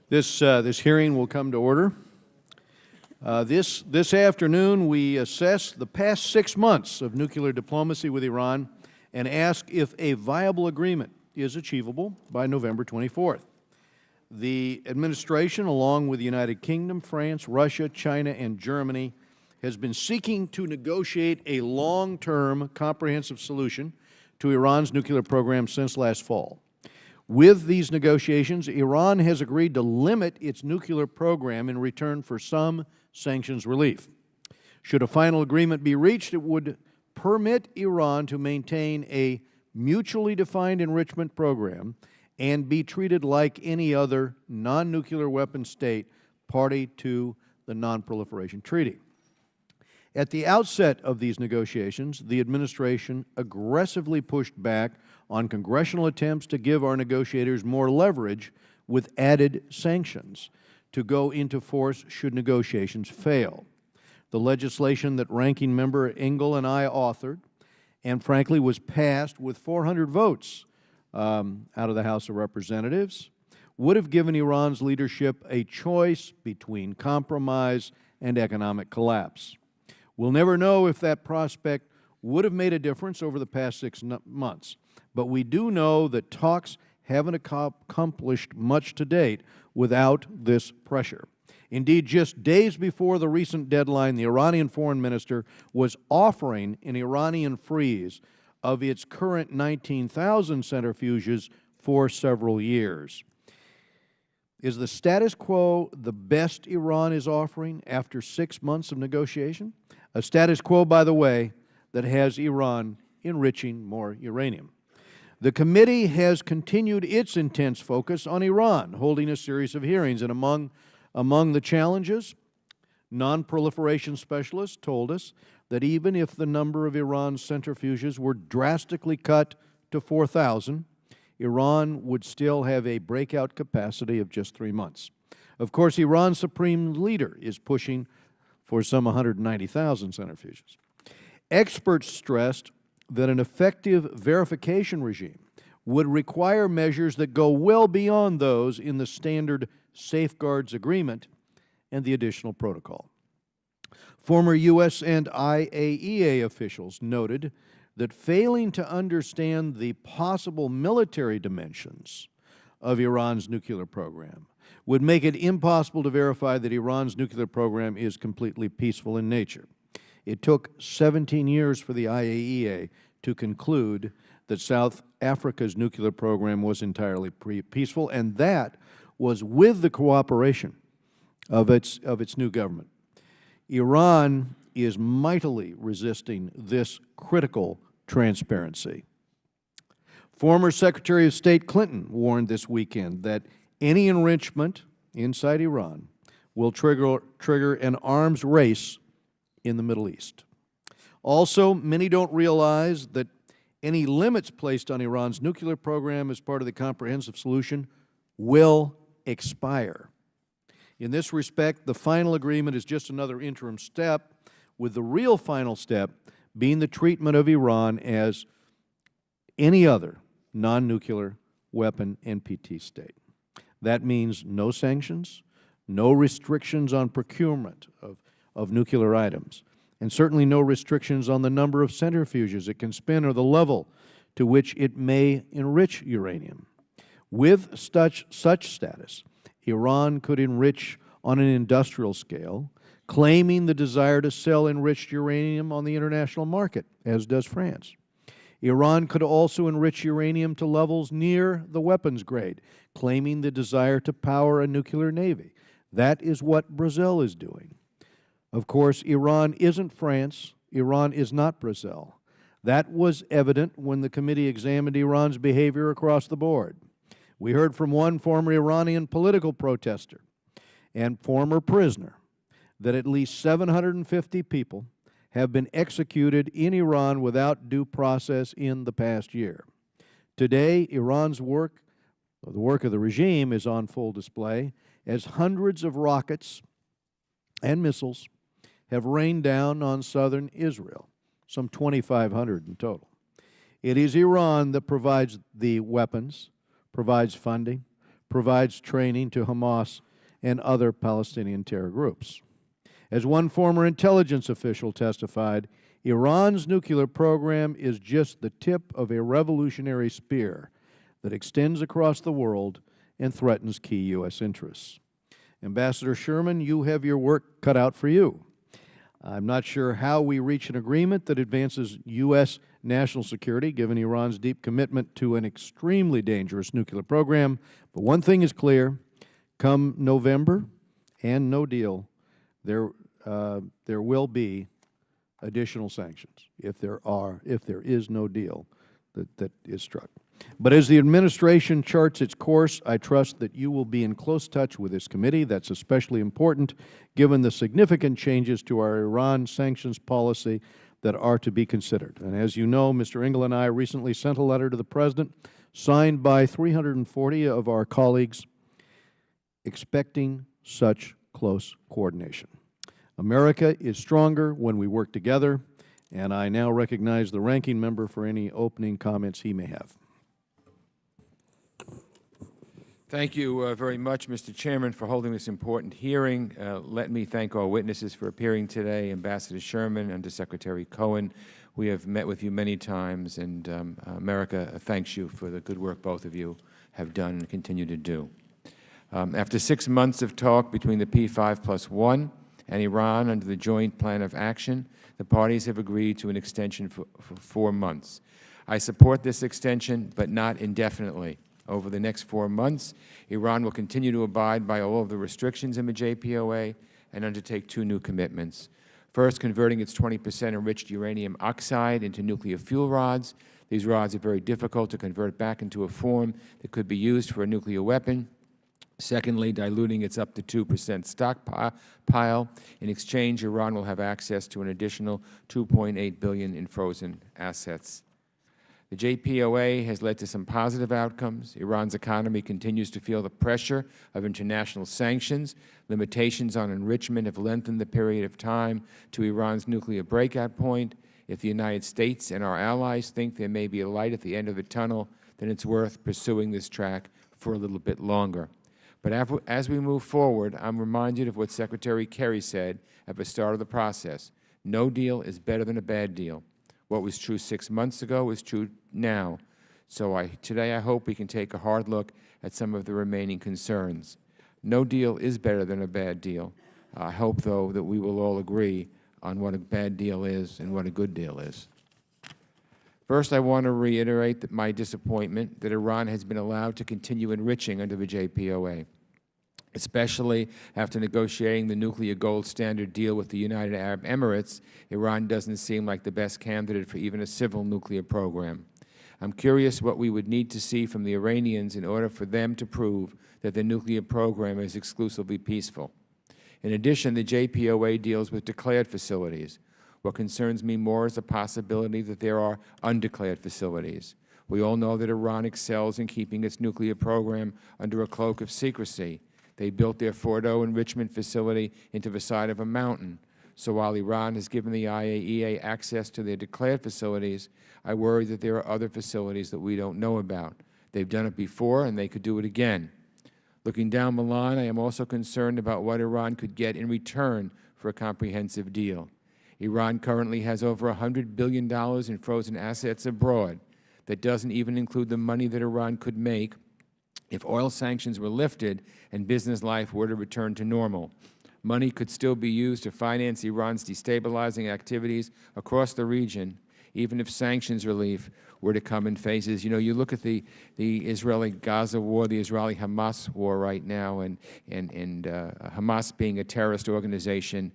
This hearing will come to order. This afternoon, we assess the past 6 months of nuclear diplomacy with Iran and ask if a viable agreement is achievable by November 24th. The administration, along with the United Kingdom, France, Russia, China, and Germany, has been seeking to negotiate a long-term comprehensive solution to Iran's nuclear program since last fall. With these negotiations, Iran has agreed to limit its nuclear program in return for some sanctions relief. Should a final agreement be reached, it would permit Iran to maintain a mutually defined enrichment program and be treated like any other non-nuclear weapon state party to the Non-Proliferation Treaty. At the outset of these negotiations, the administration aggressively pushed back on congressional attempts to give our negotiators more leverage with added sanctions to go into force should negotiations fail. The legislation that Ranking Member Engel and I authored, and frankly was passed with 400 votes out of the House of Representatives, would have given Iran's leadership a choice between compromise and economic collapse. We'll never know if that prospect would have made a difference over the past 6 months, but we do know that talks haven't accomplished much to date without this pressure. Indeed, just days before the recent deadline, the Iranian foreign minister was offering an Iranian freeze of its current 19,000 centrifuges for several years. Is the status quo the best Iran is offering after 6 months of negotiation? A status quo, by the way, that has Iran enriching more uranium. The committee has continued its intense focus on Iran, holding a series of hearings, and among the challenges, non-proliferation specialists told us that even if the number of Iran's centrifuges were drastically cut to 4,000, Iran would still have a breakout capacity of just 3 months. Of course, Iran's supreme leader is pushing for some 190,000 centrifuges. Experts stressed that an effective verification regime would require measures that go well beyond those in the standard safeguards agreement and the additional protocol. Former U.S. and IAEA officials noted that failing to understand the possible military dimensions of Iran's nuclear program would make it impossible to verify that Iran's nuclear program is completely peaceful in nature. It took 17 years for the IAEA to conclude that South Africa's nuclear program was entirely peaceful, and that was with the cooperation of its new government. Iran is mightily resisting this critical transparency. Former Secretary of State Clinton warned this weekend that any enrichment inside Iran will trigger an arms race in the Middle East. Also, many don't realize that any limits placed on Iran's nuclear program as part of the comprehensive solution will expire. In this respect, the final agreement is just another interim step, with the real final step being the treatment of Iran as any other non-nuclear weapon NPT state. That means no sanctions, no restrictions on procurement of nuclear items, and certainly no restrictions on the number of centrifuges it can spin or the level to which it may enrich uranium. With such status, Iran could enrich on an industrial scale, claiming the desire to sell enriched uranium on the international market, as does France. Iran could also enrich uranium to levels near the weapons grade, claiming the desire to power a nuclear navy. That is what Brazil is doing. Of course, Iran isn't France. Iran is not Brazil. That was evident when the committee examined Iran's behavior across the board. We heard from one former Iranian political protester and former prisoner that at least 750 people have been executed in Iran without due process in the past year. Today, Iran's work, or the work of the regime, is on full display as hundreds of rockets and missiles have rained down on southern Israel, some 2,500 in total. It is Iran that provides the weapons, provides funding, provides training to Hamas and other Palestinian terror groups. As one former intelligence official testified, Iran's nuclear program is just the tip of a revolutionary spear that extends across the world and threatens key U.S. interests. Ambassador Sherman, you have your work cut out for you. I'm not sure how we reach an agreement that advances U.S. national security, given Iran's deep commitment to an extremely dangerous nuclear program, but one thing is clear: come November and no deal, there will be additional sanctions if there is no deal that is struck. But as the administration charts its course, I trust that you will be in close touch with this committee. That's especially important given the significant changes to our Iran sanctions policy that are to be considered. And as you know, Mr. Engel and I recently sent a letter to the President, signed by 340 of our colleagues, expecting such close coordination. America is stronger when we work together, and I now recognize the ranking member for any opening comments he may have. Thank you very much, Mr. Chairman, for holding this important hearing. Let me thank all witnesses for appearing today, Ambassador Sherman, Undersecretary Cohen. We have met with you many times, and America thanks you for the good work both of you have done and continue to do. After 6 months of talk between the P5+1 and Iran under the Joint Plan of Action, the parties have agreed to an extension for 4 months. I support this extension, but not indefinitely. Over the next 4 months, Iran will continue to abide by all of the restrictions in the JPOA and undertake 2 new commitments. First, converting its 20% enriched uranium oxide into nuclear fuel rods. These rods are very difficult to convert back into a form that could be used for a nuclear weapon. Secondly, diluting its up to 2% stockpile. In exchange, Iran will have access to an additional $2.8 billion in frozen assets. The JPOA has led to some positive outcomes. Iran's economy continues to feel the pressure of international sanctions. Limitations on enrichment have lengthened the period of time to Iran's nuclear breakout point. If the United States and our allies think there may be a light at the end of the tunnel, then it's worth pursuing this track for a little bit longer. But as we move forward, I'm reminded of what Secretary Kerry said at the start of the process. No deal is better than a bad deal. What was true 6 months ago is true now. So today I hope we can take a hard look at some of the remaining concerns. No deal is better than a bad deal. I hope, though, that we will all agree on what a bad deal is and what a good deal is. First, I want to reiterate my disappointment that Iran has been allowed to continue enriching under the JPOA, especially after negotiating the nuclear gold standard deal with the United Arab Emirates. Iran doesn't seem like the best candidate for even a civil nuclear program. I'm curious what we would need to see from the Iranians in order for them to prove that the nuclear program is exclusively peaceful. In addition, the JPOA deals with declared facilities. What concerns me more is the possibility that there are undeclared facilities. We all know that Iran excels in keeping its nuclear program under a cloak of secrecy. They built their Fordo enrichment facility into the side of a mountain. So while Iran has given the IAEA access to their declared facilities, I worry that there are other facilities that we don't know about. They've done it before, and they could do it again. Looking down the line, I am also concerned about what Iran could get in return for a comprehensive deal. Iran currently has over $100 billion in frozen assets abroad. That doesn't even include the money that Iran could make if oil sanctions were lifted and business life were to return to normal. Money could still be used to finance Iran's destabilizing activities across the region, even if sanctions relief were to come in phases. You know, you look at the Israeli-Gaza war, the Israeli-Hamas war right now, and Hamas being a terrorist organization,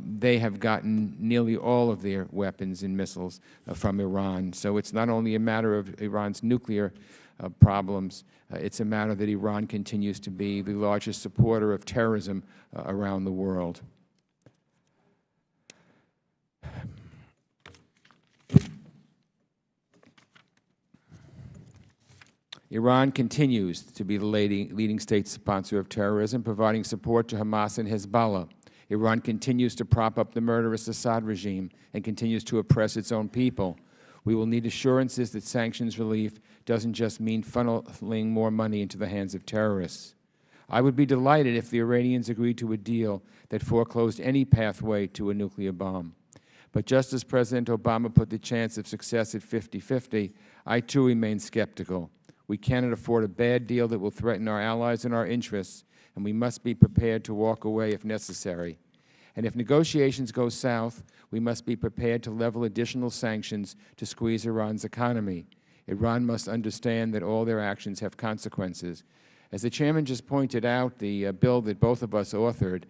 they have gotten nearly all of their weapons and missiles from Iran. So it's not only a matter of Iran's nuclear problems, it's a matter that Iran continues to be the largest supporter of terrorism around the world. Iran continues to be the leading state sponsor of terrorism, providing support to Hamas and Hezbollah. Iran continues to prop up the murderous Assad regime and continues to oppress its own people. We will need assurances that sanctions relief doesn't just mean funneling more money into the hands of terrorists. I would be delighted if the Iranians agreed to a deal that foreclosed any pathway to a nuclear bomb. But just as President Obama put the chance of success at 50-50, I too remain skeptical. We cannot afford a bad deal that will threaten our allies and our interests, and we must be prepared to walk away if necessary. And if negotiations go south, we must be prepared to level additional sanctions to squeeze Iran's economy. Iran must understand that all their actions have consequences. As the Chairman just pointed out, the bill that both of us authored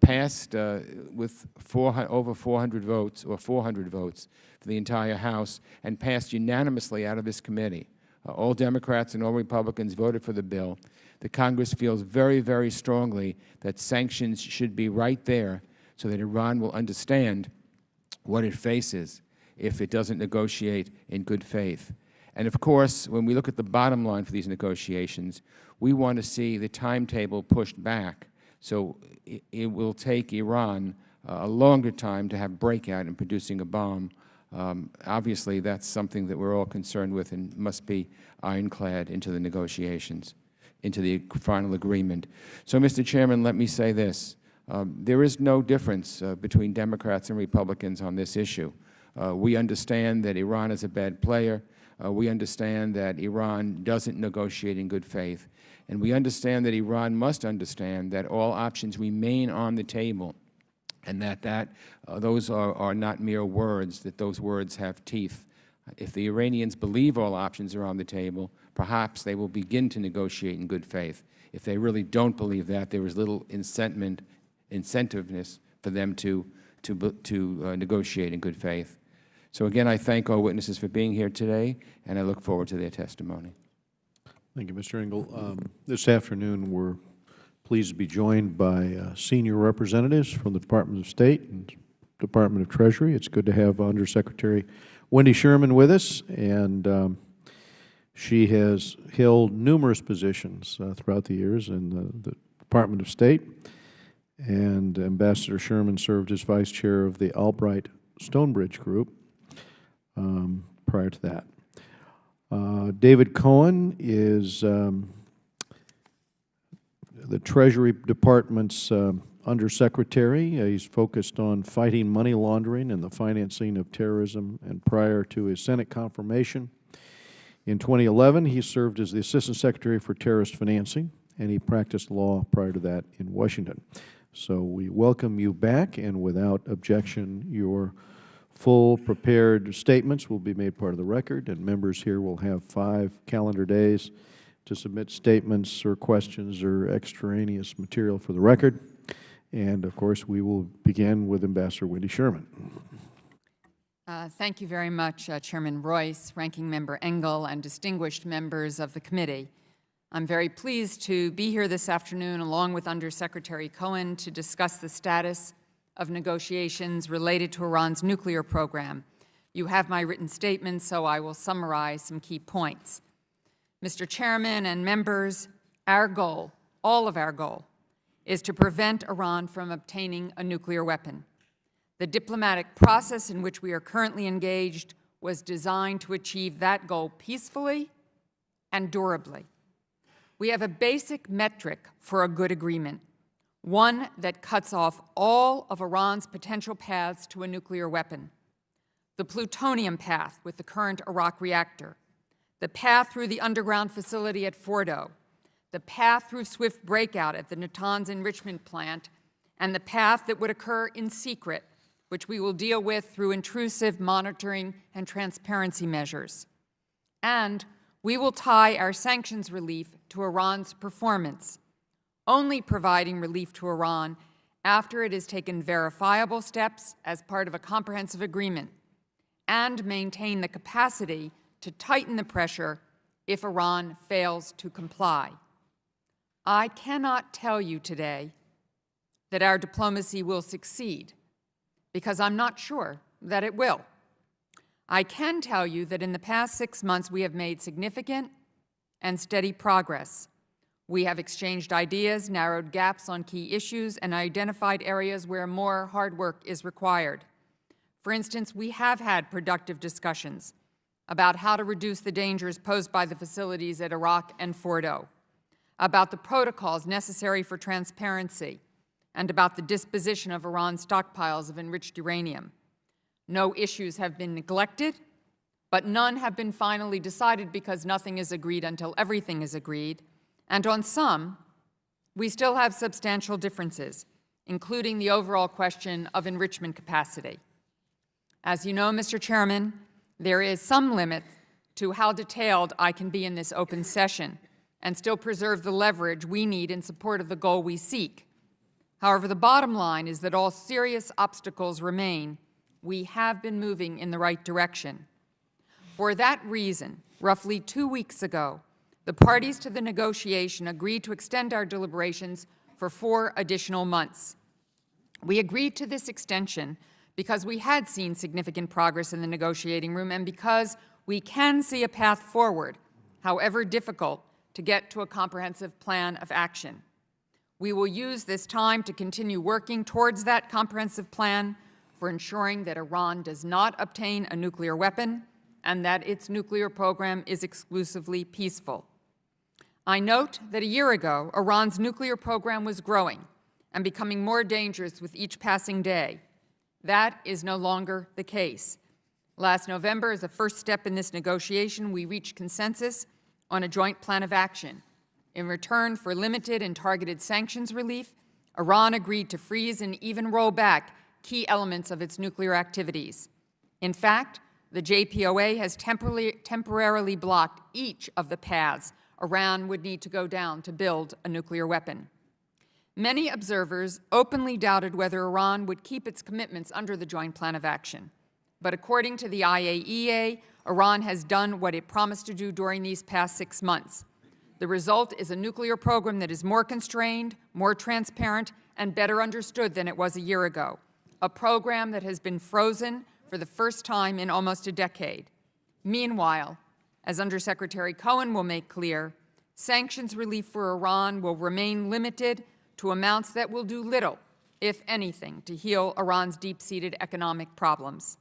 passed with over 400 votes, or 400 votes for the entire House, and passed unanimously out of this committee. All Democrats and all Republicans voted for the bill. The Congress feels very, very strongly that sanctions should be right there so that Iran will understand what it faces if it doesn't negotiate in good faith. And of course, when we look at the bottom line for these negotiations, we want to see the timetable pushed back. So it will take Iran a longer time to have breakout in producing a bomb. Obviously, that's something that we're all concerned with and must be ironclad into the negotiations, into the final agreement. So, Mr. Chairman, let me say this. There is no difference between Democrats and Republicans on this issue. We understand that Iran is a bad player. We understand that Iran doesn't negotiate in good faith. And we understand that Iran must understand that all options remain on the table, and that those are not mere words, that those words have teeth. If the Iranians believe all options are on the table, perhaps they will begin to negotiate in good faith. If they really don't believe that, there is little incentiveness for them to negotiate in good faith. So again, I thank our witnesses for being here today, and I look forward to their testimony. Thank you, Mr. Engel. This afternoon, we're pleased to be joined by senior representatives from the Department of State and Department of Treasury. It's good to have Undersecretary Wendy Sherman with us, and she has held numerous positions throughout the years in the Department of State, and Ambassador Sherman served as Vice Chair of the Albright Stonebridge Group prior to that. David Cohen is the Treasury Department's Undersecretary. He's focused on fighting money laundering and the financing of terrorism, and prior to his Senate confirmation in 2011, he served as the Assistant Secretary for Terrorist Financing, and he practiced law prior to that in Washington. So we welcome you back, and without objection, your full prepared statements will be made part of the record, and members here will have 5 calendar days to submit statements or questions or extraneous material for the record. And of course, we will begin with Ambassador Wendy Sherman. Thank you very much, Chairman Royce, Ranking Member Engel, and distinguished members of the committee. I'm very pleased to be here this afternoon along with Undersecretary Cohen to discuss the status of negotiations related to Iran's nuclear program. You have my written statement, so I will summarize some key points. Mr. Chairman and members, our goal, all of our goal, is to prevent Iran from obtaining a nuclear weapon. The diplomatic process in which we are currently engaged was designed to achieve that goal peacefully and durably. We have a basic metric for a good agreement, one that cuts off all of Iran's potential paths to a nuclear weapon: the plutonium path with the current Iraq reactor, the path through the underground facility at Fordo, the path through swift breakout at the Natanz enrichment plant, and the path that would occur in secret, which we will deal with through intrusive monitoring and transparency measures. And we will tie our sanctions relief to Iran's performance, only providing relief to Iran after it has taken verifiable steps as part of a comprehensive agreement, and maintain the capacity to tighten the pressure if Iran fails to comply. I cannot tell you today that our diplomacy will succeed, because I'm not sure that it will. I can tell you that in the past 6 months we have made significant and steady progress. We have exchanged ideas, narrowed gaps on key issues, and identified areas where more hard work is required. For instance, we have had productive discussions about how to reduce the dangers posed by the facilities at Iraq and Fordo, about the protocols necessary for transparency, and about the disposition of Iran's stockpiles of enriched uranium. No issues have been neglected, but none have been finally decided because nothing is agreed until everything is agreed. And on some, we still have substantial differences, including the overall question of enrichment capacity. As you know, Mr. Chairman, there is some limit to how detailed I can be in this open session and still preserve the leverage we need in support of the goal we seek. However, the bottom line is that all serious obstacles remain. We have been moving in the right direction. For that reason, roughly 2 weeks ago, the parties to the negotiation agreed to extend our deliberations for 4 additional months. We agreed to this extension because we had seen significant progress in the negotiating room and because we can see a path forward, however difficult, to get to a comprehensive plan of action. We will use this time to continue working towards that comprehensive plan for ensuring that Iran does not obtain a nuclear weapon and that its nuclear program is exclusively peaceful. I note that a year ago, Iran's nuclear program was growing and becoming more dangerous with each passing day. That is no longer the case. Last November, as a first step in this negotiation, we reached consensus on a joint plan of action. In return for limited and targeted sanctions relief, Iran agreed to freeze and even roll back key elements of its nuclear activities. In fact, the JPOA has temporarily blocked each of the paths Iran would need to go down to build a nuclear weapon. Many observers openly doubted whether Iran would keep its commitments under the Joint Plan of Action. But according to the IAEA, Iran has done what it promised to do during these past 6 months. The result is a nuclear program that is more constrained, more transparent, and better understood than it was a year ago. A program that has been frozen for the first time in almost a decade. Meanwhile, as Undersecretary Cohen will make clear, sanctions relief for Iran will remain limited to amounts that will do little, if anything, to heal Iran's deep-seated economic problems.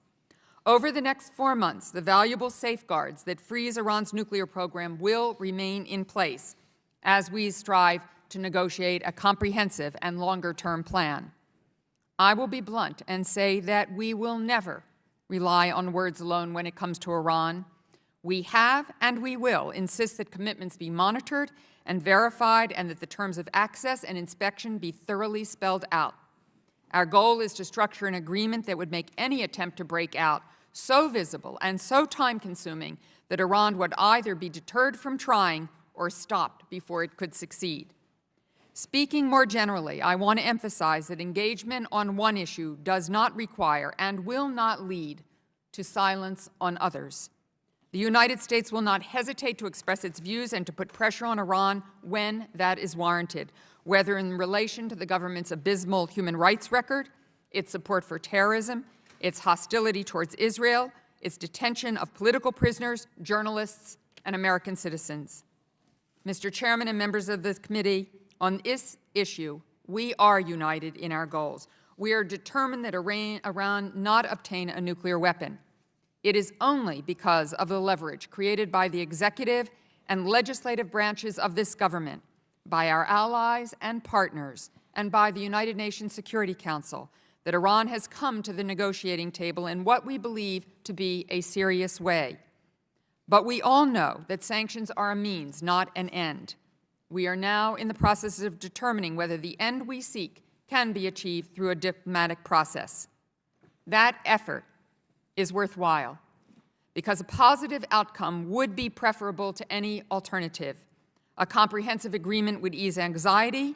Over the next 4 months, the valuable safeguards that freeze Iran's nuclear program will remain in place as we strive to negotiate a comprehensive and longer-term plan. I will be blunt and say that we will never rely on words alone when it comes to Iran. We have and we will insist that commitments be monitored and verified and that the terms of access and inspection be thoroughly spelled out. Our goal is to structure an agreement that would make any attempt to break out so visible and so time-consuming that Iran would either be deterred from trying or stopped before it could succeed. Speaking more generally, I want to emphasize that engagement on one issue does not require and will not lead to silence on others. The United States will not hesitate to express its views and to put pressure on Iran when that is warranted, whether in relation to the government's abysmal human rights record, its support for terrorism, its hostility towards Israel, its detention of political prisoners, journalists, and American citizens. Mr. Chairman and members of this committee, on this issue, we are united in our goals. We are determined that Iran not obtain a nuclear weapon. It is only because of the leverage created by the executive and legislative branches of this government, by our allies and partners, and by the United Nations Security Council that Iran has come to the negotiating table in what we believe to be a serious way. But we all know that sanctions are a means, not an end. We are now in the process of determining whether the end we seek can be achieved through a diplomatic process. That effort is worthwhile because a positive outcome would be preferable to any alternative. A comprehensive agreement would ease anxiety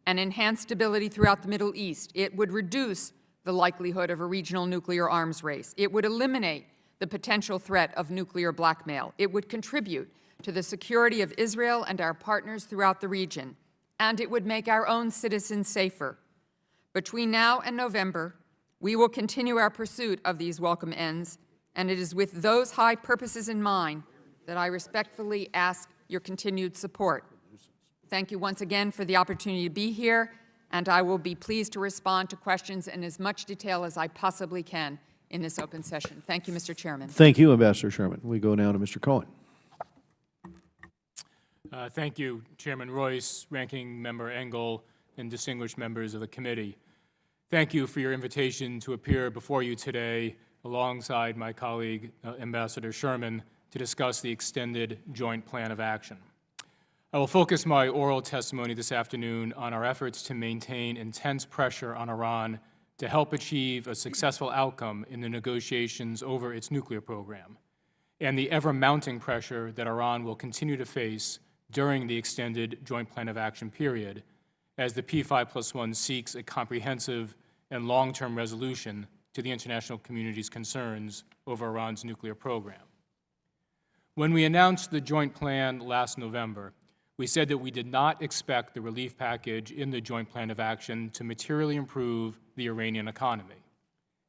and enhance stability throughout the Middle East. It would reduce the likelihood of a regional nuclear arms race. It would eliminate the potential threat of nuclear blackmail. It would contribute to the security of Israel and our partners throughout the region, and it would make our own citizens safer. Between now and November, we will continue our pursuit of these welcome ends, and it is with those high purposes in mind that I respectfully ask your continued support. Thank you once again for the opportunity to be here, and I will be pleased to respond to questions in as much detail as I possibly can in this open session. Thank you, Mr. Chairman. Thank you, Ambassador Sherman. We go now to Mr. Cohen. Thank you, Chairman Royce, Ranking Member Engel, and distinguished members of the committee. Thank you for your invitation to appear before you today alongside my colleague, Ambassador Sherman, to discuss the extended joint plan of action. I will focus my oral testimony this afternoon on our efforts to maintain intense pressure on Iran to help achieve a successful outcome in the negotiations over its nuclear program, and the ever-mounting pressure that Iran will continue to face during the extended joint plan of action period as the P5+1 seeks a comprehensive and long-term resolution to the international community's concerns over Iran's nuclear program. When we announced the joint plan last November, we said that we did not expect the relief package in the joint plan of action to materially improve the Iranian economy,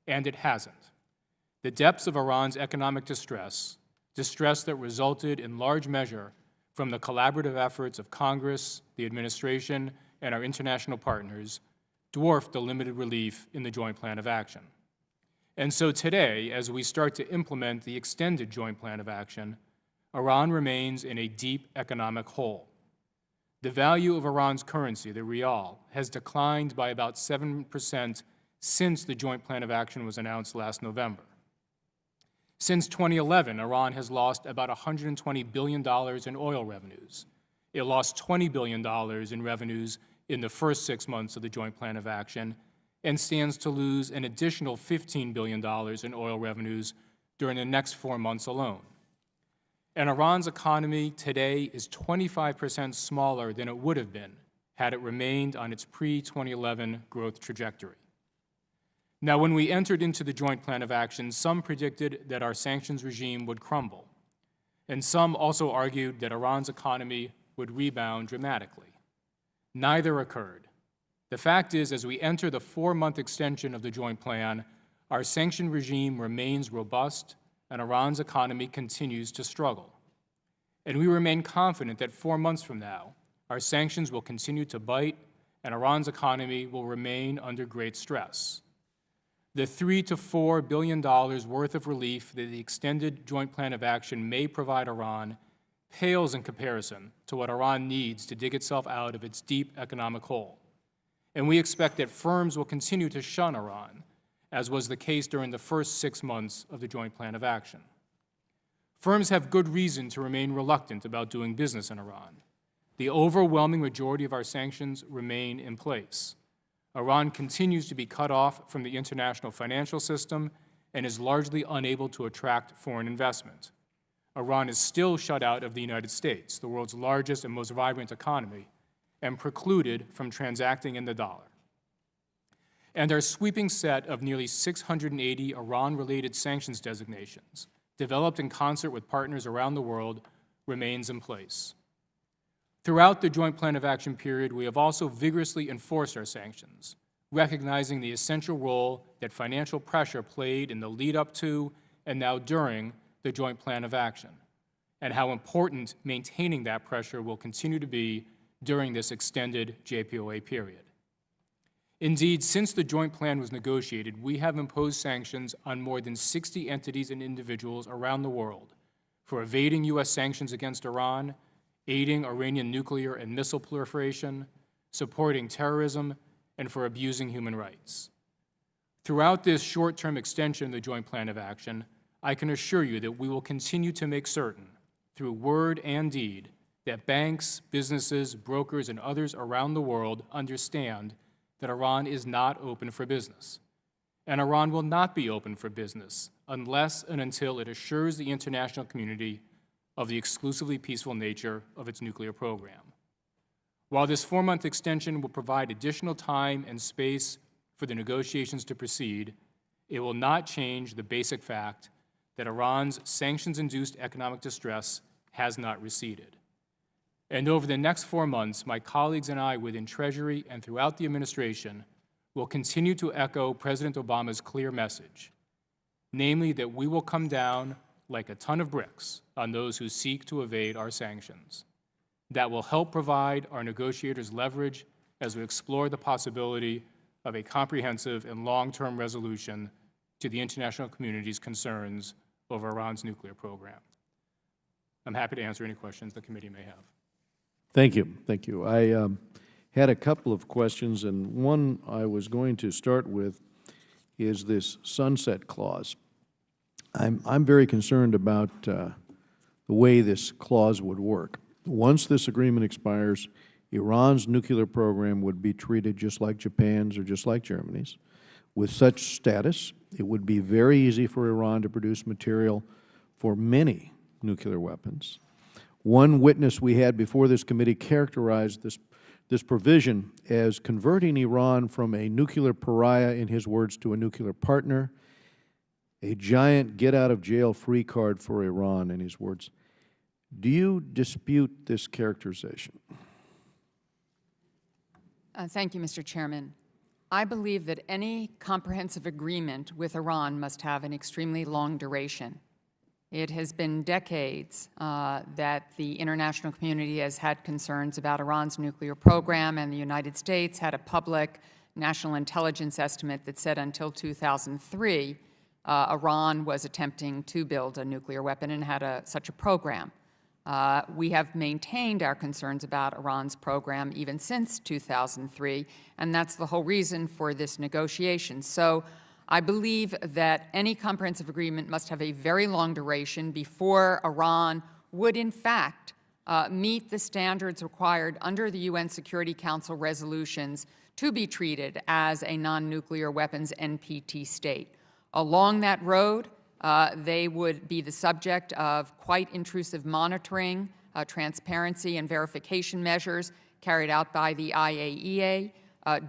and it hasn't. The depths of Iran's economic distress that resulted in large measure from the collaborative efforts of Congress, the administration, and our international partners, dwarfed the limited relief in the joint plan of action. And so today, as we start to implement the extended joint plan of action, Iran remains in a deep economic hole. The value of Iran's currency, the rial, has declined by about 7% since the joint plan of action was announced last November. Since 2011, Iran has lost about $120 billion in oil revenues. It lost $20 billion in revenues in the first 6 months of the joint plan of action and stands to lose an additional $15 billion in oil revenues during the next 4 months alone. And Iran's economy today is 25% smaller than it would have been had it remained on its pre-2011 growth trajectory. Now, when we entered into the joint plan of action, some predicted that our sanctions regime would crumble, and some also argued that Iran's economy would rebound dramatically. Neither occurred. The fact is, as we enter the 4-month extension of the joint plan, our sanction regime remains robust and Iran's economy continues to struggle. And we remain confident that 4 months from now, our sanctions will continue to bite and Iran's economy will remain under great stress. The $3 to $4 billion worth of relief that the extended joint plan of action may provide Iran pales in comparison to what Iran needs to dig itself out of its deep economic hole. And we expect that firms will continue to shun Iran, as was the case during the first 6 months of the joint plan of action. Firms have good reason to remain reluctant about doing business in Iran. The overwhelming majority of our sanctions remain in place. Iran continues to be cut off from the international financial system and is largely unable to attract foreign investment. Iran is still shut out of the United States, the world's largest and most vibrant economy, and precluded from transacting in the dollar. And our sweeping set of nearly 680 Iran-related sanctions designations, developed in concert with partners around the world, remains in place. Throughout the joint plan of action period, we have also vigorously enforced our sanctions, recognizing the essential role that financial pressure played in the lead-up to and now during the joint plan of action, and how important maintaining that pressure will continue to be during this extended JPOA period. Indeed, since the joint plan was negotiated, we have imposed sanctions on more than 60 entities and individuals around the world for evading U.S. sanctions against Iran, aiding Iranian nuclear and missile proliferation, supporting terrorism, and for abusing human rights. Throughout this short-term extension of the joint plan of action, I can assure you that we will continue to make certain, through word and deed, that banks, businesses, brokers, and others around the world understand that Iran is not open for business. And Iran will not be open for business unless and until it assures the international community of the exclusively peaceful nature of its nuclear program. While this 4-month extension will provide additional time and space for the negotiations to proceed, it will not change the basic fact that Iran's sanctions-induced economic distress has not receded. And over the next 4 months, my colleagues and I within Treasury and throughout the administration will continue to echo President Obama's clear message, namely that we will come down like a ton of bricks on those who seek to evade our sanctions. That will help provide our negotiators leverage as we explore the possibility of a comprehensive and long-term resolution to the international community's concerns over Iran's nuclear program. I'm happy to answer any questions the committee may have. Thank you. Thank you. I had a couple of questions, and one I was going to start with is this sunset clause. I'm very concerned about the way this clause would work. Once this agreement expires, Iran's nuclear program would be treated just like Japan's or just like Germany's. With such status, it would be very easy for Iran to produce material for many nuclear weapons. One witness we had before this committee characterized this provision as converting Iran from a nuclear pariah, in his words, to a nuclear partner, a giant get-out-of-jail-free card for Iran, in his words. Do you dispute this characterization? Thank you, Mr. Chairman. I believe that any comprehensive agreement with Iran must have an extremely long duration. It has been decades that the international community has had concerns about Iran's nuclear program, and the United States had a public national intelligence estimate that said until 2003, Iran was attempting to build a nuclear weapon and had such a program. We have maintained our concerns about Iran's program even since 2003, and that's the whole reason for this negotiation. So I believe that any comprehensive agreement must have a very long duration before Iran would, in fact, meet the standards required under the UN Security Council resolutions to be treated as a non-nuclear weapons NPT state. Along that road, they would be the subject of quite intrusive monitoring, transparency, and verification measures carried out by the IAEA.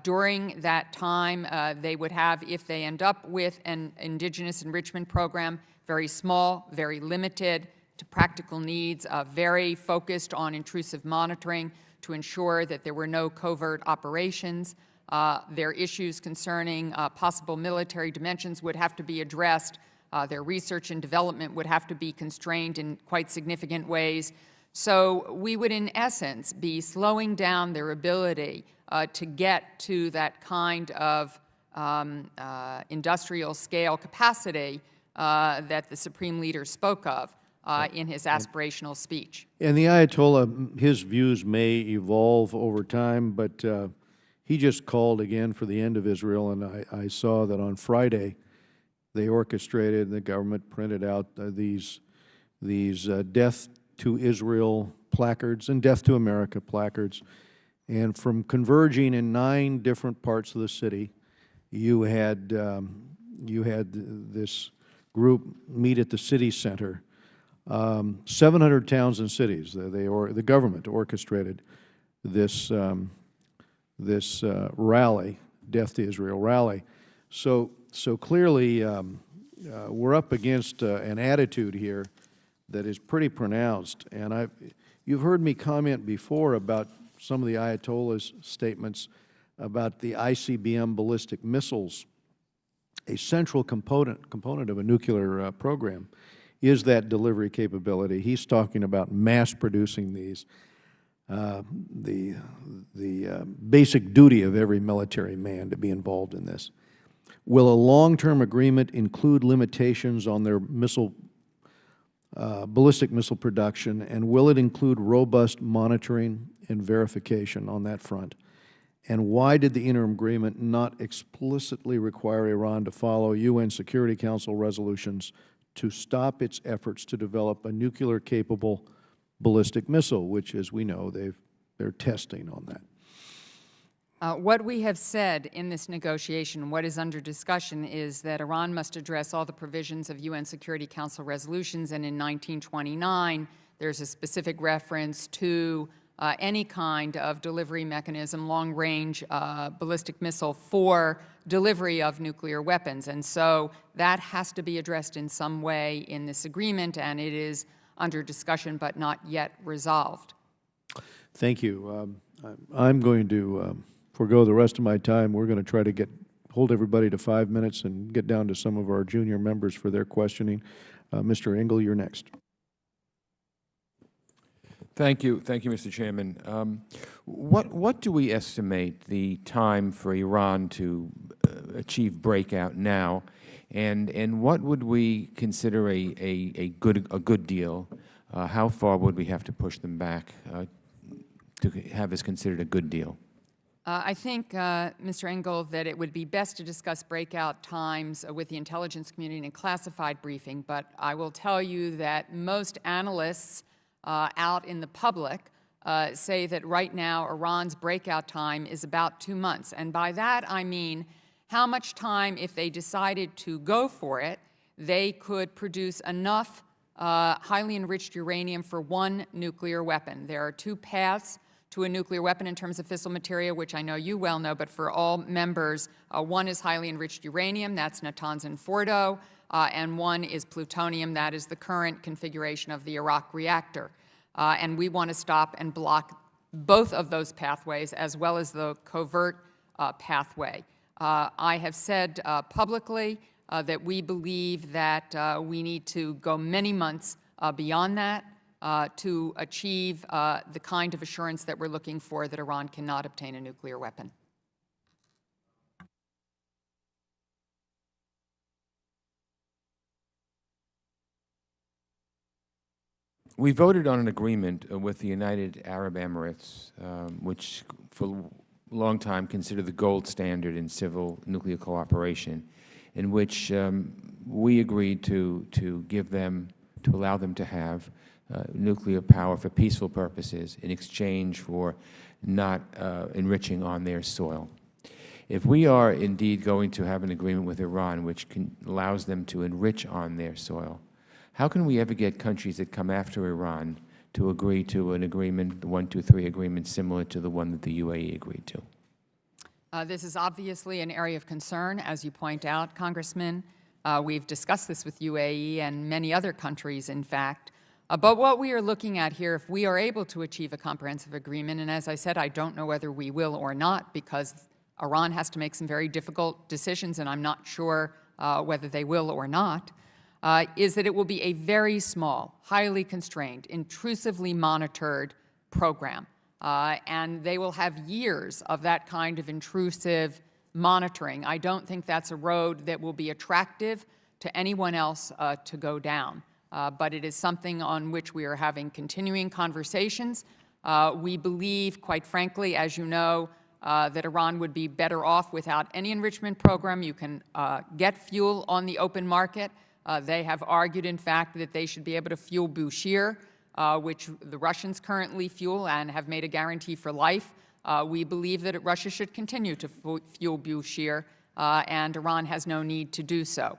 During that time, they would have, if they end up with an indigenous enrichment program, very small, very limited to practical needs, very focused on intrusive monitoring to ensure that there were no covert operations. Their issues concerning possible military dimensions would have to be addressed. Their research and development would have to be constrained in quite significant ways. So we would, in essence, be slowing down their ability to get to that kind of industrial scale capacity that the Supreme Leader spoke of in his aspirational speech. And the Ayatollah, his views may evolve over time, but he just called again for the end of Israel, and I saw that on Friday they orchestrated, the government printed out these death to Israel placards and death to America placards. And from converging in 9 different parts of the city, you had this group meet at the city center. 700 towns and cities. The government orchestrated this rally, Death to Israel rally. So clearly, we're up against an attitude here that is pretty pronounced. And you've heard me comment before about some of the Ayatollah's statements about the ICBM ballistic missiles. A central component of a nuclear program is that delivery capability. He's talking about mass producing these. The basic duty of every military man to be involved in this. Will a long-term agreement include limitations on their ballistic missile production, and will it include robust monitoring and verification on that front? And why did the interim agreement not explicitly require Iran to follow UN Security Council resolutions to stop its efforts to develop a nuclear-capable ballistic missile, which, as we know, they're testing on that? What we have said in this negotiation, what is under discussion, is that Iran must address all the provisions of UN Security Council resolutions, and in 1929, there's a specific reference to any kind of delivery mechanism, long-range ballistic missile for delivery of nuclear weapons. And so that has to be addressed in some way in this agreement, and it is under discussion but not yet resolved. Thank you. I'm going to forego the rest of my time. We're going to try to hold everybody to 5 minutes and get down to some of our junior members for their questioning. Mr. Engel, you're next. Thank you, Mr. Chairman. What do we estimate the time for Iran to achieve breakout now, and what would we consider a good deal? How far would we have to push them back to have this considered a good deal? I think, Mr. Engel, that it would be best to discuss breakout times with the intelligence community in a classified briefing, but I will tell you that most analysts out in the public say that right now Iran's breakout time is about 2 months. And by that I mean how much time, if they decided to go for it, they could produce enough highly enriched uranium for one nuclear weapon. There are 2 paths to a nuclear weapon in terms of fissile material, which I know you well know, but for all members, one is highly enriched uranium, that's Natanz and Fordo, and one is plutonium, that is the current configuration of the Iraq reactor. And we want to stop and block both of those pathways, as well as the covert pathway. I have said publicly that we believe that we need to go many months beyond that to achieve the kind of assurance that we're looking for, that Iran cannot obtain a nuclear weapon. We voted on an agreement with the United Arab Emirates, which for a long time considered the gold standard in civil nuclear cooperation, in which we agreed to give them, to allow them to have nuclear power for peaceful purposes in exchange for not enriching on their soil. If we are indeed going to have an agreement with Iran which allows them to enrich on their soil, how can we ever get countries that come after Iran to agree to an agreement, the 123 agreement, similar to the one that the UAE agreed to? This is obviously an area of concern, as you point out, Congressman. We've discussed this with UAE and many other countries, in fact. But what we are looking at here, if we are able to achieve a comprehensive agreement, and as I said, I don't know whether we will or not, because Iran has to make some very difficult decisions, and I'm not sure whether they will or not, is that it will be a very small, highly constrained, intrusively monitored program. And they will have years of that kind of intrusive monitoring. I don't think that's a road that will be attractive to anyone else to go down. But it is something on which we are having continuing conversations. We believe, quite frankly, as you know, that Iran would be better off without any enrichment program. You can get fuel on the open market. They have argued, in fact, that they should be able to fuel Bushehr, which the Russians currently fuel and have made a guarantee for life. We believe that Russia should continue to fuel Bushehr, and Iran has no need to do so.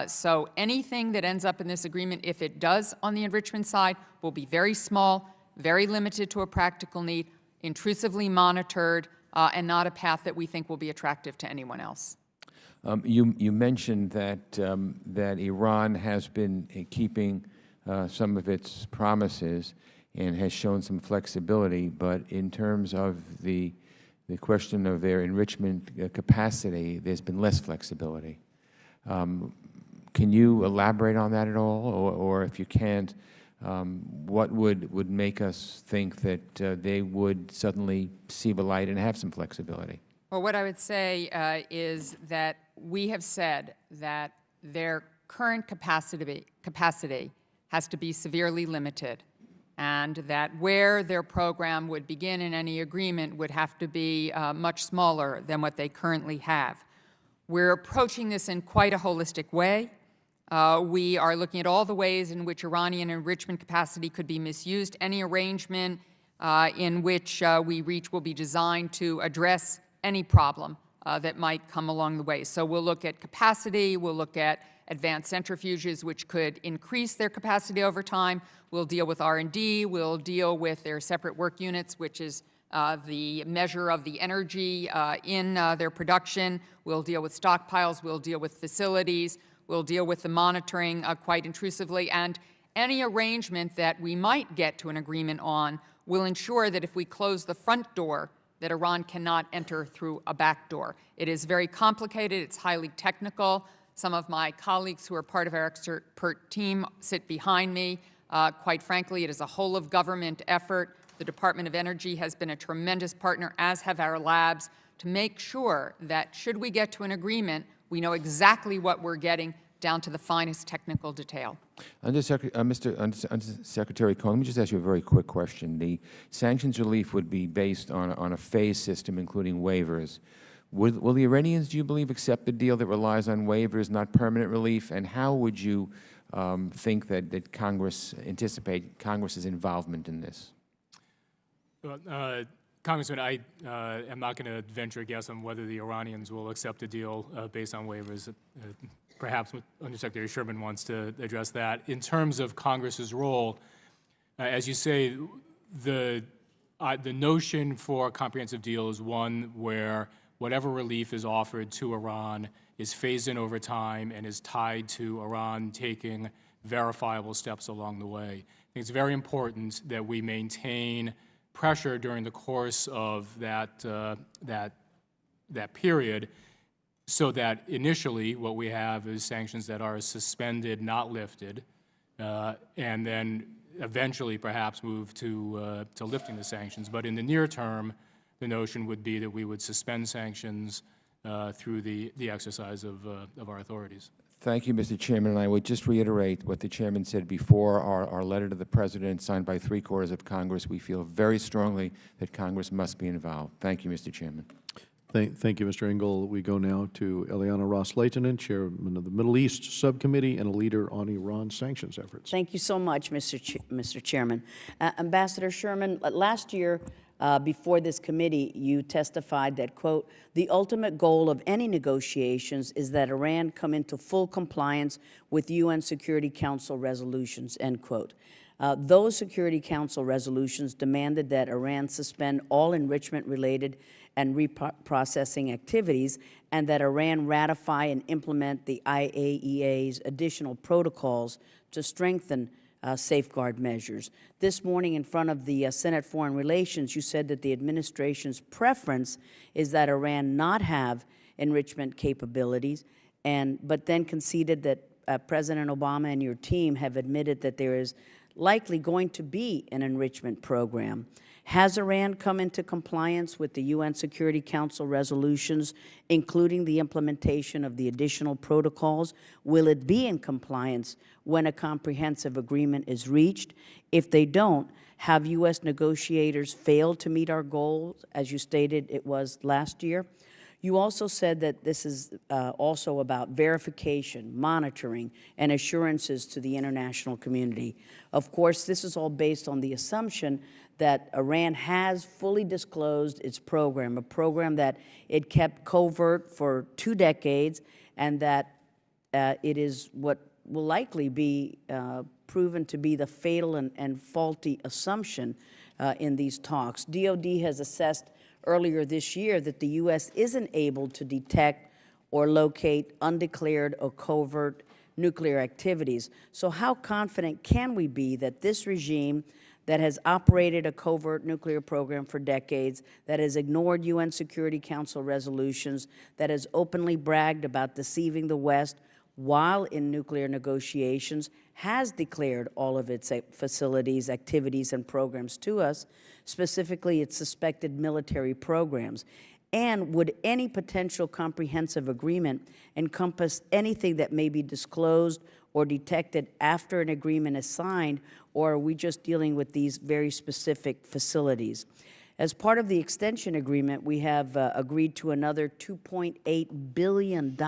So anything that ends up in this agreement, if it does on the enrichment side, will be very small, very limited to a practical need, intrusively monitored, and not a path that we think will be attractive to anyone else. You mentioned that Iran has been keeping some of its promises and has shown some flexibility, but in terms of the question of their enrichment capacity, there's been less flexibility. Can you elaborate on that at all, or if you can't, what would make us think that they would suddenly see the light and have some flexibility? Well, what I would say is that we have said that their current capacity has to be severely limited, and that where their program would begin in any agreement would have to be much smaller than what they currently have. We're approaching this in quite a holistic way. We are looking at all the ways in which Iranian enrichment capacity could be misused. Any arrangement in which we reach will be designed to address any problem that might come along the way. So we'll look at capacity, we'll look at advanced centrifuges, which could increase their capacity over time. We'll deal with R&D, we'll deal with their separate work units, which is the measure of the energy in their production. We'll deal with stockpiles, we'll deal with facilities, we'll deal with the monitoring quite intrusively, and any arrangement that we might get to an agreement on will ensure that if we close the front door, that Iran cannot enter through a back door. It is very complicated, it's highly technical. Some of my colleagues who are part of our expert team sit behind me. Quite frankly, it is a whole-of-government effort. The Department of Energy has been a tremendous partner, as have our labs, to make sure that should we get to an agreement, we know exactly what we're getting down to the finest technical detail. Secretary Cohen, let me just ask you a very quick question. The sanctions relief would be based on a phase system, including waivers. Will the Iranians, do you believe, accept a deal that relies on waivers, not permanent relief? And how would you think that Congress, anticipate Congress's involvement in this? Well, Congressman, I am not going to venture a guess on whether the Iranians will accept a deal based on waivers. Perhaps Undersecretary Sherman wants to address that. In terms of Congress's role, as you say, the notion for a comprehensive deal is one where whatever relief is offered to Iran is phased in over time and is tied to Iran taking verifiable steps along the way. I think it's very important that we maintain pressure during the course of that period, so that initially what we have is sanctions that are suspended, not lifted, and then eventually perhaps move to lifting the sanctions. But in the near term, the notion would be that we would suspend sanctions through the exercise of our authorities. Thank you, Mr. Chairman. And I would just reiterate what the Chairman said before, our letter to the President signed by 3/4 of Congress. We feel very strongly that Congress must be involved. Thank you, Mr. Chairman. Thank you, Mr. Engel. We go now to Eliana Ross-Leitonen, Chairman of the Middle East Subcommittee and a leader on Iran sanctions efforts. Thank you so much, Mr. Chairman. Ambassador Sherman, last year before this committee, you testified that, quote, the ultimate goal of any negotiations is that Iran come into full compliance with UN Security Council resolutions, end quote. Those Security Council resolutions demanded that Iran suspend all enrichment-related and reprocessing activities, and that Iran ratify and implement the IAEA's additional protocols to strengthen safeguard measures. This morning in front of the Senate Foreign Relations, you said that the administration's preference is that Iran not have enrichment capabilities, but then conceded that President Obama and your team have admitted that there is likely going to be an enrichment program. Has Iran come into compliance with the UN Security Council resolutions, including the implementation of the additional protocols? Will it be in compliance when a comprehensive agreement is reached? If they don't, have U.S. negotiators failed to meet our goals, as you stated it was last year? You also said that this is also about verification, monitoring, and assurances to the international community. Of course, this is all based on the assumption that Iran has fully disclosed its program, a program that it kept covert for 2 decades, and that it is what will likely be proven to be the fatal and faulty assumption in these talks. DOD has assessed earlier this year that the U.S. isn't able to detect or locate undeclared or covert nuclear activities. So how confident can we be that this regime that has operated a covert nuclear program for decades, that has ignored UN Security Council resolutions, that has openly bragged about deceiving the West while in nuclear negotiations, has declared all of its facilities, activities, and programs to us, specifically its suspected military programs? And would any potential comprehensive agreement encompass anything that may be disclosed or detected after an agreement is signed, or are we just dealing with these very specific facilities? As part of the extension agreement, we have agreed to another $2.8 billion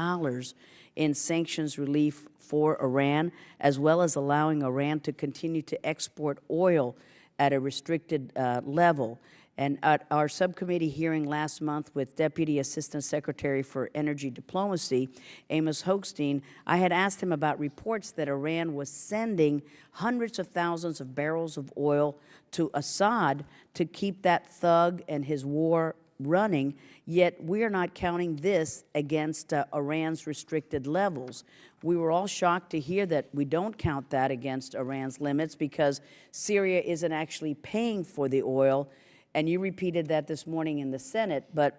in sanctions relief for Iran, as well as allowing Iran to continue to export oil at a restricted level. And at our subcommittee hearing last month with Deputy Assistant Secretary for Energy Diplomacy, Amos Hochstein, I had asked him about reports that Iran was sending hundreds of thousands of barrels of oil to Assad to keep that thug and his war running, yet we are not counting this against Iran's restricted levels. We were all shocked to hear that we don't count that against Iran's limits because Syria isn't actually paying for the oil. And you repeated that this morning in the Senate, but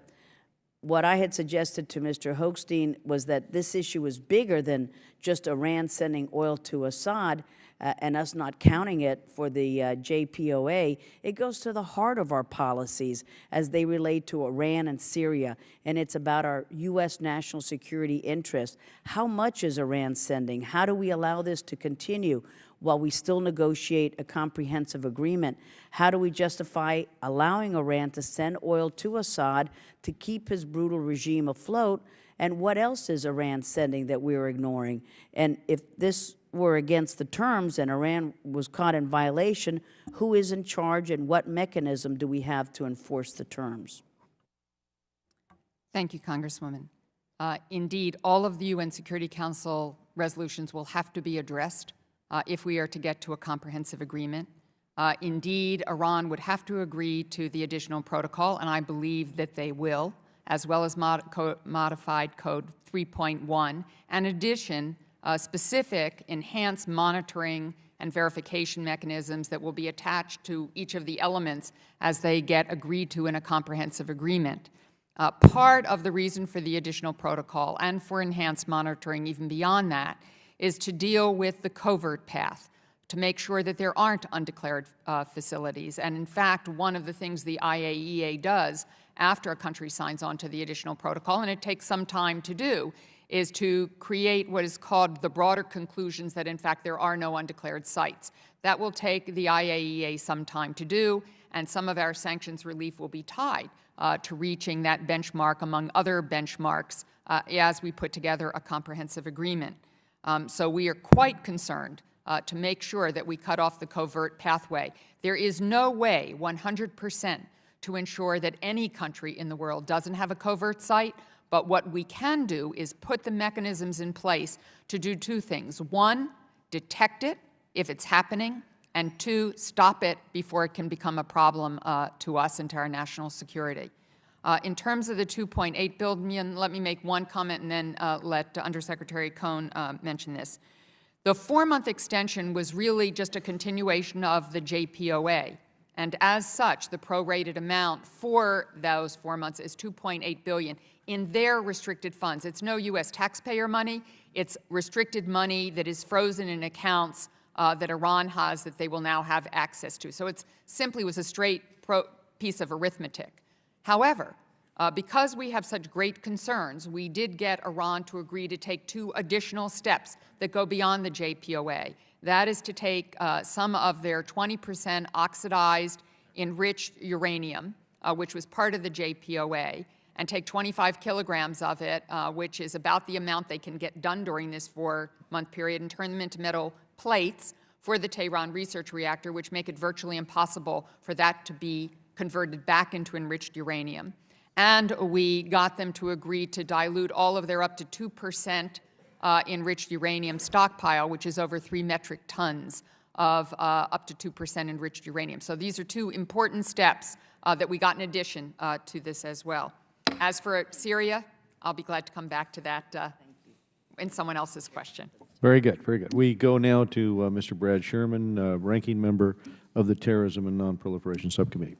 what I had suggested to Mr. Hochstein was that this issue is bigger than just Iran sending oil to Assad, and us not counting it for the JPOA, it goes to the heart of our policies as they relate to Iran and Syria, and it's about our U.S. national security interest. How much is Iran sending? How do we allow this to continue while we still negotiate a comprehensive agreement? How do we justify allowing Iran to send oil to Assad to keep his brutal regime afloat? And what else is Iran sending that we're ignoring? And if this were against the terms and Iran was caught in violation, who is in charge and what mechanism do we have to enforce the terms? Thank you, Congresswoman. Indeed, all of the UN Security Council resolutions will have to be addressed if we are to get to a comprehensive agreement. Indeed, Iran would have to agree to the additional protocol, and I believe that they will, as well as modified Code 3.1. In addition, specific enhanced monitoring and verification mechanisms that will be attached to each of the elements as they get agreed to in a comprehensive agreement. Part of the reason for the additional protocol and for enhanced monitoring even beyond that is to deal with the covert path, to make sure that there aren't undeclared facilities. And in fact, one of the things the IAEA does after a country signs on to the additional protocol, and it takes some time to do, is to create what is called the broader conclusions that, in fact, there are no undeclared sites. That will take the IAEA some time to do, and some of our sanctions relief will be tied to reaching that benchmark among other benchmarks as we put together a comprehensive agreement. So we are quite concerned to make sure that we cut off the covert pathway. There is no way 100% to ensure that any country in the world doesn't have a covert site, but what we can do is put the mechanisms in place to do two things. One, detect it if it's happening, and two, stop it before it can become a problem to us and to our national security. In terms of the $2.8 billion, let me make one comment and then let Undersecretary Cohen mention this. The 4-month extension was really just a continuation of the JPOA. And as such, the prorated amount for those 4 months is $2.8 billion in their restricted funds. It's no U.S. taxpayer money. It's restricted money that is frozen in accounts that Iran has that they will now have access to. So it simply was a straight piece of arithmetic. However, because we have such great concerns, we did get Iran to agree to take 2 additional steps that go beyond the JPOA. That is to take some of their 20% oxidized enriched uranium, which was part of the JPOA, and take 25 kilograms of it, which is about the amount they can get done during this 4-month period, and turn them into metal plates for the Tehran research reactor, which make it virtually impossible for that to be converted back into enriched uranium. And we got them to agree to dilute all of their up to 2% enriched uranium stockpile, which is over 3 metric tons of up to 2% enriched uranium. So these are 2 important steps that we got in addition to this as well. As for Syria, I'll be glad to come back to that in someone else's question. Very good, very good. We go now to Mr. Brad Sherman, Ranking Member of the Terrorism and Nonproliferation Subcommittee.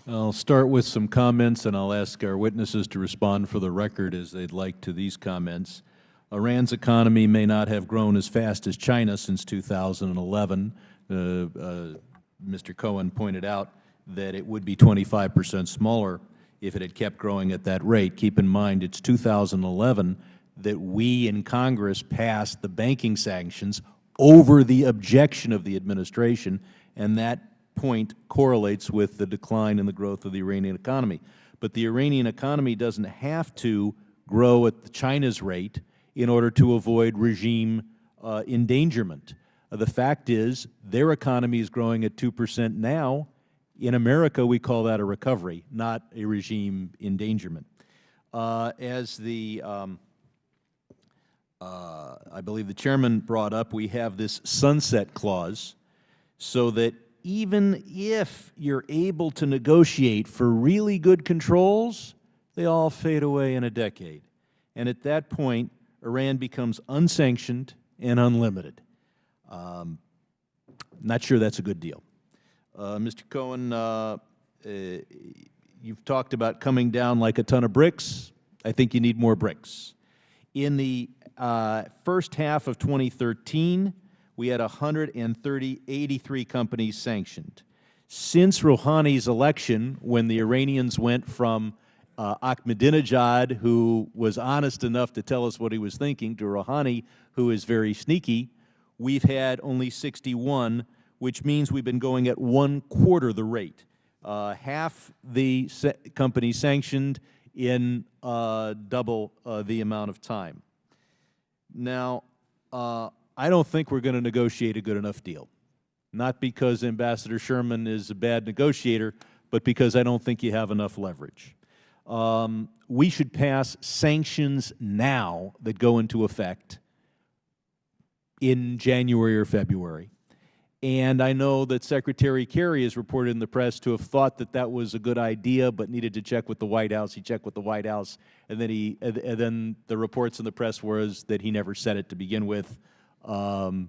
I'll start with some comments, and I'll ask our witnesses to respond for the record as they'd like to these comments. Iran's economy may not have grown as fast as China since 2011. Mr. Cohen pointed out that it would be 25% smaller if it had kept growing at that rate. Keep in mind, it's 2011 that we in Congress passed the banking sanctions over the objection of the administration, and that point correlates with the decline in the growth of the Iranian economy. But the Iranian economy doesn't have to grow at China's rate in order to avoid regime endangerment. The fact is, their economy is growing at 2% now. In America, we call that a recovery, not a regime endangerment. As the I believe the chairman brought up, we have this sunset clause so that even if you're able to negotiate for really good controls, they all fade away in a decade. And at that point, Iran becomes unsanctioned and unlimited. Not sure that's a good deal. Mr. Cohen, you've talked about coming down like a ton of bricks. I think you need more bricks. In the first half of 2013, we had 83 companies sanctioned. Since Rouhani's election, when the Iranians went from Ahmadinejad, who was honest enough to tell us what he was thinking, to Rouhani, who is very sneaky, we've had only 61, which means we've been going at 1/4 the rate. Half the companies sanctioned in double the amount of time. Now, I don't think we're going to negotiate a good enough deal. Not because Ambassador Sherman is a bad negotiator, but because I don't think you have enough leverage. We should pass sanctions now that go into effect in January or February. And I know that Secretary Kerry is reported in the press to have thought that that was a good idea, but needed to check with the White House. He checked with the White House, and then the reports in the press was that he never said it to begin with. In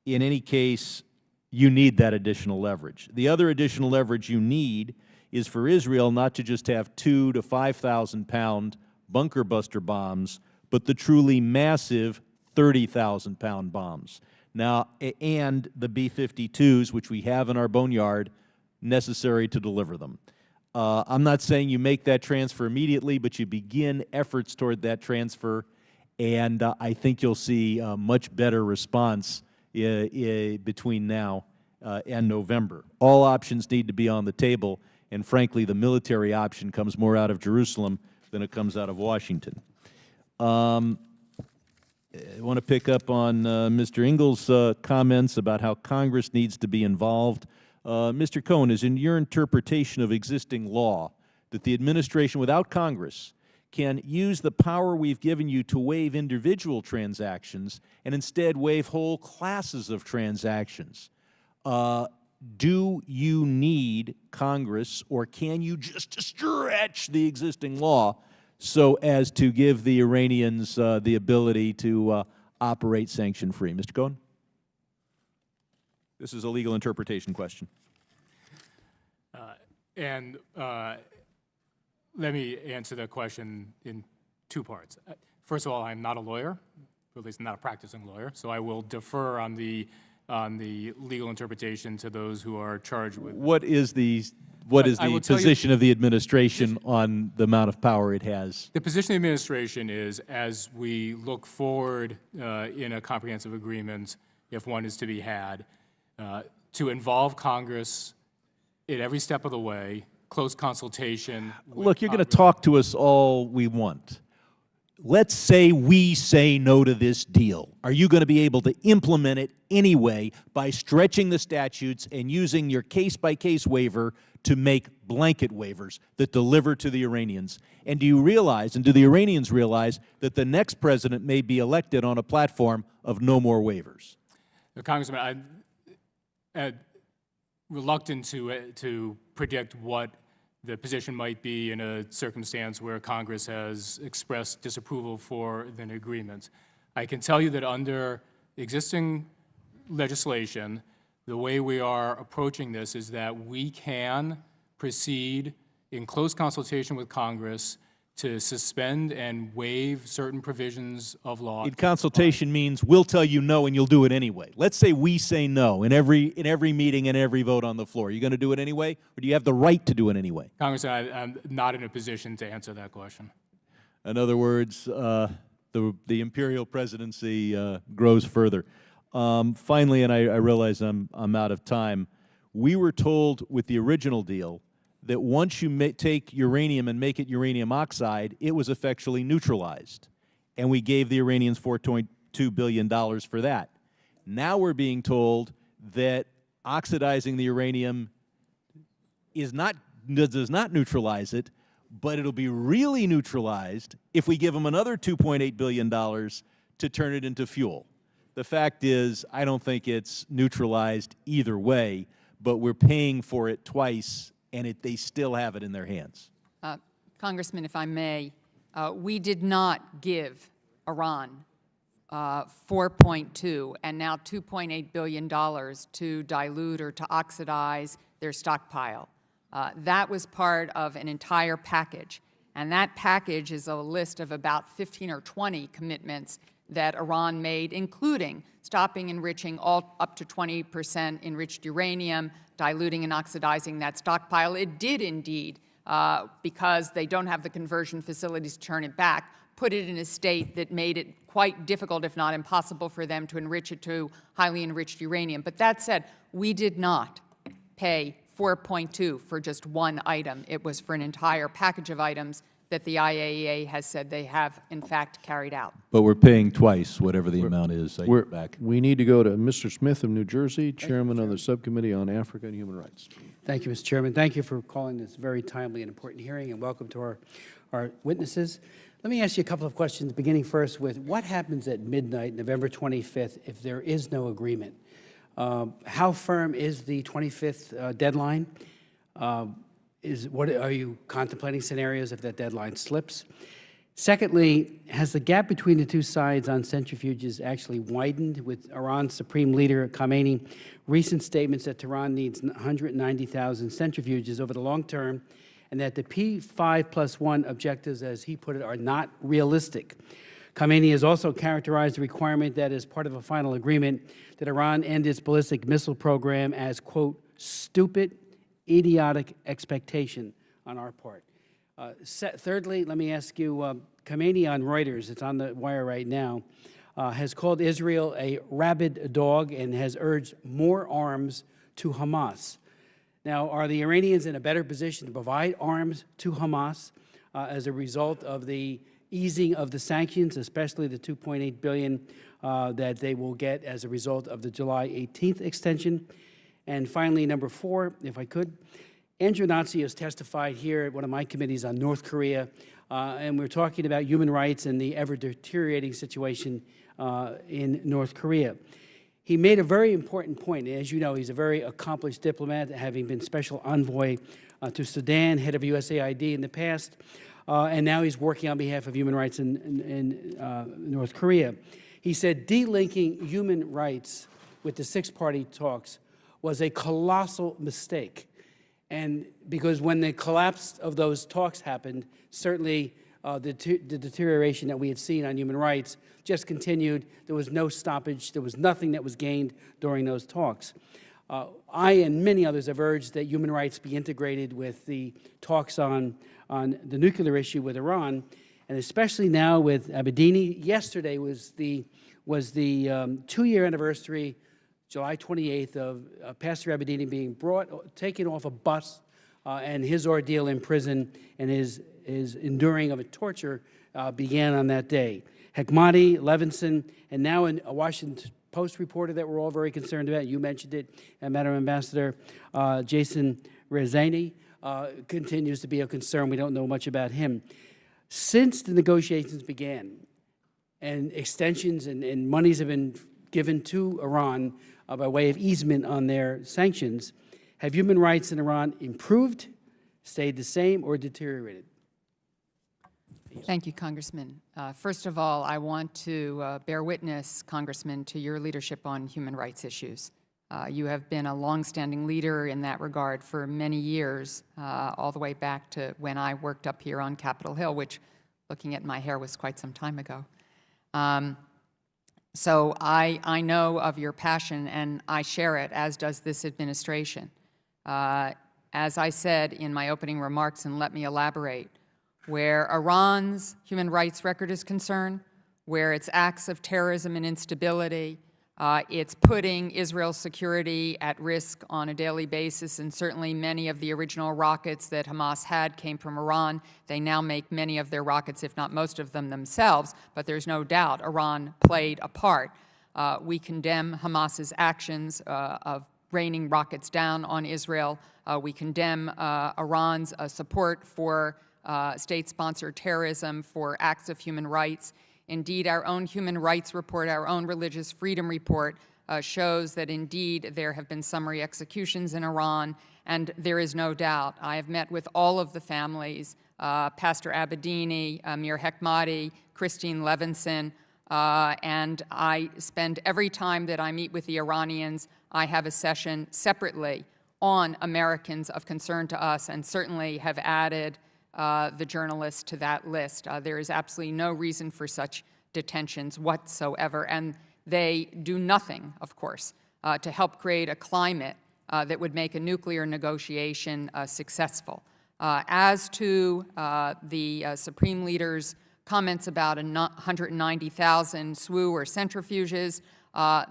any case, you need that additional leverage. The other additional leverage you need is for Israel not to just have 2,000 to 5,000 pound bunker buster bombs, but the truly massive 30,000 pound bombs. Now, and the B-52s, which we have in our boneyard, necessary to deliver them. I'm not saying you make that transfer immediately, but you begin efforts toward that transfer, and I think you'll see a much better response between now and November. All options need to be on the table, and frankly, the military option comes more out of Jerusalem than it comes out of Washington. I want to pick up on Mr. Engel's comments about how Congress needs to be involved. Mr. Cohen, is in your interpretation of existing law that the administration, without Congress, can use the power we've given you to waive individual transactions and instead waive whole classes of transactions? Do you need Congress, or can you just stretch the existing law so as to give the Iranians the ability to operate sanction-free? Mr. Cohen? This is a legal interpretation question. Let me answer that question in two parts. First of all, I'm not a lawyer, or at least not a practicing lawyer, so I will defer on the legal interpretation to those who are charged with. What is the position of the administration on the amount of power it has? The position of the administration is, as we look forward in a comprehensive agreement, if one is to be had, to involve Congress at every step of the way, close consultation. Look, you're going to talk to us all we want. Let's say we say no to this deal. Are you going to be able to implement it anyway by stretching the statutes and using your case-by-case waiver to make blanket waivers that deliver to the Iranians? And do you realize, and do the Iranians realize, that the next president may be elected on a platform of no more waivers? Congressman, I'm reluctant to predict what the position might be in a circumstance where Congress has expressed disapproval for an agreement. I can tell you that under existing legislation, the way we are approaching this is that we can proceed in close consultation with Congress to suspend and waive certain provisions of law. In consultation means we'll tell you no and you'll do it anyway. Let's say we say no in every meeting and every vote on the floor. Are you going to do it anyway, or do you have the right to do it anyway? Congressman, I'm not in a position to answer that question. In other words, the imperial presidency grows further. Finally, and I realize I'm out of time, we were told with the original deal that once you take uranium and make it uranium oxide, it was effectually neutralized. And we gave the Iranians $4.2 billion for that. Now we're being told that oxidizing the uranium does not neutralize it, but it'll be really neutralized if we give them another $2.8 billion to turn it into fuel. The fact is, I don't think it's neutralized either way, but we're paying for it twice, and they still have it in their hands. Congressman, if I may, we did not give Iran 4.2 and now $2.8 billion to dilute or to oxidize their stockpile. That was part of an entire package, and that package is a list of about 15 or 20 commitments that Iran made, including stopping enriching all up to 20% enriched uranium, diluting and oxidizing that stockpile. It did indeed, because they don't have the conversion facilities to turn it back, put it in a state that made it quite difficult, if not impossible, for them to enrich it to highly enriched uranium. But that said, we did not pay 4.2 for just one item. It was for an entire package of items that the IAEA has said they have, in fact, carried out. But we're paying twice, whatever the amount is. I yield back. We need to go to Mr. Smith of New Jersey, Chairman of the Subcommittee on Africa and Human Rights. Thank you, Mr. Chairman. Thank you for calling this very timely and important hearing, and welcome to our witnesses. Let me ask you a couple of questions, beginning first with what happens at midnight, November 25th, if there is no agreement? How firm is the 25th deadline? Are you contemplating scenarios if that deadline slips? Secondly, has the gap between the two sides on centrifuges actually widened with Iran's Supreme Leader Khamenei recent statements that Tehran needs 190,000 centrifuges over the long term, and that the P5+1 objectives, as he put it, are not realistic? Khamenei has also characterized the requirement that as part of a final agreement that Iran end its ballistic missile program as, quote, stupid, idiotic expectation on our part. Thirdly, let me ask you, Khamenei on Reuters, it's on the wire right now, has called Israel a rabid dog and has urged more arms to Hamas. Now, are the Iranians in a better position to provide arms to Hamas as a result of the easing of the sanctions, especially the $2.8 billion that they will get as a result of the July 18th extension? And finally, number 4, if I could, Andrew Nazi has testified here at one of my committees on North Korea, and we're talking about human rights and the ever-deteriorating situation in North Korea. He made a very important point. As you know, he's a very accomplished diplomat, having been special envoy to Sudan, head of USAID in the past, and now he's working on behalf of human rights in North Korea. He said delinking human rights with the six-party talks was a colossal mistake. And because when the collapse of those talks happened, certainly the deterioration that we had seen on human rights just continued. There was no stoppage. There was nothing that was gained during those talks. I and many others have urged that human rights be integrated with the talks on the nuclear issue with Iran, and especially now with Abedini. Yesterday was the 2-year anniversary, July 28th, of Pastor Abedini being taken off a bus, and his ordeal in prison and his enduring of a torture began on that day. Hekmati, Levinson, and now a Washington Post reporter that we're all very concerned about, you mentioned it, and Madam Ambassador, Jason Rezaian, continues to be a concern. We don't know much about him. Since the negotiations began, and extensions and monies have been given to Iran by way of easement on their sanctions, have human rights in Iran improved, stayed the same, or deteriorated? Thank you, Congressman. First of all, I want to bear witness, Congressman, to your leadership on human rights issues. You have been a longstanding leader in that regard for many years, all the way back to when I worked up here on Capitol Hill, which, looking at my hair, was quite some time ago. So I know of your passion, and I share it, as does this administration. As I said in my opening remarks, and let me elaborate, where Iran's human rights record is concerned, where its acts of terrorism and instability, it's putting Israel's security at risk on a daily basis, and certainly many of the original rockets that Hamas had came from Iran. They now make many of their rockets, if not most of them, themselves, but there's no doubt Iran played a part. We condemn Hamas's actions of raining rockets down on Israel. We condemn Iran's support for state-sponsored terrorism, for acts of human rights. Indeed, our own human rights report, our own religious freedom report, shows that indeed there have been summary executions in Iran, and there is no doubt. I have met with all of the families, Pastor Abedini, Amir Hekmati, Christine Levinson, and I spend every time that I meet with the Iranians, I have a session separately on Americans of concern to us, and certainly have added the journalists to that list. There is absolutely no reason for such detentions whatsoever, and they do nothing, of course, to help create a climate that would make a nuclear negotiation successful. As to the Supreme Leader's comments about 190,000 SWU or centrifuges,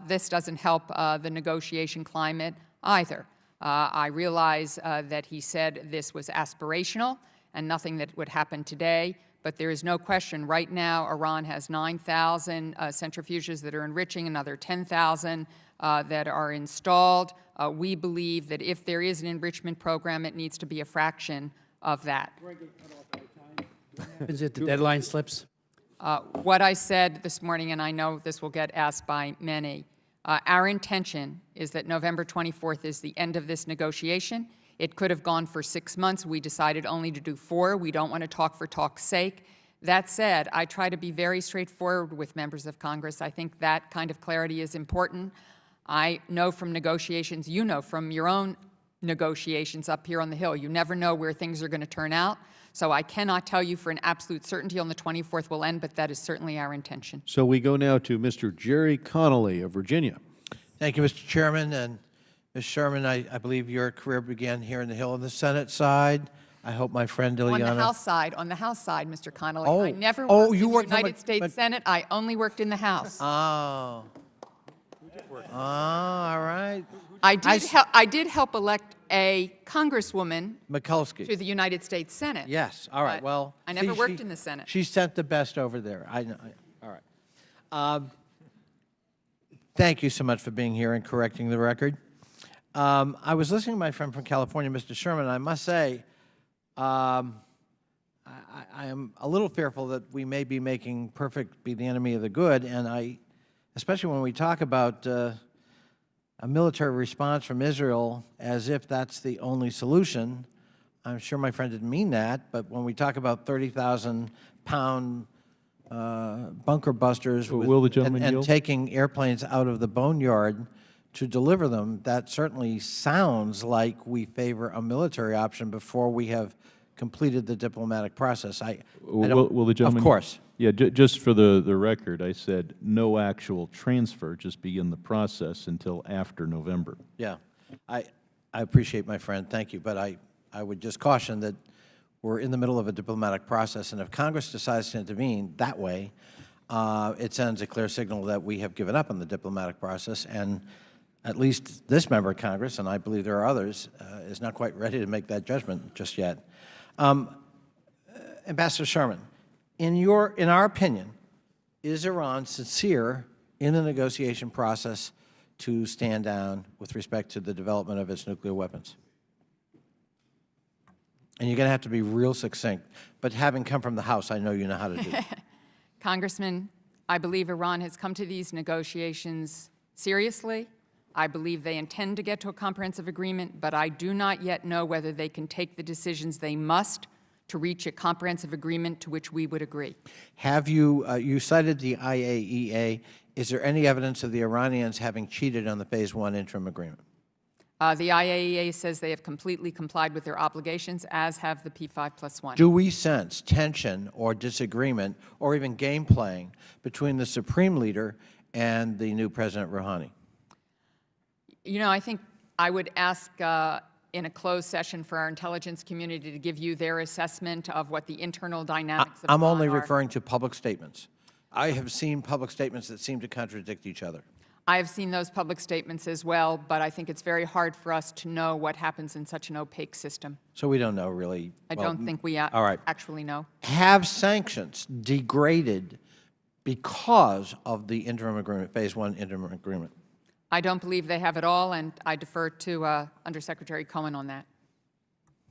this doesn't help the negotiation climate either. I realize that he said this was aspirational and nothing that would happen today, but there is no question right now Iran has 9,000 centrifuges that are enriching, another 10,000 that are installed. We believe that if there is an enrichment program, it needs to be a fraction of that. What happens if the deadline slips? What I said this morning, and I know this will get asked by many, our intention is that November 24th is the end of this negotiation. It could have gone for 6 months. We decided only to do 4. We don't want to talk for talk's sake. That said, I try to be very straightforward with members of Congress. I think that kind of clarity is important. I know from negotiations, you know from your own negotiations up here on the Hill, you never know where things are going to turn out. So I cannot tell you for an absolute certainty on the 24th will end, but that is certainly our intention. So we go now to Mr. Jerry Connolly of Virginia. Thank you, Mr. Chairman. And Ms. Sherman, I believe your career began here in the Hill on the Senate side. I hope my friend Ileana... On the House side, Mr. Connolly. Oh. I never Oh, worked you in the worked for United States Senate. I only worked in the House. Oh. Oh, all right. I did help elect a congresswoman Mikulski. to the United States Senate. Yes, all right. But Well, I never see, worked in the Senate. She sent the best over there. I know. All right. Thank you so much for being here and correcting the record. I was listening to my friend from California, Mr. Sherman, and I must say, I am a little fearful that we may be making perfect be the enemy of the good, and especially when we talk about a military response from Israel as if that's the only solution. I'm sure my friend didn't mean that, but when we talk about 30,000-pound bunker busters Will the gentleman and yield? taking airplanes out of the boneyard to deliver them, that certainly sounds like we favor a military option before we have completed the diplomatic process. I don't, Will the gentleman? Of course. Yeah, just for the record, I said no actual transfer, just begin the process until after November. Yeah, I appreciate my friend, thank you, but I would just caution that we're in the middle of a diplomatic process, and if Congress decides to intervene that way, it sends a clear signal that we have given up on the diplomatic process, and at least this member of Congress, and I believe there are others, is not quite ready to make that judgment just yet. Ambassador Sherman, in our opinion, is Iran sincere in the negotiation process to stand down with respect to the development of its nuclear weapons? And you're going to have to be real succinct, but having come from the House, I know you know how to do it. Congressman, I believe Iran has come to these negotiations seriously. I believe they intend to get to a comprehensive agreement, but I do not yet know whether they can take the decisions they must to reach a comprehensive agreement to which we would agree. Have you, you cited the IAEA. Is there any evidence of the Iranians having cheated on the Phase 1 interim agreement? The IAEA says they have completely complied with their obligations, as have the P5+1. Do we sense tension or disagreement or even game playing between the Supreme Leader and the new President Rouhani? You know, I think I would ask in a closed session for our intelligence community to give you their assessment of what the internal dynamics of I'm Iran only are. referring to public statements. I have seen public statements that seem to contradict each other. I have seen those public statements as well, but I think it's very hard for us to know what happens in such an opaque system. So we don't know really. I well, don't think we all right. actually know. Have sanctions degraded because of the interim agreement, Phase 1 interim agreement? I don't believe they have at all, and I defer to Undersecretary Cohen on that.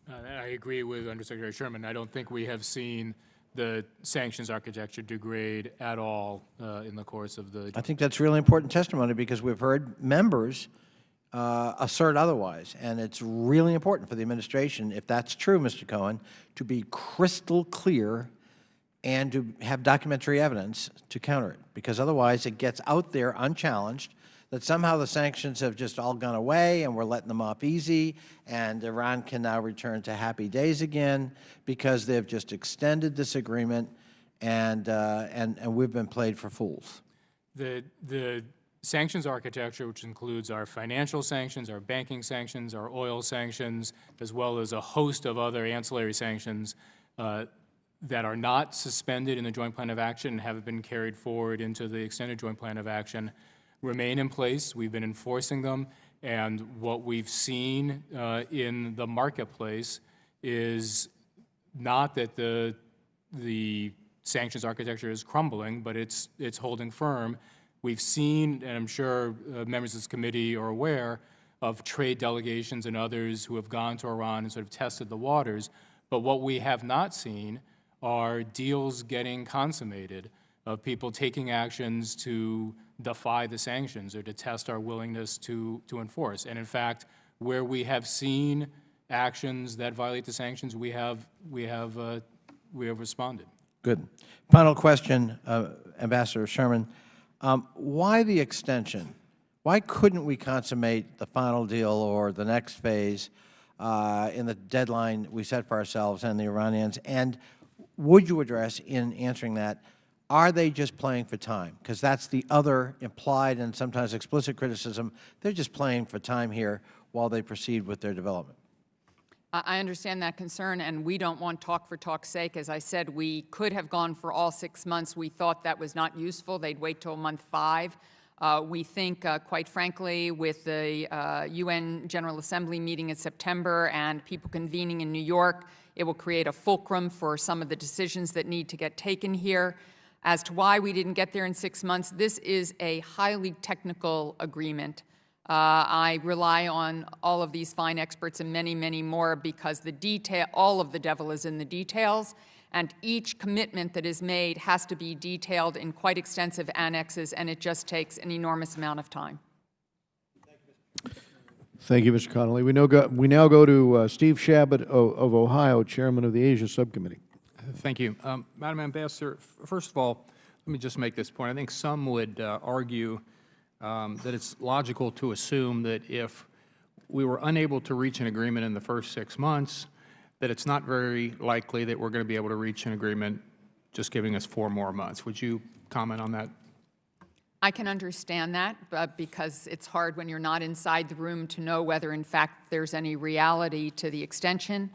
I agree with Undersecretary Sherman. I don't think we have seen the sanctions architecture degrade at all in the course of the... I think that's really important testimony because we've heard members assert otherwise, and it's really important for the administration, if that's true, Mr. Cohen, to be crystal clear and to have documentary evidence to counter it, because otherwise it gets out there unchallenged that somehow the sanctions have just all gone away and we're letting them off easy and Iran can now return to happy days again because they've just extended this agreement and we've been played for fools. The sanctions architecture, which includes our financial sanctions, our banking sanctions, our oil sanctions, as well as a host of other ancillary sanctions that are not suspended in the Joint Plan of Action and have been carried forward into the extended Joint Plan of Action, remain in place. We've been enforcing them, and what we've seen in the marketplace is not that the sanctions architecture is crumbling, but it's holding firm. We've seen, and I'm sure members of this committee are aware, of trade delegations and others who have gone to Iran and sort of tested the waters. But what we have not seen are deals getting consummated, of people taking actions to defy the sanctions or to test our willingness to enforce. And in fact, where we have seen actions that violate the sanctions, we have responded. Good. Final question, Ambassador Sherman. Why the extension? Why couldn't we consummate the final deal or the next phase in the deadline we set for ourselves and the Iranians? And would you address, in answering that, are they just playing for time? Because that's the other implied and sometimes explicit criticism. They're just playing for time here while they proceed with their development. I understand that concern, and we don't want talk for talk's sake. As I said, we could have gone for all 6 months. We thought that was not useful. They'd wait till month 5. We think, quite frankly, with the UN General Assembly meeting in September and people convening in New York, it will create a fulcrum for some of the decisions that need to get taken here. As to why we didn't get there in 6 months, this is a highly technical agreement. I rely on all of these fine experts and many, many more because all of the devil is in the details, and each commitment that is made has to be detailed in quite extensive annexes, and it just takes an enormous amount of time. Thank you, Mr. Connolly. We now go to Steve Shabbat of Ohio, Chairman of the Asia Subcommittee. Thank you. Madam Ambassador, first of all, let me just make this point. I think some would argue that it's logical to assume that if we were unable to reach an agreement in the first 6 months, that it's not very likely that we're going to be able to reach an agreement just giving us 4 more months. Would you comment on that? I can understand that, because it's hard when you're not inside the room to know whether, in fact, there's any reality to the extension.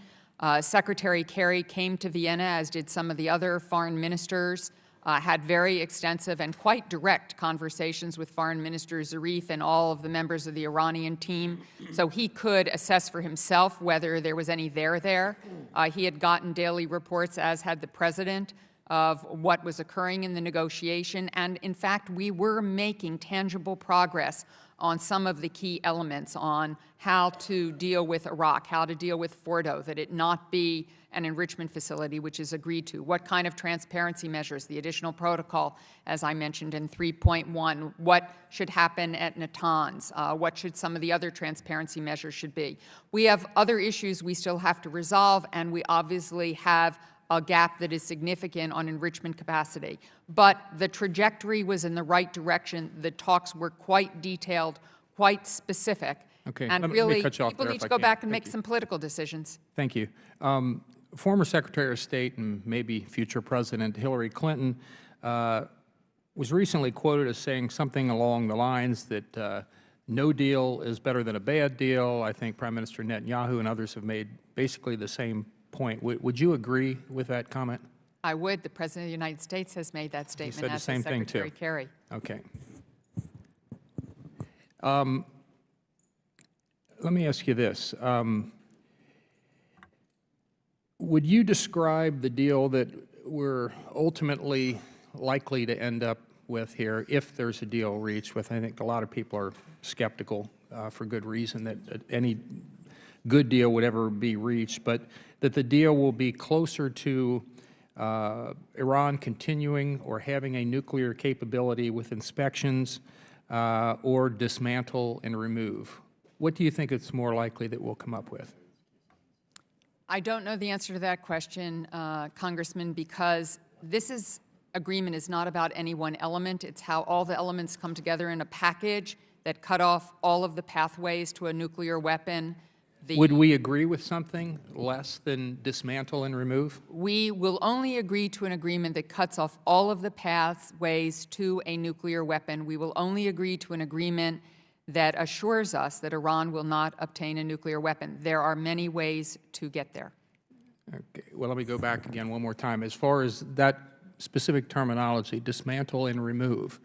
Secretary Kerry came to Vienna, as did some of the other foreign ministers, had very extensive and quite direct conversations with Foreign Minister Zarif and all of the members of the Iranian team, so he could assess for himself whether there was any there. He had gotten daily reports, as had the President, of what was occurring in the negotiation, and in fact, we were making tangible progress on some of the key elements on how to deal with Iraq, how to deal with Fordo, that it not be an enrichment facility, which is agreed to, what kind of transparency measures, the additional protocol, as I mentioned in 3.1, what should happen at Natanz, what should some of the other transparency measures should be. We have other issues we still have to resolve, and we obviously have a gap that is significant on enrichment capacity. But the trajectory was in the right direction. The talks were quite detailed, quite specific. Okay, and let me really, cut you off people there need if to I go can. back and Thank make you. some political decisions. Thank you. Former Secretary of State and maybe future President Hillary Clinton was recently quoted as saying something along the lines that no deal is better than a bad deal. I think Prime Minister Netanyahu and others have made basically the same point. Would you agree with that comment? I would. The President of the United States has made that statement, said the as same has thing, Secretary too. Kerry. Okay. Let me ask you this. Would you describe the deal that we're ultimately likely to end up with here, if there's a deal reached with, I think a lot of people are skeptical for good reason that any good deal would ever be reached, but that the deal will be closer to Iran continuing or having a nuclear capability with inspections or dismantle and remove? What do you think it's more likely that we'll come up with? I don't know the answer to that question, Congressman, because this agreement is not about any one element. It's how all the elements come together in a package that cut off all of the pathways to a nuclear weapon, Would we agree with something less than dismantle and remove? We will only agree to an agreement that cuts off all of the pathways to a nuclear weapon. We will only agree to an agreement that assures us that Iran will not obtain a nuclear weapon. There are many ways to get there. Okay. Well, let me go back again one more time. As far as that specific terminology, dismantle and remove,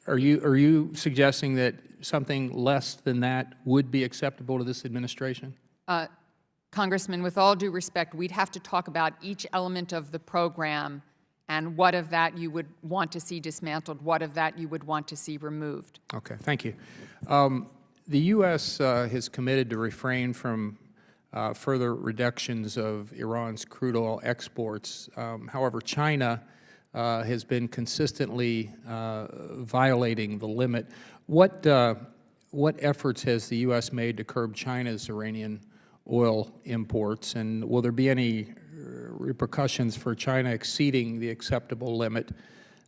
are you suggesting that something less than that would be acceptable to this administration? Congressman, with all due respect, we'd have to talk about each element of the program and what of that you would want to see dismantled, what of that you would want to see removed. Okay, thank you. The U.S. Has committed to refrain from further reductions of Iran's crude oil exports. However, China has been consistently violating the limit. What efforts has the U.S. made to curb China's Iranian oil imports, and will there be any repercussions for China exceeding the acceptable limit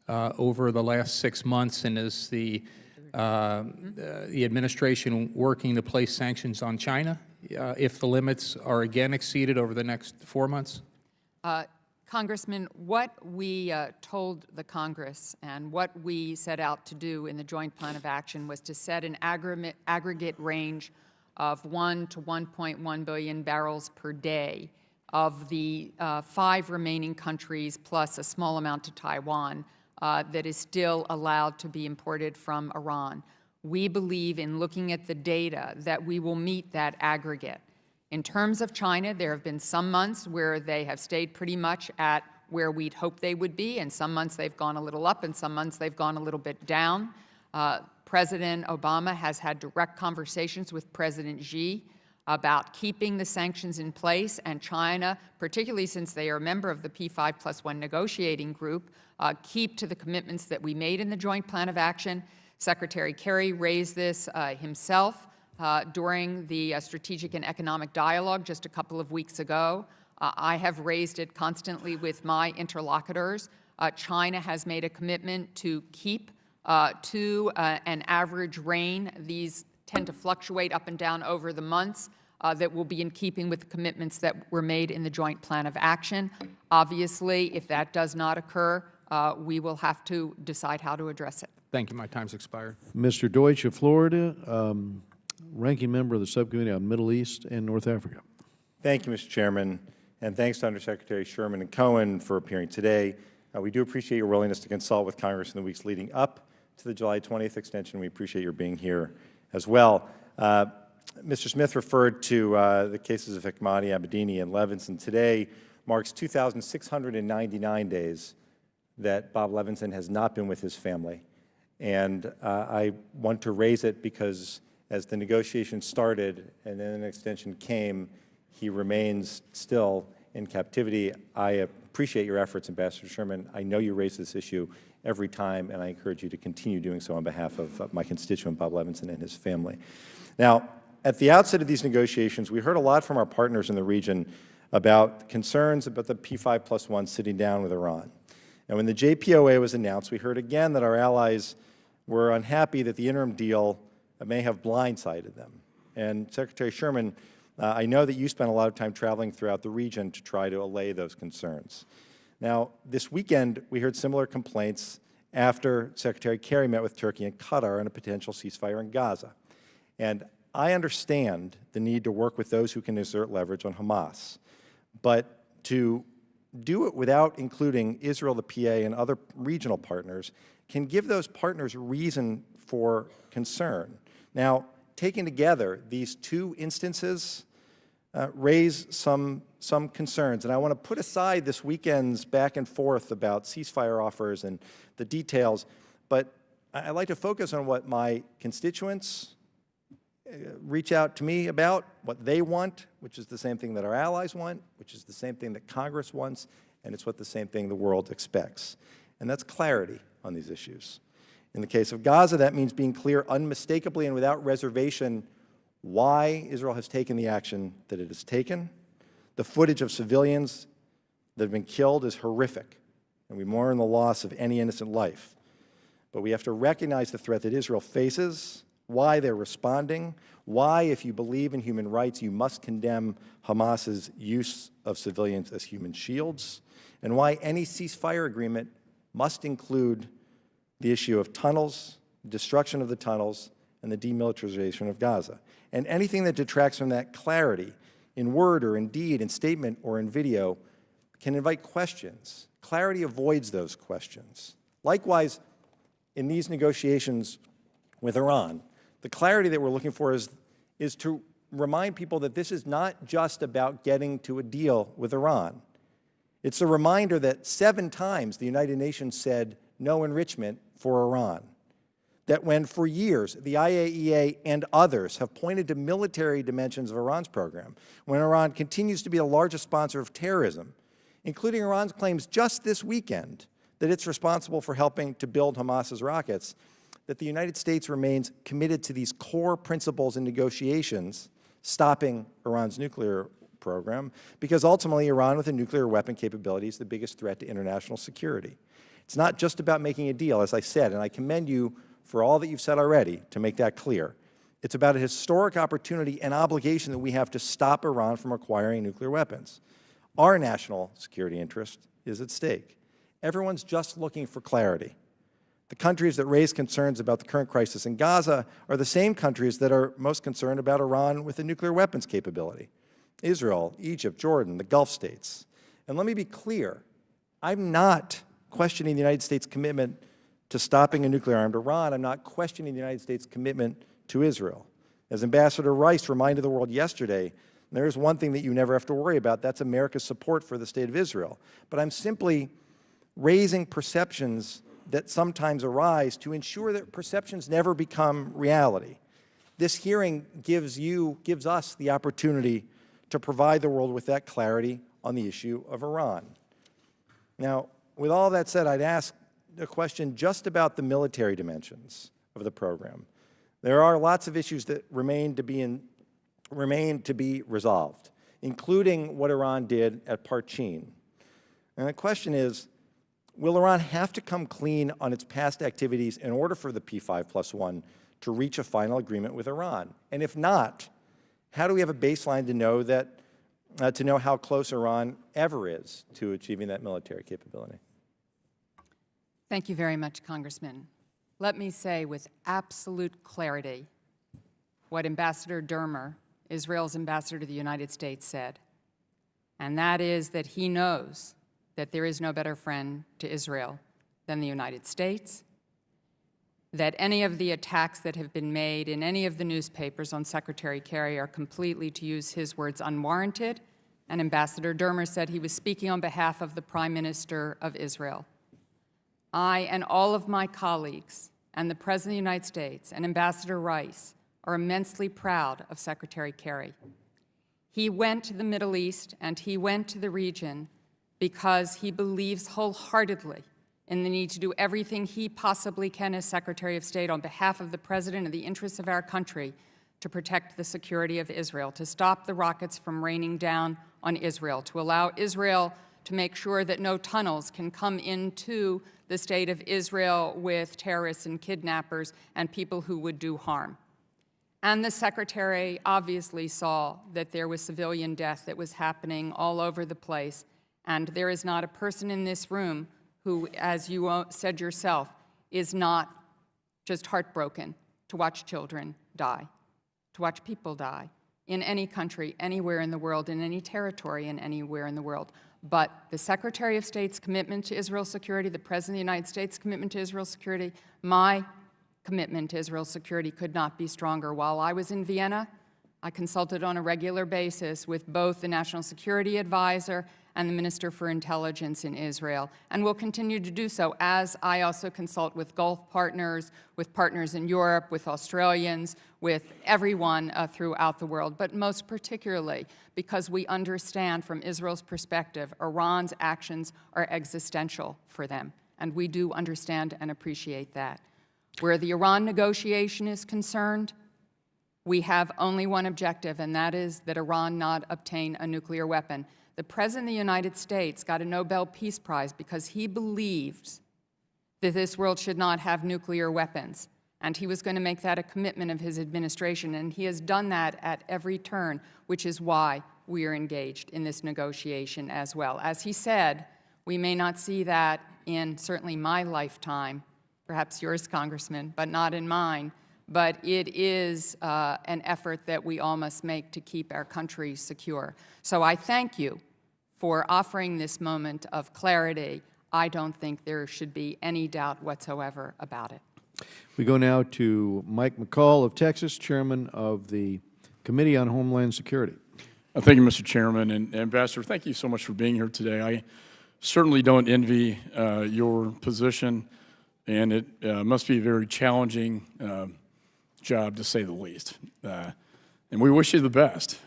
over the last 6 months, and is the administration working to place sanctions on China if the limits are again exceeded over the next 4 months? Congressman, what we told the Congress and what we set out to do in the Joint Plan of Action was to set an aggregate range of 1 to 1.1 billion barrels per day of the 5 remaining countries plus a small amount to Taiwan that is still allowed to be imported from Iran. We believe, in looking at the data, that we will meet that aggregate. In terms of China, there have been some months where they have stayed pretty much at where we'd hoped they would be, and some months they've gone a little up, and some months they've gone a little bit down. President Obama has had direct conversations with President Xi about keeping the sanctions in place, and China, particularly since they are a member of the P5+1 negotiating group, keep to the commitments that we made in the Joint Plan of Action. Secretary Kerry raised this himself during the Strategic and Economic Dialogue just a couple of weeks ago. I have raised it constantly with my interlocutors. China has made a commitment to keep to an average rain. These tend to fluctuate up and down over the months. That will be in keeping with the commitments that were made in the Joint Plan of Action. Obviously, if that does not occur, we will have to decide how to address it. Thank you. My time's expired. Mr. Deutsch of Florida, ranking member of the Subcommittee on Middle East and North Africa. Thank you, Mr. Chairman, and thanks to Undersecretary Sherman and Cohen for appearing today. We do appreciate your willingness to consult with Congress in the weeks leading up to the July 20th extension. We appreciate your being here as well. Mr. Smith referred to the cases of Hekmati, Abedini, and Levinson. Today marks 2,699 days that Bob Levinson has not been with his family. And I want to raise it because as the negotiations started and then an extension came, he remains still in captivity. I appreciate your efforts, Ambassador Sherman. I know you raise this issue every time, and I encourage you to continue doing so on behalf of my constituent, Bob Levinson, and his family. Now, at the outset of these negotiations, we heard a lot from our partners in the region about concerns about the P5+1 sitting down with Iran. And when the JPOA was announced, we heard again that our allies were unhappy that the interim deal may have blindsided them. And Secretary Sherman, I know that you spent a lot of time traveling throughout the region to try to allay those concerns. Now, this weekend, we heard similar complaints after Secretary Kerry met with Turkey and Qatar on a potential ceasefire in Gaza. And I understand the need to work with those who can exert leverage on Hamas, but to do it without including Israel, the PA, and other regional partners can give those partners reason for concern. Now, taken together, these two instances raise some concerns, and I want to put aside this weekend's back and forth about ceasefire offers and the details, but I'd like to focus on what my constituents reach out to me about, what they want, which is the same thing that our allies want, which is the same thing that Congress wants, and it's what the same thing the world expects. And that's clarity on these issues. In the case of Gaza, that means being clear unmistakably and without reservation why Israel has taken the action that it has taken. The footage of civilians that have been killed is horrific, and we mourn the loss of any innocent life. But we have to recognize the threat that Israel faces why they're responding, why, if you believe in human rights, you must condemn Hamas's use of civilians as human shields, and why any ceasefire agreement must include the issue of tunnels, destruction of the tunnels, and the demilitarization of Gaza. And anything that detracts from that clarity in word or in deed, in statement or in video, can invite questions. Clarity avoids those questions. Likewise, in these negotiations with Iran, the clarity that we're looking for is to remind people that this is not just about getting to a deal with Iran. It's a reminder that 7 times the United Nations said no enrichment for Iran. That when for years the IAEA and others have pointed to military dimensions of Iran's program, when Iran continues to be the largest sponsor of terrorism, including Iran's claims just this weekend that it's responsible for helping to build Hamas's rockets, that the United States remains committed to these core principles in negotiations, stopping Iran's nuclear program, because ultimately Iran with a nuclear weapon capability is the biggest threat to international security. It's not just about making a deal, as I said, and I commend you for all that you've said already to make that clear. It's about a historic opportunity and obligation that we have to stop Iran from acquiring nuclear weapons. Our national security interest is at stake. Everyone's just looking for clarity. The countries that raise concerns about the current crisis in Gaza are the same countries that are most concerned about Iran with a nuclear weapons capability. Israel, Egypt, Jordan, the Gulf states. And let me be clear, I'm not questioning the United States' commitment to stopping a nuclear-armed Iran. I'm not questioning the United States' commitment to Israel. As Ambassador Royce reminded the world yesterday, there is one thing that you never have to worry about. That's America's support for the State of Israel. But I'm simply raising perceptions that sometimes arise to ensure that perceptions never become reality. This hearing gives us the opportunity to provide the world with that clarity on the issue of Iran. Now, with all that said, I'd ask a question just about the military dimensions of the program. There are lots of issues that remain to be resolved, including what Iran did at Parchin. And the question is, will Iran have to come clean on its past activities in order for the P5+1 to reach a final agreement with Iran? And if not, how do we have a baseline to know that, to know how close Iran ever is to achieving that military capability? Thank you very much, Congressman. Let me say with absolute clarity what Ambassador Dermer, Israel's ambassador to the United States, said, and that is that he knows that there is no better friend to Israel than the United States, that any of the attacks that have been made in any of the newspapers on Secretary Kerry are completely, to use his words, unwarranted, and Ambassador Dermer said he was speaking on behalf of the Prime Minister of Israel. I and all of my colleagues and the President of the United States and Ambassador Royce are immensely proud of Secretary Kerry. He went to the Middle East and he went to the region because he believes wholeheartedly in the need to do everything he possibly can as Secretary of State on behalf of the President and the interests of our country to protect the security of Israel, to stop the rockets from raining down on Israel, to allow Israel to make sure that no tunnels can come into the state of Israel with terrorists and kidnappers and people who would do harm. And the Secretary obviously saw that there was civilian death that was happening all over the place, and there is not a person in this room who, as you said yourself, is not just heartbroken to watch children die, to watch people die in any country, anywhere in the world, in any territory, and anywhere in the world. But the Secretary of State's commitment to Israel's security, the President of the United States' commitment to Israel's security, my commitment to Israel's security could not be stronger. While I was in Vienna, I consulted on a regular basis with both the National Security Advisor and the Minister for Intelligence in Israel, and will continue to do so, as I also consult with Gulf partners, with partners in Europe, with Australians, with everyone throughout the world, but most particularly because we understand from Israel's perspective, Iran's actions are existential for them, and we do understand and appreciate that. Where the Iran negotiation is concerned, we have only one objective, and that is that Iran not obtain a nuclear weapon. The President of the United States got a Nobel Peace Prize because he believes that this world should not have nuclear weapons. And he was going to make that a commitment of his administration, and he has done that at every turn, which is why we are engaged in this negotiation as well. As he said, we may not see that in certainly my lifetime, perhaps yours, Congressman, but not in mine. But it is an effort that we all must make to keep our country secure. So I thank you for offering this moment of clarity. I don't think there should be any doubt whatsoever about it. We go now to Mike McCall of Texas, Chairman of the Committee on Homeland Security. Thank you, Mr. Chairman. And Ambassador, thank you so much for being here today. I certainly don't envy your position, and it must be a very challenging job, to say the least. And we wish you the best.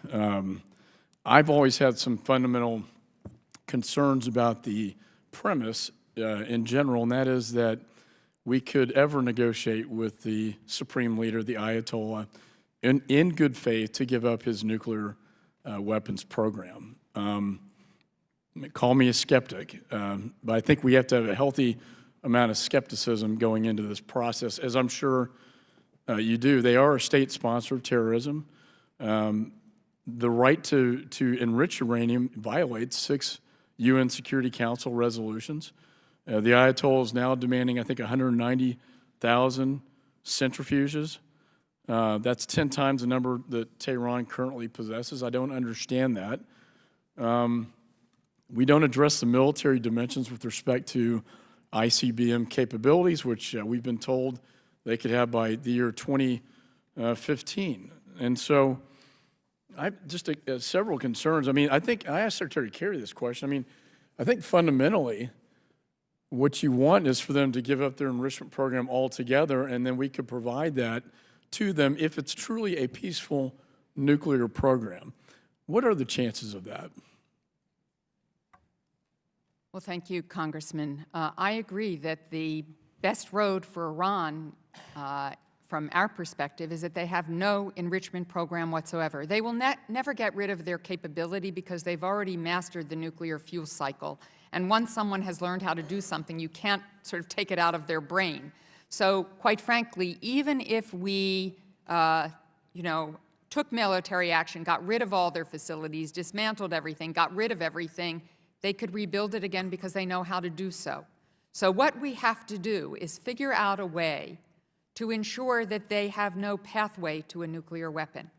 I've always had some fundamental concerns about the premise in general, and that is that we could ever negotiate with the Supreme Leader, the Ayatollah, in good faith to give up his nuclear weapons program. Call me a skeptic, but I think we have to have a healthy amount of skepticism going into this process, as I'm sure you do. They are a state sponsor of terrorism. The right to enrich uranium violates 6 UN Security Council resolutions. The Ayatollah is now demanding, I think, 190,000 centrifuges. That's 10 times the number that Tehran currently possesses. I don't understand that. We don't address the military dimensions with respect to ICBM capabilities, which we've been told they could have by the year 2015. And so I just several concerns. I mean, I think I asked Secretary Kerry this question. I mean, I think fundamentally what you want is for them to give up their enrichment program altogether, and then we could provide that to them if it's truly a peaceful nuclear program. What are the chances of that? Well, thank you, Congressman. I agree that the best road for Iran, from our perspective, is that they have no enrichment program whatsoever. They will never get rid of their capability because they've already mastered the nuclear fuel cycle. And once someone has learned how to do something, you can't sort of take it out of their brain. So, quite frankly, even if we, took military action, got rid of all their facilities, dismantled everything, got rid of everything, they could rebuild it again because they know how to do so. So what we have to do is figure out a way to ensure that they have no pathway to a nuclear weapon.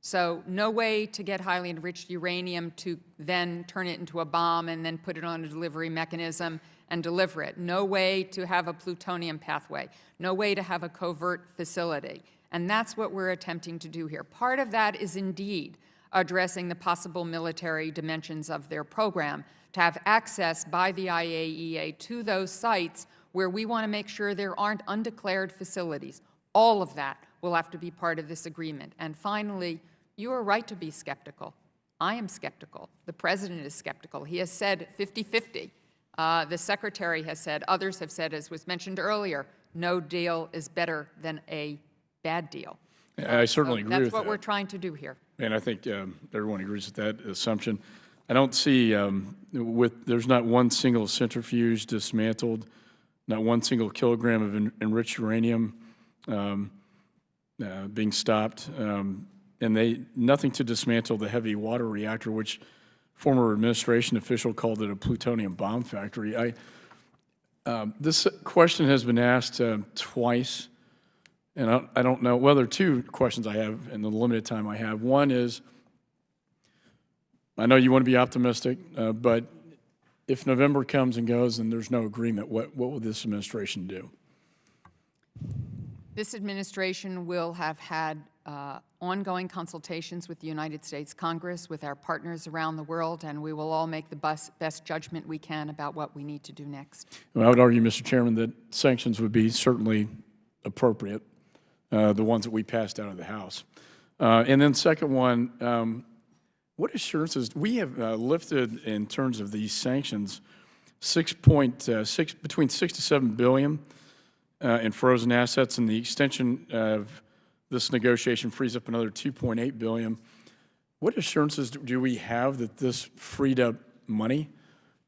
So no way to get highly enriched uranium to then turn it into a bomb and then put it on a delivery mechanism and deliver it. No way to have a plutonium pathway. No way to have a covert facility. And that's what we're attempting to do here. Part of that is indeed addressing the possible military dimensions of their program, to have access by the IAEA to those sites where we want to make sure there aren't undeclared facilities. All of that will have to be part of this agreement. And finally, you are right to be skeptical. I am skeptical. The President is skeptical. He has said 50-50. The Secretary has said, others have said, as was mentioned earlier, no deal is better than a bad deal. I certainly agree with that. That's what we're trying to do here. And I think everyone agrees with that assumption. I don't see, there's not one single centrifuge dismantled, not one single kilogram of enriched uranium being stopped, and nothing to dismantle the heavy water reactor, which former administration official called it a plutonium bomb factory. This question has been asked twice, and I don't know, well, there are 2 questions I have in the limited time I have. One is, I know you want to be optimistic, but if November comes and goes and there's no agreement, what will this administration do? This administration will have had ongoing consultations with the United States Congress, with our partners around the world, and we will all make the best judgment we can about what we need to do next. Well, I would argue, Mr. Chairman, that sanctions would be certainly appropriate, the ones that we passed out of the House. And then second one, what assurances, we have lifted in terms of these sanctions between $6 to $7 billion in frozen assets, and the extension of this negotiation frees up another $2.8 billion. What assurances do we have that this freed up money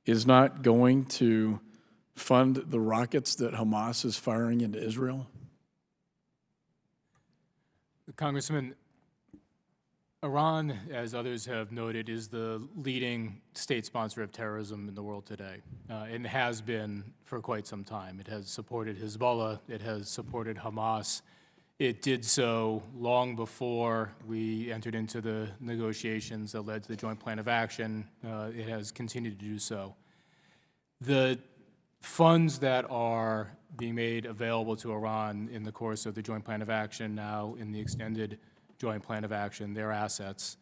is not going to fund the rockets that Hamas is firing into Israel? Congressman, Iran, as others have noted, is the leading state sponsor of terrorism in the world today, and has been for quite some time. It has supported Hezbollah. It has supported Hamas. It did so long before we entered into the negotiations that led to the Joint Plan of Action. It has continued to do so. The funds that are being made available to Iran in the course of the Joint Plan of Action, now in the extended Joint Plan of Action, their assets,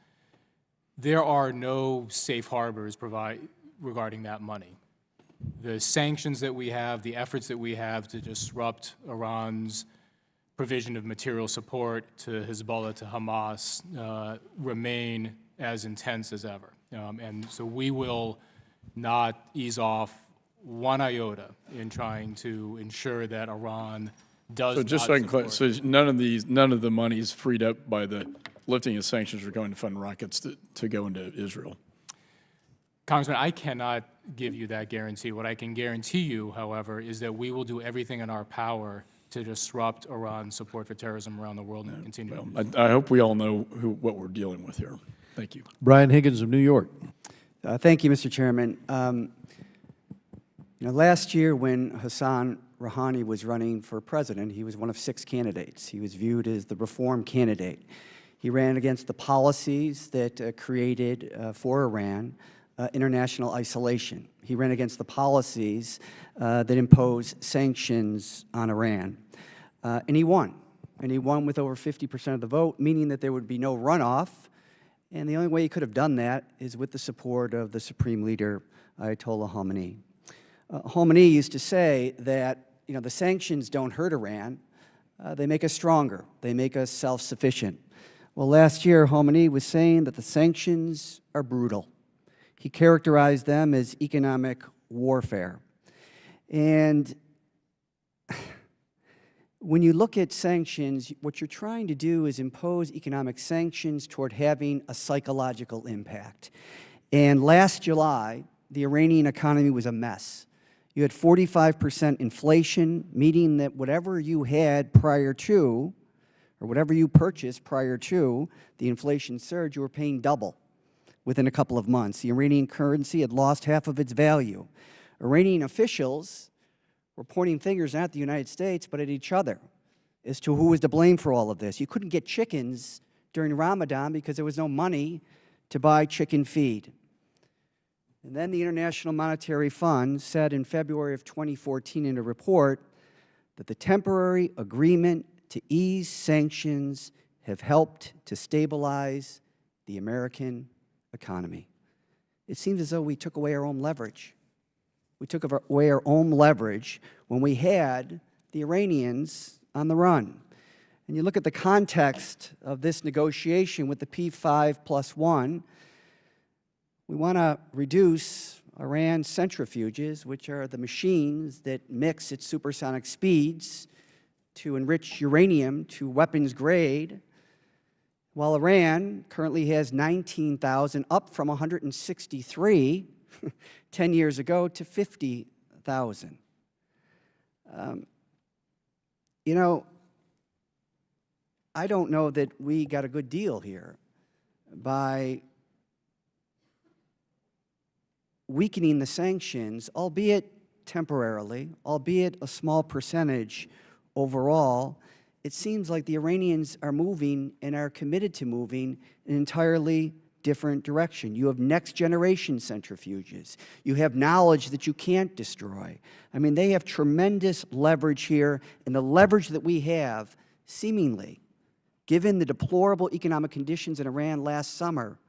there are no safe harbors regarding that money. The sanctions that we have, the efforts that we have to disrupt Iran's provision of material support to Hezbollah, to Hamas, remain as intense as ever. And so we will not ease off one iota in trying to ensure that Iran does So just not so I can support. so none of the monies freed up by the lifting of sanctions are going to fund rockets to go into Israel. Congressman, I cannot give you that guarantee. What I can guarantee you, however, is that we will do everything in our power to disrupt Iran's support for terrorism around the world and continue to do so. I hope we all know what we're dealing with here. Thank you. Brian Higgins of New York. Thank you, Mr. Chairman. Last year when Hassan Rouhani was running for president, he was one of 6 candidates. He was viewed as the reform candidate. He ran against the policies that created for Iran international isolation. He ran against the policies that impose sanctions on Iran. And he won. And he won with over 50% of the vote, meaning that there would be no runoff. And the only way he could have done that is with the support of the Supreme Leader, Ayatollah Khamenei. Khamenei used to say that, the sanctions don't hurt Iran. They make us stronger. They make us self-sufficient. Well, last year, Khamenei was saying that the sanctions are brutal. He characterized them as economic warfare. And when you look at sanctions, what you're trying to do is impose economic sanctions toward having a psychological impact. And last July, the Iranian economy was a mess. You had 45% inflation, meaning that whatever you had prior to, or whatever you purchased prior to the inflation surge, you were paying double within a couple of months. The Iranian currency had lost half of its value. Iranian officials were pointing fingers not at the United States, but at each other as to who was to blame for all of this. You couldn't get chickens during Ramadan because there was no money to buy chicken feed. And then the International Monetary Fund said in February of 2014 in a report that the temporary agreement to ease sanctions have helped to stabilize the American economy. It seems as though we took away our own leverage. We took away our own leverage when we had the Iranians on the run. And you look at the context of this negotiation with the P5+1, we want to reduce Iran's centrifuges, which are the machines that mix at supersonic speeds to enrich uranium to weapons grade, while Iran currently has 19,000, up from 163 10 years ago to 50,000. I don't know that we got a good deal here by weakening the sanctions, albeit temporarily, albeit a small percentage overall. It seems like the Iranians are moving and are committed to moving in an entirely different direction. You have next-generation centrifuges. You have knowledge that you can't destroy. I mean, they have tremendous leverage here, and the leverage that we have, seemingly, given the deplorable economic conditions in Iran last summer,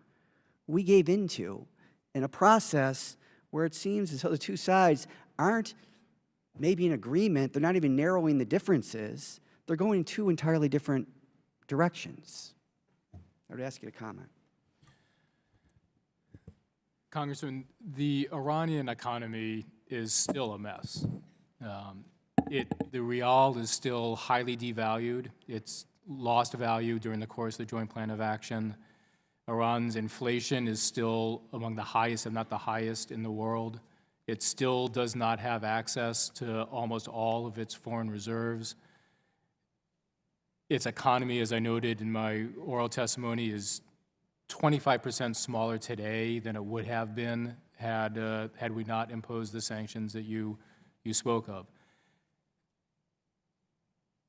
we gave into in a process where it seems as though the two sides aren't maybe in agreement. They're not even narrowing the differences. They're going in 2 entirely different directions. I would ask you to comment. Congressman, the Iranian economy is still a mess. The rial is still highly devalued. It's lost value during the course of the Joint Plan of Action. Iran's inflation is still among the highest, if not the highest, in the world. It still does not have access to almost all of its foreign reserves. its economy, as I noted in my oral testimony, is 25% smaller today than it would have been had we not imposed the sanctions that you spoke of.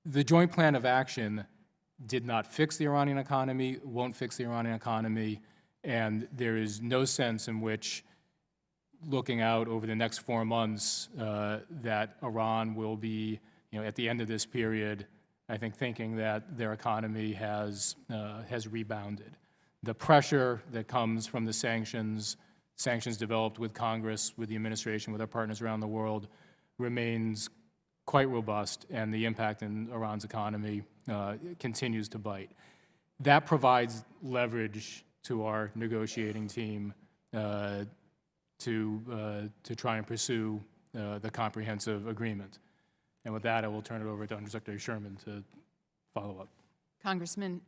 The Joint Plan of Action did not fix the Iranian economy, won't fix the Iranian economy, and there is no sense in which, looking out over the next 4 months, that Iran will be, at the end of this period, I think, thinking that their economy has rebounded. The pressure that comes from the sanctions developed with Congress, with the administration, with our partners around the world, remains quite robust, and the impact in Iran's economy continues to bite. That provides leverage to our negotiating team to try and pursue the comprehensive agreement. And with that, I will turn it over to Undersecretary Sherman to follow up. Congressman,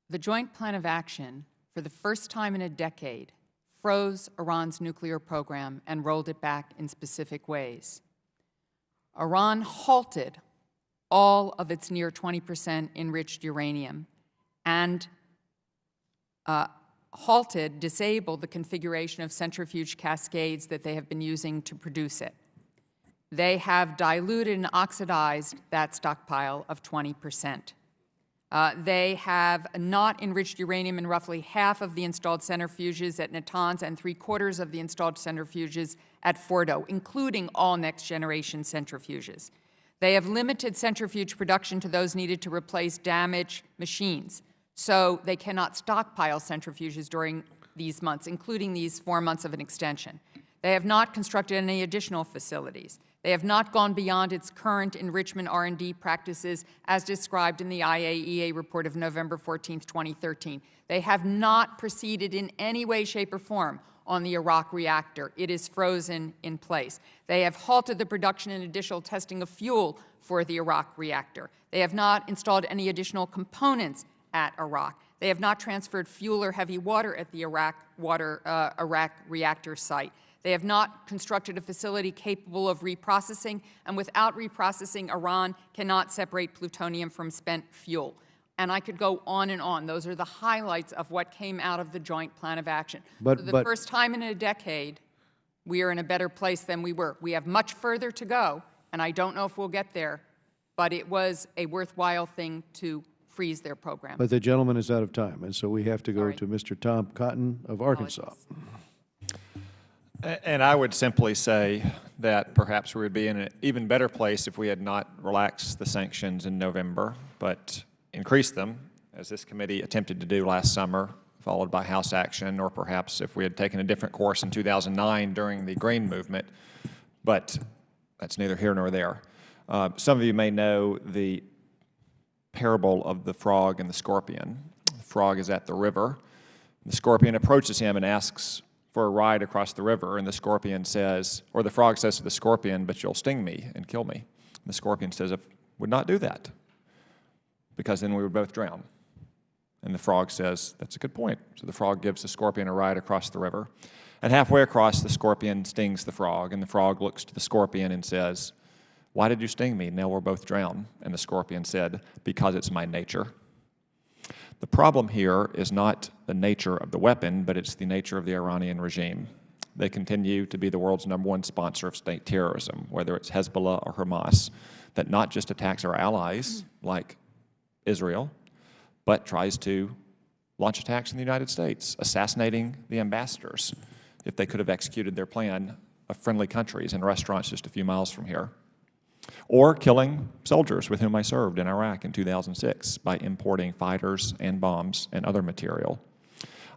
the Joint Plan of Action, for the first time in a decade, froze Iran's nuclear program and rolled it back in specific ways. Iran halted all of its near 20% enriched uranium and disabled the configuration of centrifuge cascades that they have been using to produce it. They have diluted and oxidized that stockpile of 20%. They have not enriched uranium in roughly half of the installed centrifuges at Natanz and 3/4 of the installed centrifuges at Fordo, including all next-generation centrifuges. They have limited centrifuge production to those needed to replace damaged machines, so they cannot stockpile centrifuges during these months, including these 4 months of an extension. They have not constructed any additional facilities. They have not gone beyond its current enrichment R&D practices as described in the IAEA report of November 14, 2013. They have not proceeded in any way, shape, or form on the Iraq reactor. It is frozen in place. They have halted the production and additional testing of fuel for the Iraq reactor. They have not installed any additional components at Iraq. They have not transferred fuel or heavy water at the Iraq reactor site. They have not constructed a facility capable of reprocessing, and without reprocessing, Iran cannot separate plutonium from spent fuel. And I could go on and on. Those are the highlights of what came out of the Joint Plan of Action. For the first time in a decade, we are in a better place than we were. We have much further to go, and I don't know if we'll get there, but it was a worthwhile thing to freeze their program. But the gentleman is out of time, and so we have to go Sorry. to Mr. Tom Cotton of Arkansas. Apologies. And I would simply say that perhaps we would be in an even better place if we had not relaxed the sanctions in November, but increased them, as this committee attempted to do last summer, followed by House action, or perhaps if we had taken a different course in 2009 during the Green Movement. But that's neither here nor there. Some of you may know the parable of the frog and the scorpion. The frog is at the river. The scorpion approaches him and asks for a ride across the river, and the scorpion says, or the frog says to the scorpion, "But you'll sting me and kill me." And the scorpion says, "I would not do that, because then we would both drown." And the frog says, "That's a good point." So the frog gives the scorpion a ride across the river. And halfway across, the scorpion stings the frog, and the frog looks to the scorpion and says, "Why did you sting me? Now we'll both drown." And the scorpion said, "Because it's my nature." The problem here is not the nature of the weapon, but it's the nature of the Iranian regime. They continue to be the world's #1 sponsor of state terrorism, whether it's Hezbollah or Hamas, that not just attacks our allies, like Israel, but tries to launch attacks in the United States, assassinating the ambassadors, if they could have executed their plan, of friendly countries in restaurants just a few miles from here, or killing soldiers with whom I served in Iraq in 2006 by importing fighters and bombs and other material.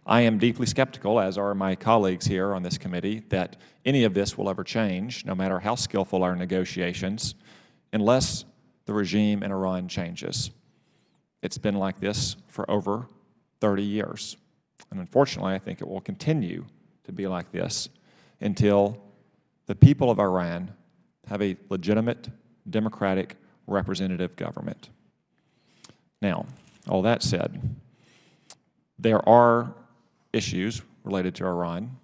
I am deeply skeptical, as are my colleagues here on this committee, that any of this will ever change, no matter how skillful our negotiations, unless the regime in Iran changes. It's been like this for over 30 years. And unfortunately, I think it will continue to be like this until the people of Iran have a legitimate, democratic, representative government. Now, all that said, there are issues related to Iran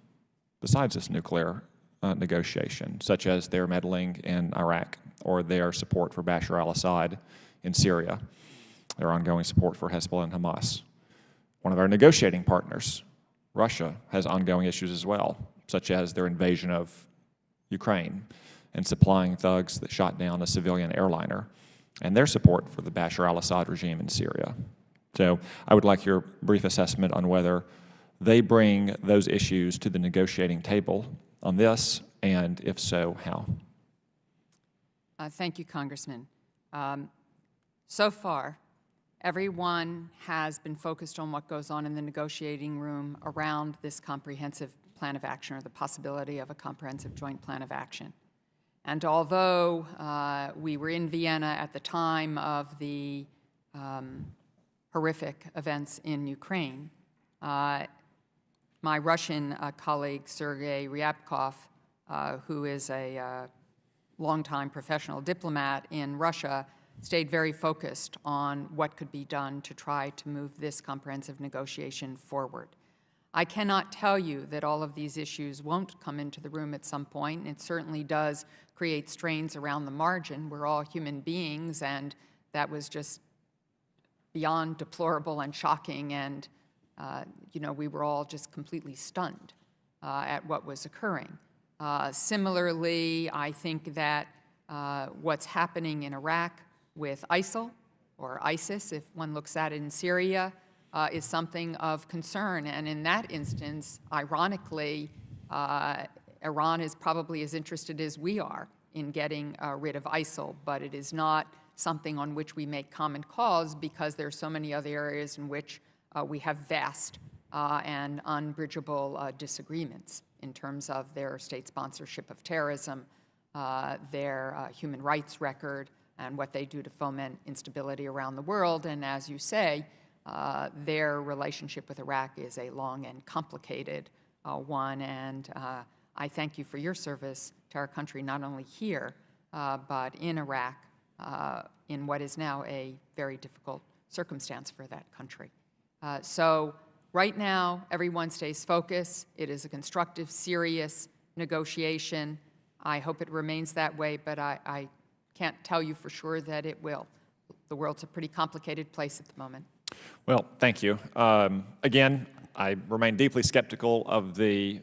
besides this nuclear negotiation, such as their meddling in Iraq or their support for Bashar al-Assad in Syria. their ongoing support for Hezbollah and Hamas. One of our negotiating partners, Russia, has ongoing issues as well, such as their invasion of Ukraine and supplying thugs that shot down a civilian airliner, and their support for the Bashar al-Assad regime in Syria. So I would like your brief assessment on whether they bring those issues to the negotiating table on this, and if so, how? Thank you, Congressman. So far, everyone has been focused on what goes on in the negotiating room around this comprehensive plan of action, or the possibility of a comprehensive joint plan of action. And although we were in Vienna at the time of the horrific events in Ukraine, my Russian colleague, Sergei Ryabkov, who is a longtime professional diplomat in Russia, stayed very focused on what could be done to try to move this comprehensive negotiation forward. I cannot tell you that all of these issues won't come into the room at some point, and it certainly does create strains around the margin. We're all human beings, and that was just beyond deplorable and shocking, and we were all just completely stunned at what was occurring. Similarly, I think that what's happening in Iraq with ISIL, or ISIS, if one looks at it in Syria, is something of concern. And in that instance, ironically, Iran is probably as interested as we are in getting rid of ISIL, but it is not something on which we make common cause, because there are so many other areas in which we have vast and unbridgeable disagreements in terms of their state sponsorship of terrorism, their human rights record, and what they do to foment instability around the world. And as you say, their relationship with Iraq is a long and complicated one. And I thank you for your service to our country, not only here, but in Iraq, in what is now a very difficult circumstance for that country. So right now, everyone stays focused. It is a constructive, serious negotiation. I hope it remains that way, but I can't tell you for sure that it will. The world's a pretty complicated place at the moment. Well, thank you. Again, I remain deeply skeptical of the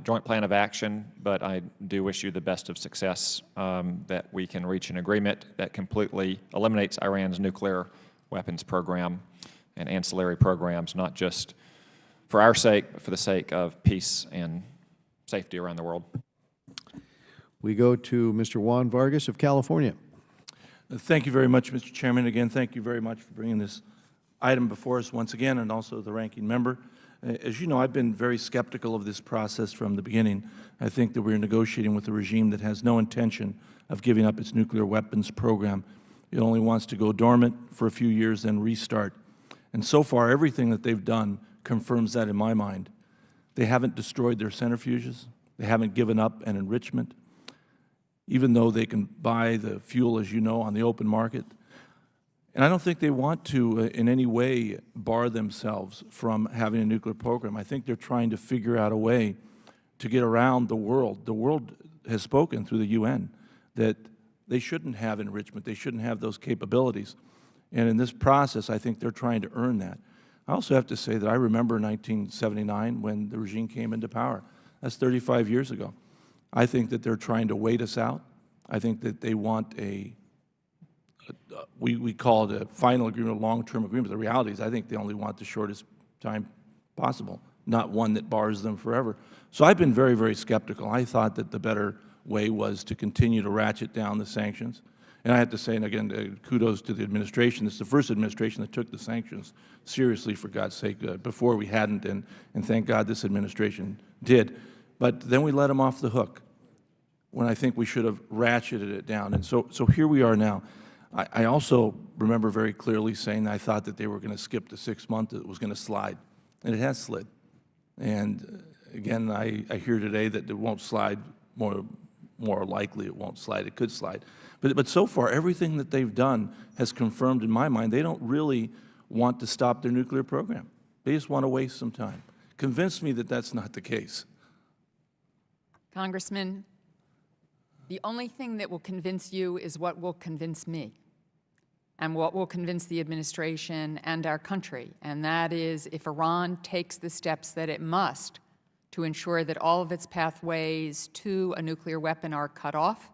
joint plan of action, but I do wish you the best of success, that we can reach an agreement that completely eliminates Iran's nuclear weapons program and ancillary programs, not just for our sake, but for the sake of peace and safety around the world. We go to Mr. Juan Vargas of California. Thank you very much, Mr. Chairman. Again, thank you very much for bringing this item before us once again, and also the ranking member. As you know, I've been very skeptical of this process from the beginning. I think that we're negotiating with a regime that has no intention of giving up its nuclear weapons program. It only wants to go dormant for a few years, then restart. And so far, everything that they've done confirms that in my mind. They haven't destroyed their centrifuges. They haven't given up an enrichment, even though they can buy the fuel, as you know, on the open market. And I don't think they want to in any way bar themselves from having a nuclear program. I think they're trying to figure out a way to get around the world. The world has spoken through the UN that they shouldn't have enrichment. They shouldn't have those capabilities. And in this process, I think they're trying to earn that. I also have to say that I remember 1979 when the regime came into power. That's 35 years ago. I think that they're trying to wait us out. I think that they want we call it a final agreement, a long-term agreement. The reality is I think they only want the shortest time possible, not one that bars them forever. So I've been very, very skeptical. I thought that the better way was to continue to ratchet down the sanctions. And I have to say, and again, kudos to the administration. It's the first administration that took the sanctions seriously, for God's sake. Before we hadn't, and thank God this administration did. But then we let them off the hook when I think we should have ratcheted it down. And so here we are now. I also remember very clearly saying I thought that they were going to skip the 6 months, it was going to slide. And it has slid. And again, I hear today that it won't slide, more likely it won't slide, it could slide. But so far, everything that they've done has confirmed in my mind they don't really want to stop their nuclear program. They just want to waste some time. Convince me that that's not the case. Congressman, the only thing that will convince you is what will convince me. and what will convince the administration and our country, and that is if Iran takes the steps that it must to ensure that all of its pathways to a nuclear weapon are cut off,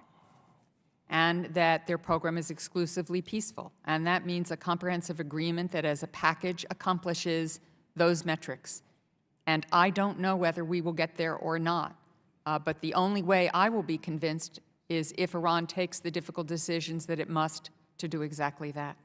and that their program is exclusively peaceful. And that means a comprehensive agreement that as a package accomplishes those metrics. And I don't know whether we will get there or not, but the only way I will be convinced is if Iran takes the difficult decisions that it must to do exactly that.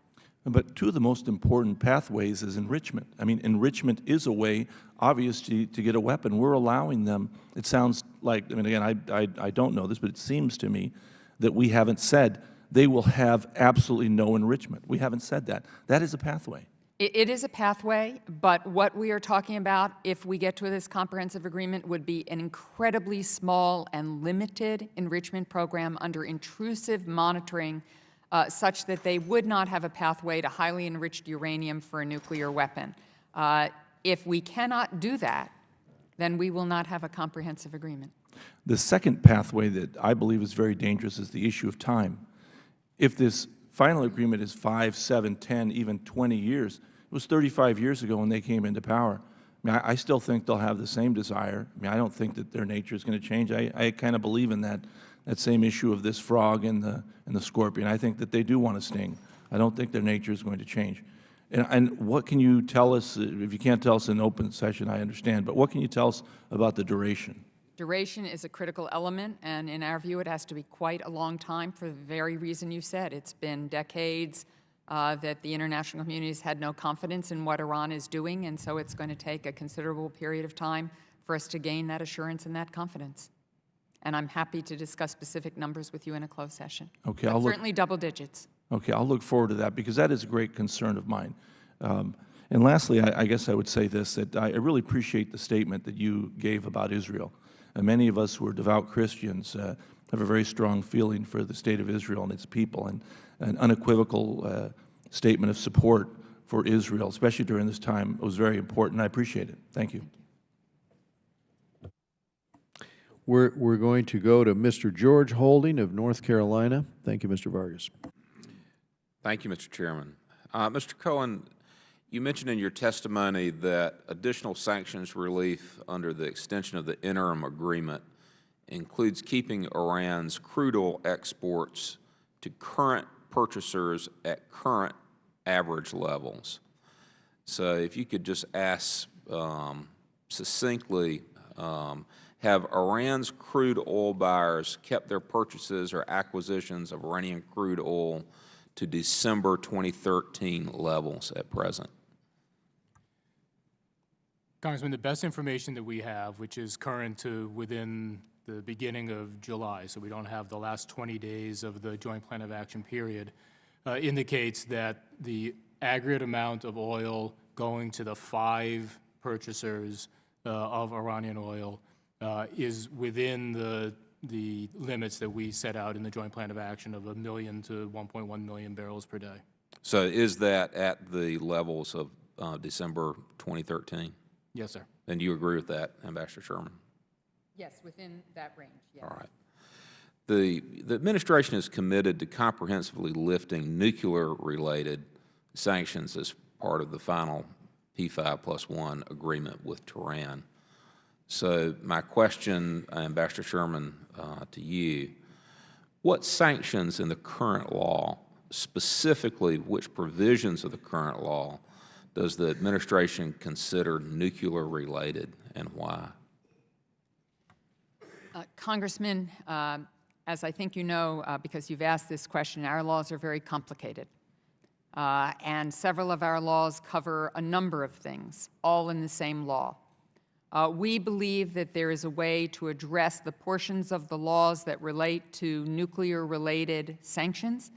But two of the most important pathways is enrichment. I mean, enrichment is a way, obviously, to get a weapon. We're allowing them. It sounds like, I mean, again, I don't know this, but it seems to me that we haven't said they will have absolutely no enrichment. We haven't said that. That is a pathway. It is a pathway, but what we are talking about, if we get to this comprehensive agreement, would be an incredibly small and limited enrichment program under intrusive monitoring, such that they would not have a pathway to highly enriched uranium for a nuclear weapon. If we cannot do that, then we will not have a comprehensive agreement. The second pathway that I believe is very dangerous is the issue of time. If this final agreement is 5, 7, 10, even 20 years, it was 35 years ago when they came into power. I mean, I still think they'll have the same desire. I mean, I don't think that their nature is going to change. I kind of believe in that same issue of this frog and the scorpion. I think that they do want to sting. I don't think their nature is going to change. And what can you tell us, if you can't tell us in open session, I understand, but what can you tell us about the duration? Duration is a critical element, and in our view, it has to be quite a long time for the very reason you said. It's been decades that the international community has had no confidence in what Iran is doing, and so it's going to take a considerable period of time for us to gain that assurance and that confidence. And I'm happy to discuss specific numbers with you in a closed session. Okay, but certainly double digits. Okay, I'll look forward to that, because that is a great concern of mine. And lastly, I guess I would say this, that I really appreciate the statement that you gave about Israel. Many of us who are devout Christians have a very strong feeling for the state of Israel and its people, and an unequivocal statement of support for Israel, especially during this time, was very important. I appreciate it. Thank you. We're going to go to Mr. George Holding of North Carolina. Thank you, Mr. Vargas. Thank you, Mr. Chairman. Mr. Cohen, you mentioned in your testimony that additional sanctions relief under the extension of the interim agreement includes keeping Iran's crude oil exports to current purchasers at current average levels. So if you could just ask succinctly, have Iran's crude oil buyers kept their purchases or acquisitions of Iranian crude oil to December 2013 levels at present? Congressman, the best information that we have, which is current to within the beginning of July, so we don't have the last 20 days of the Joint Plan of Action period, indicates that the aggregate amount of oil going to the 5 purchasers of Iranian oil is within the limits that we set out in the Joint Plan of Action of 1 million to 1.1 million barrels per day. So is that at the levels of December 2013? Yes, sir. And you agree with that, Ambassador Sherman? Yes, within that range, yes. All right. The administration is committed to comprehensively lifting nuclear-related sanctions as part of the final P5+1 agreement with Tehran. So my question, Ambassador Sherman, to you, what sanctions in the current law, specifically which provisions of the current law, does the administration consider nuclear-related, and why? Congressman, as I think you know, because you've asked this question, our laws are very complicated. And several of our laws cover a number of things, all in the same law. We believe that there is a way to address the portions of the laws that relate to nuclear-related sanctions,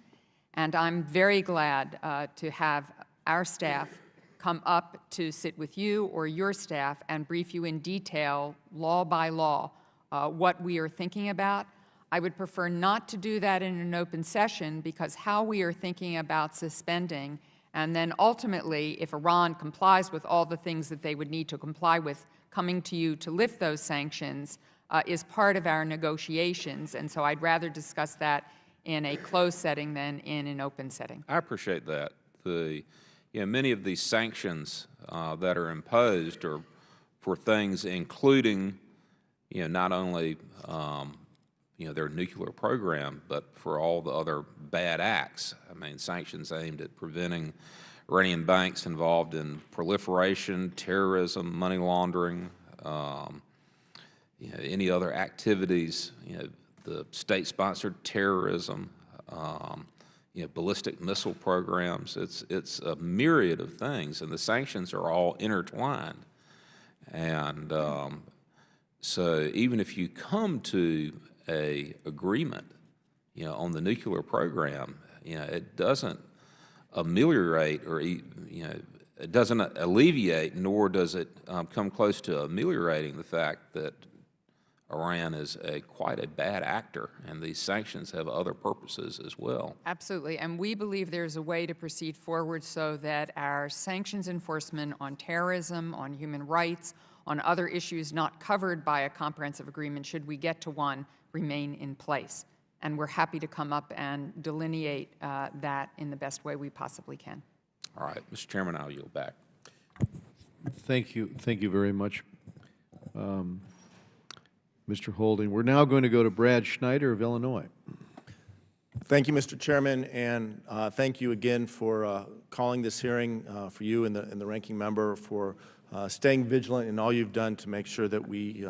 and I'm very glad to have our staff come up to sit with you or your staff and brief you in detail, law by law, what we are thinking about. I would prefer not to do that in an open session, because how we are thinking about suspending, and then ultimately, if Iran complies with all the things that they would need to comply with, coming to you to lift those sanctions is part of our negotiations. And so I'd rather discuss that in a closed setting than in an open setting. I appreciate that. Many of these sanctions that are imposed are for things including, not only, their nuclear program, but for all the other bad acts. I mean, sanctions aimed at preventing Iranian banks involved in proliferation, terrorism, money laundering, any other activities, the state-sponsored terrorism, ballistic missile programs. It's a myriad of things, and the sanctions are all intertwined. And so even if you come to a agreement, on the nuclear program, it doesn't ameliorate or, it doesn't alleviate, nor does it come close to ameliorating the fact that Iran is quite a bad actor, and these sanctions have other purposes as well. Absolutely, and we believe there's a way to proceed forward so that our sanctions enforcement on terrorism, on human rights, on other issues not covered by a comprehensive agreement, should we get to one, remain in place. And we're happy to come up and delineate that in the best way we possibly can. All right, Mr. Chairman, I'll yield back. Thank you very much, Mr. Holding. We're now going to go to Brad Schneider of Illinois. Thank you, Mr. Chairman, and thank you again for calling this hearing, for you and the ranking member for staying vigilant in all you've done to make sure that we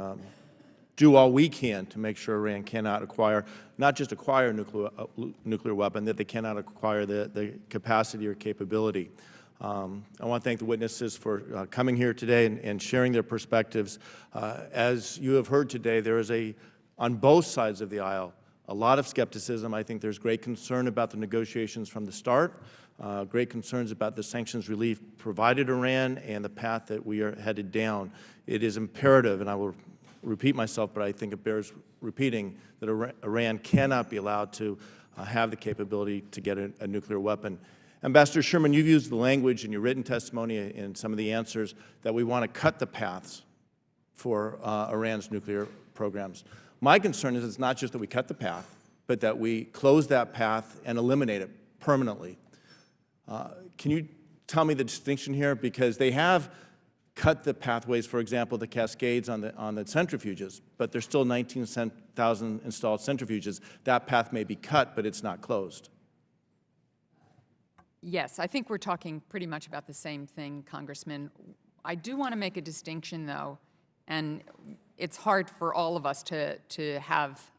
do all we can to make sure Iran cannot acquire, not just acquire a nuclear weapon, that they cannot acquire the capacity or capability. I want to thank the witnesses for coming here today and sharing their perspectives. As you have heard today, there is on both sides of the aisle, a lot of skepticism. I think there's great concern about the negotiations from the start, great concerns about the sanctions relief provided Iran and the path that we are headed down. It is imperative, and I will repeat myself, but I think it bears repeating, that Iran cannot be allowed to have the capability to get a nuclear weapon. Ambassador Sherman, you've used the language in your written testimony and some of the answers that we want to cut the paths for Iran's nuclear programs. My concern is it's not just that we cut the path, but that we close that path and eliminate it permanently. Can you tell me the distinction here? Because they have cut the pathways, for example, the cascades on the centrifuges, but there's still 19,000 installed centrifuges. That path may be cut, but it's not closed. Yes, I think we're talking pretty much about the same thing, Congressman. I do want to make a distinction, though, and it's hard for all of us to have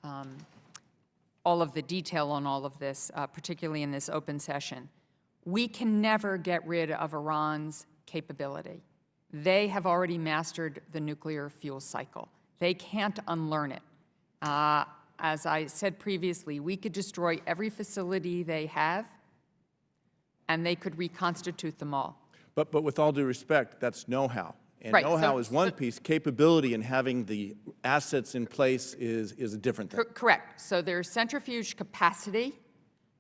all of the detail on all of this, particularly in this open session. We can never get rid of Iran's capability. They have already mastered the nuclear fuel cycle. They can't unlearn it. As I said previously, we could destroy every facility they have, and they could reconstitute them all. But with all due respect, that's know-how. And Right, know-how so- is one piece. Capability and having the assets in place is a different thing. Correct. So their centrifuge capacity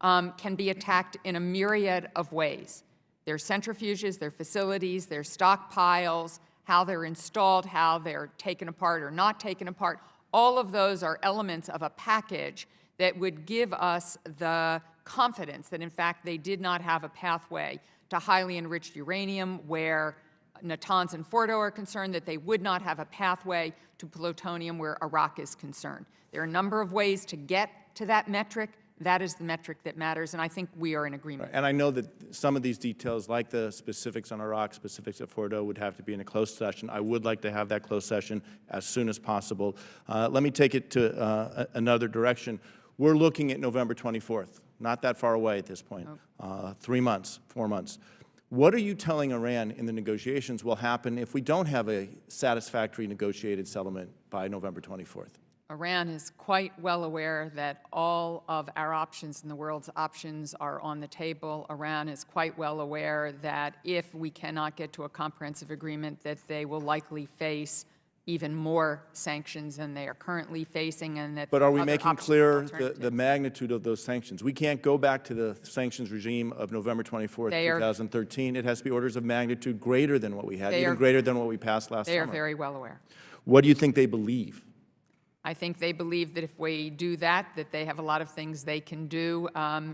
can be attacked in a myriad of ways. Their centrifuges, their facilities, their stockpiles, how they're installed, how they're taken apart or not taken apart, all of those are elements of a package that would give us the confidence that, in fact, they did not have a pathway to highly enriched uranium, where Natanz and Fordo are concerned, that they would not have a pathway to plutonium where Iraq is concerned. There are a number of ways to get to that metric. That is the metric that matters, and I think we are in agreement. And I know that some of these details, like the specifics on Iraq, specifics at Fordo, would have to be in a closed session. I would like to have that closed session as soon as possible. Let me take it to another direction. We're looking at November 24th, not that far away at this point, 3 months, 4 months. What are you telling Iran in the negotiations will happen if we don't have a satisfactory negotiated settlement by November 24th? Iran is quite well aware that all of our options and the world's options are on the table. Iran is quite well aware that if we cannot get to a comprehensive agreement, that they will likely face even more sanctions than they are currently facing, and that But are we other making options clear are alternatives. the magnitude of those sanctions? We can't go back to the sanctions regime of November 24th, They are- 2013. It has to be orders of magnitude greater than what we had, They even are- greater than what we passed last They summer. are very well aware. What do you think they believe? I think they believe that if we do that, that they have a lot of things they can do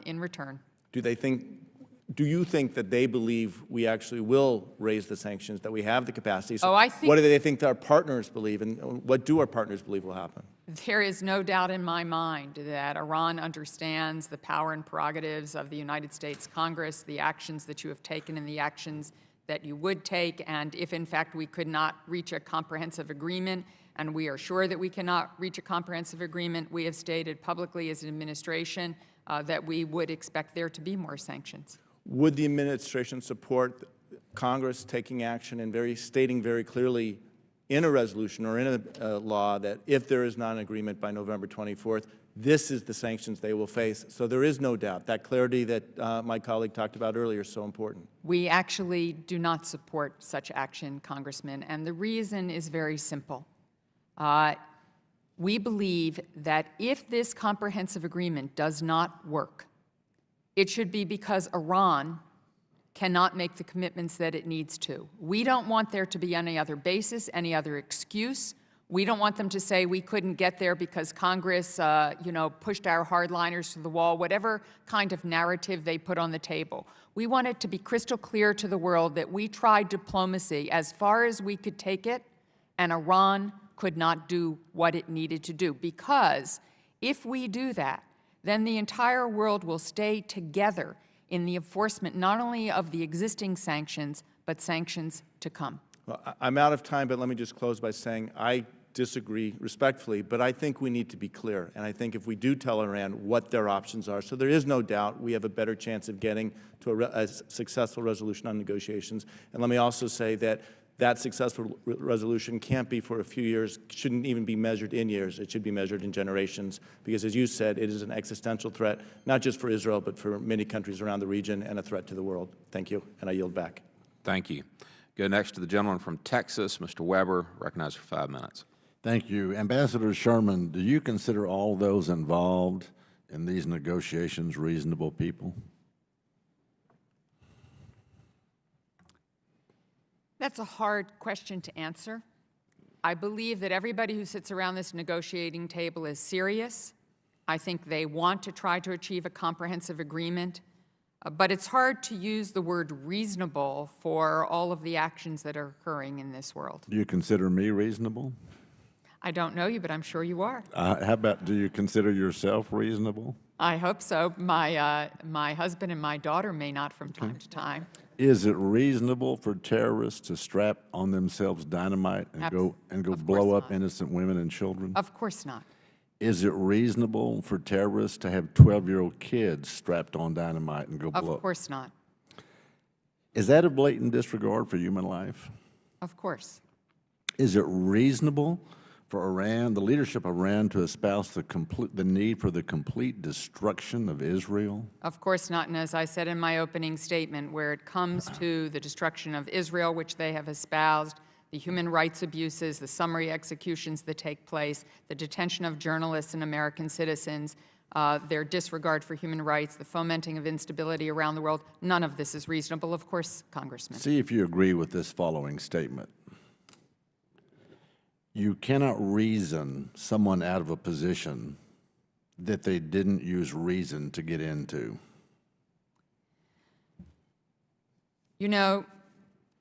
in return. Do you think that they believe we actually will raise the sanctions, that we have the capacity? So Oh, I think— what do they think our partners believe, and what do our partners believe will happen? There is no doubt in my mind that Iran understands the power and prerogatives of the United States Congress, the actions that you have taken and the actions that you would take, and if in fact we could not reach a comprehensive agreement, and we are sure that we cannot reach a comprehensive agreement, we have stated publicly as an administration that we would expect there to be more sanctions. Would the administration support Congress taking action and stating very clearly in a resolution or in a law that if there is not an agreement by November 24th, this is the sanctions they will face? So there is no doubt. That clarity that my colleague talked about earlier is so important. We actually do not support such action, Congressman, and the reason is very simple. We believe that if this comprehensive agreement does not work, it should be because Iran cannot make the commitments that it needs to. We don't want there to be any other basis, any other excuse. We don't want them to say we couldn't get there because Congress, pushed our hardliners to the wall, whatever kind of narrative they put on the table. We want it to be crystal clear to the world that we tried diplomacy as far as we could take it, and Iran could not do what it needed to do. Because if we do that, then the entire world will stay together in the enforcement not only of the existing sanctions, but sanctions to come. Well, I'm out of time, but let me just close by saying I disagree respectfully, but I think we need to be clear. And I think if we do tell Iran what their options are, so there is no doubt we have a better chance of getting to a successful resolution on negotiations. And let me also say that that successful resolution can't be for a few years, shouldn't even be measured in years. It should be measured in generations, because as you said, it is an existential threat, not just for Israel, but for many countries around the region, and a threat to the world. Thank you, and I yield back. Thank you. Go next to the gentleman from Texas, Mr. Weber, recognized for 5 minutes. Thank you. Ambassador Sherman, do you consider all those involved in these negotiations reasonable people? That's a hard question to answer. I believe that everybody who sits around this negotiating table is serious. I think they want to try to achieve a comprehensive agreement. But it's hard to use the word reasonable for all of the actions that are occurring in this world. Do you consider me reasonable? I don't know you, but I'm sure you are. How about, do you consider yourself reasonable? I hope so. My husband and my daughter may not from time to time. Is it reasonable for terrorists to strap on themselves dynamite and go blow up innocent women and children? Of course not. Is it reasonable for terrorists to have 12-year-old kids strapped on dynamite and go blow up? Of course not. Is that a blatant disregard for human life? Of course. Is it reasonable for Iran, the leadership of Iran, to espouse the need for the complete destruction of Israel? Of course not. And as I said in my opening statement, where it comes to the destruction of Israel, which they have espoused, the human rights abuses, the summary executions that take place, the detention of journalists and American citizens, their disregard for human rights, the fomenting of instability around the world, none of this is reasonable, of course, Congressman. See if you agree with this following statement. You cannot reason someone out of a position that they didn't use reason to get into. You know,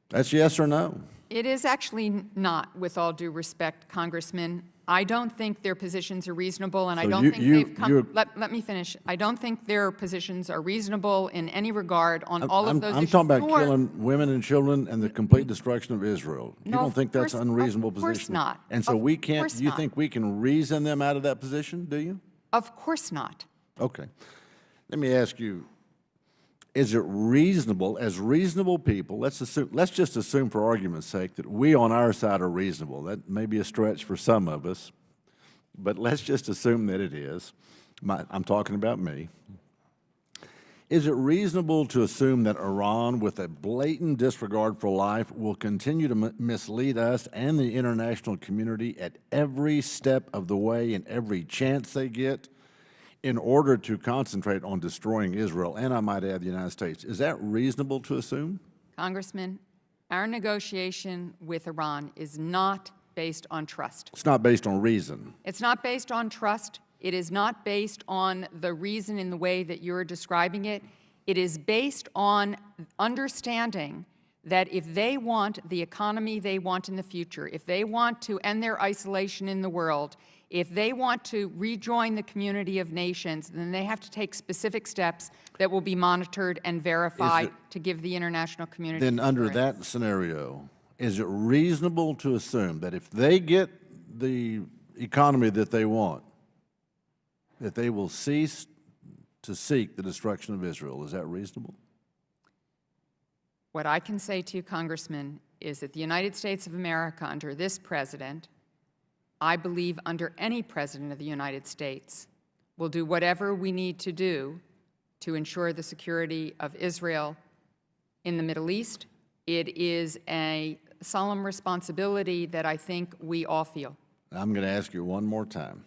that's yes or no. It is actually not, with all due respect, Congressman. I don't think their positions are reasonable, and I don't think they've come. Let me finish. I don't think their positions are reasonable in any regard on all of those issues. I'm talking about killing women and children and the complete destruction of Israel. You don't think that's an unreasonable position? Of course not. And so we can't. You think we can reason them out of that position? Do you? Of course not. Okay. Let me ask you. Is it reasonable, as reasonable people, let's just assume for argument's sake that we on our side are reasonable. That may be a stretch for some of us, but let's just assume that it is. I'm talking about me. Is it reasonable to assume that Iran, with a blatant disregard for life, will continue to mislead us and the international community at every step of the way and every chance they get, in order to concentrate on destroying Israel, and I might add the United States? Is that reasonable to assume? Congressman, our negotiation with Iran is not based on trust. It's not based on reason. It's not based on trust. It is not based on the reason in the way that you're describing it. It is based on understanding that if they want the economy they want in the future, if they want to end their isolation in the world, if they want to rejoin the community of nations, then they have to take specific steps that will be monitored and verified to give the international community Then under assurance. that scenario, is it reasonable to assume that if they get the economy that they want, that they will cease to seek the destruction of Israel? Is that reasonable? What I can say to you, Congressman, is that the United States of America, under this president, I believe under any president of the United States, will do whatever we need to do to ensure the security of Israel in the Middle East. It is a solemn responsibility that I think we all feel. I'm going to ask you one more time.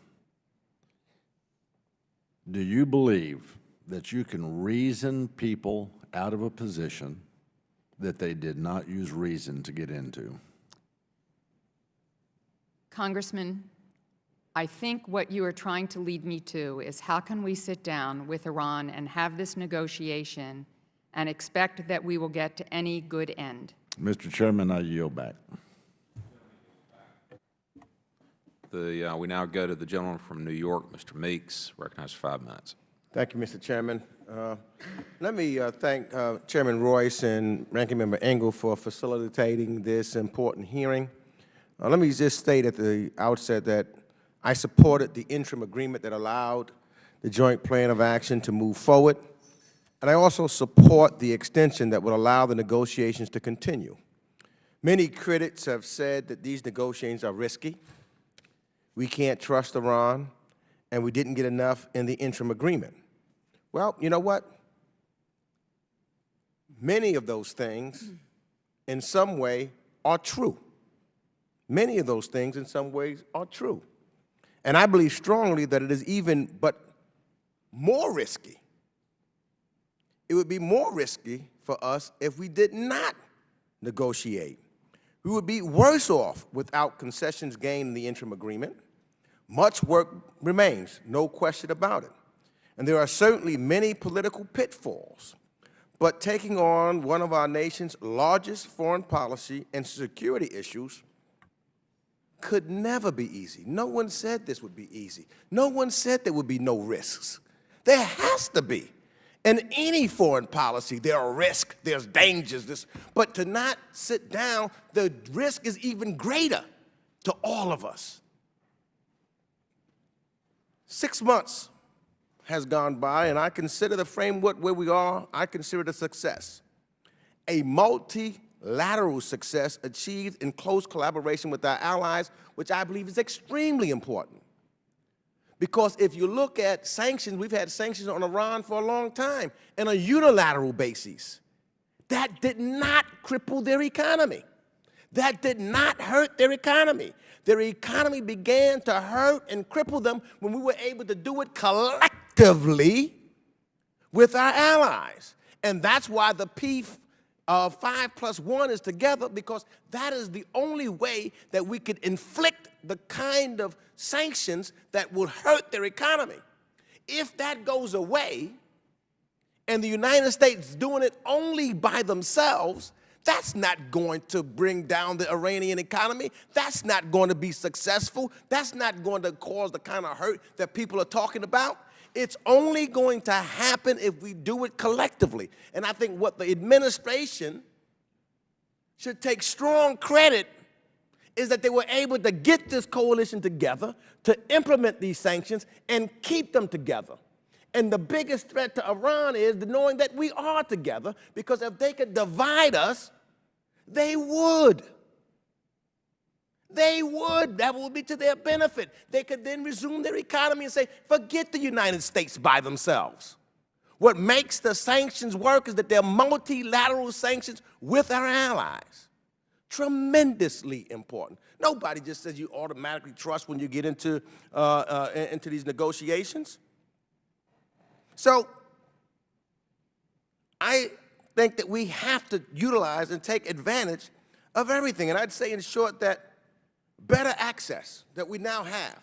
Do you believe that you can reason people out of a position that they did not use reason to get into? Congressman, I think what you are trying to lead me to is how can we sit down with Iran and have this negotiation and expect that we will get to any good end? Mr. Chairman, I yield back. We now go to the gentleman from New York, Mr. Meeks, recognized for 5 minutes. Thank you, Mr. Chairman. Let me thank Chairman Royce and Ranking Member Engel for facilitating this important hearing. Let me just state at the outset that I supported the interim agreement that allowed the joint plan of action to move forward, and I also support the extension that would allow the negotiations to continue. Many critics have said that these negotiations are risky. We can't trust Iran, and we didn't get enough in the interim agreement. Well, you know what? Many of those things, in some way, are true. Many of those things, in some ways, are true. And I believe strongly that it is even but more risky. It would be more risky for us if we did not negotiate. We would be worse off without concessions gained in the interim agreement. Much work remains, no question about it. And there are certainly many political pitfalls. But taking on one of our nation's largest foreign policy and security issues could never be easy. No one said this would be easy. No one said there would be no risks. There has to be. In any foreign policy, there are risks, there's dangers, but to not sit down, the risk is even greater to all of us. 6 months has gone by, and I consider the framework where we are, I consider it a success. A multilateral success achieved in close collaboration with our allies, which I believe is extremely important. Because if you look at sanctions, we've had sanctions on Iran for a long time on a unilateral basis. That did not cripple their economy. That did not hurt their economy. Their economy began to hurt and cripple them when we were able to do it collectively with our allies. And that's why the P5+1 is together, because that is the only way that we could inflict the kind of sanctions that will hurt their economy. If that goes away, and the United States doing it only by themselves, that's not going to bring down the Iranian economy. That's not going to be successful. That's not going to cause the kind of hurt that people are talking about. It's only going to happen if we do it collectively. And I think what the administration should take strong credit is that they were able to get this coalition together to implement these sanctions and keep them together. And the biggest threat to Iran is the knowing that we are together, because if they could divide us, they would. They would. That would be to their benefit. They could then resume their economy and say, forget the United States by themselves. What makes the sanctions work is that they're multilateral sanctions with our allies. Tremendously important. Nobody just says you automatically trust when you get into these negotiations. So I think that we have to utilize and take advantage of everything. And I'd say in short that better access that we now have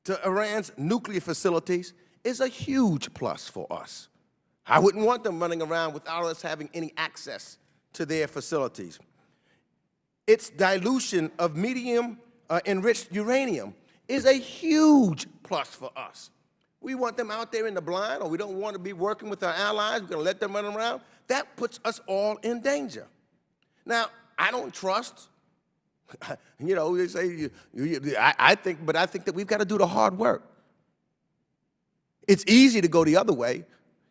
to Iran's nuclear facilities is a huge plus for us. I wouldn't want them running around without us having any access to their facilities. Its dilution of medium enriched uranium is a huge plus for us. We want them out there in the blind, or we don't want to be working with our allies. We're going to let them run around. That puts us all in danger. Now, I don't trust, you know, they say, I think that we've got to do the hard work. It's easy to go the other way.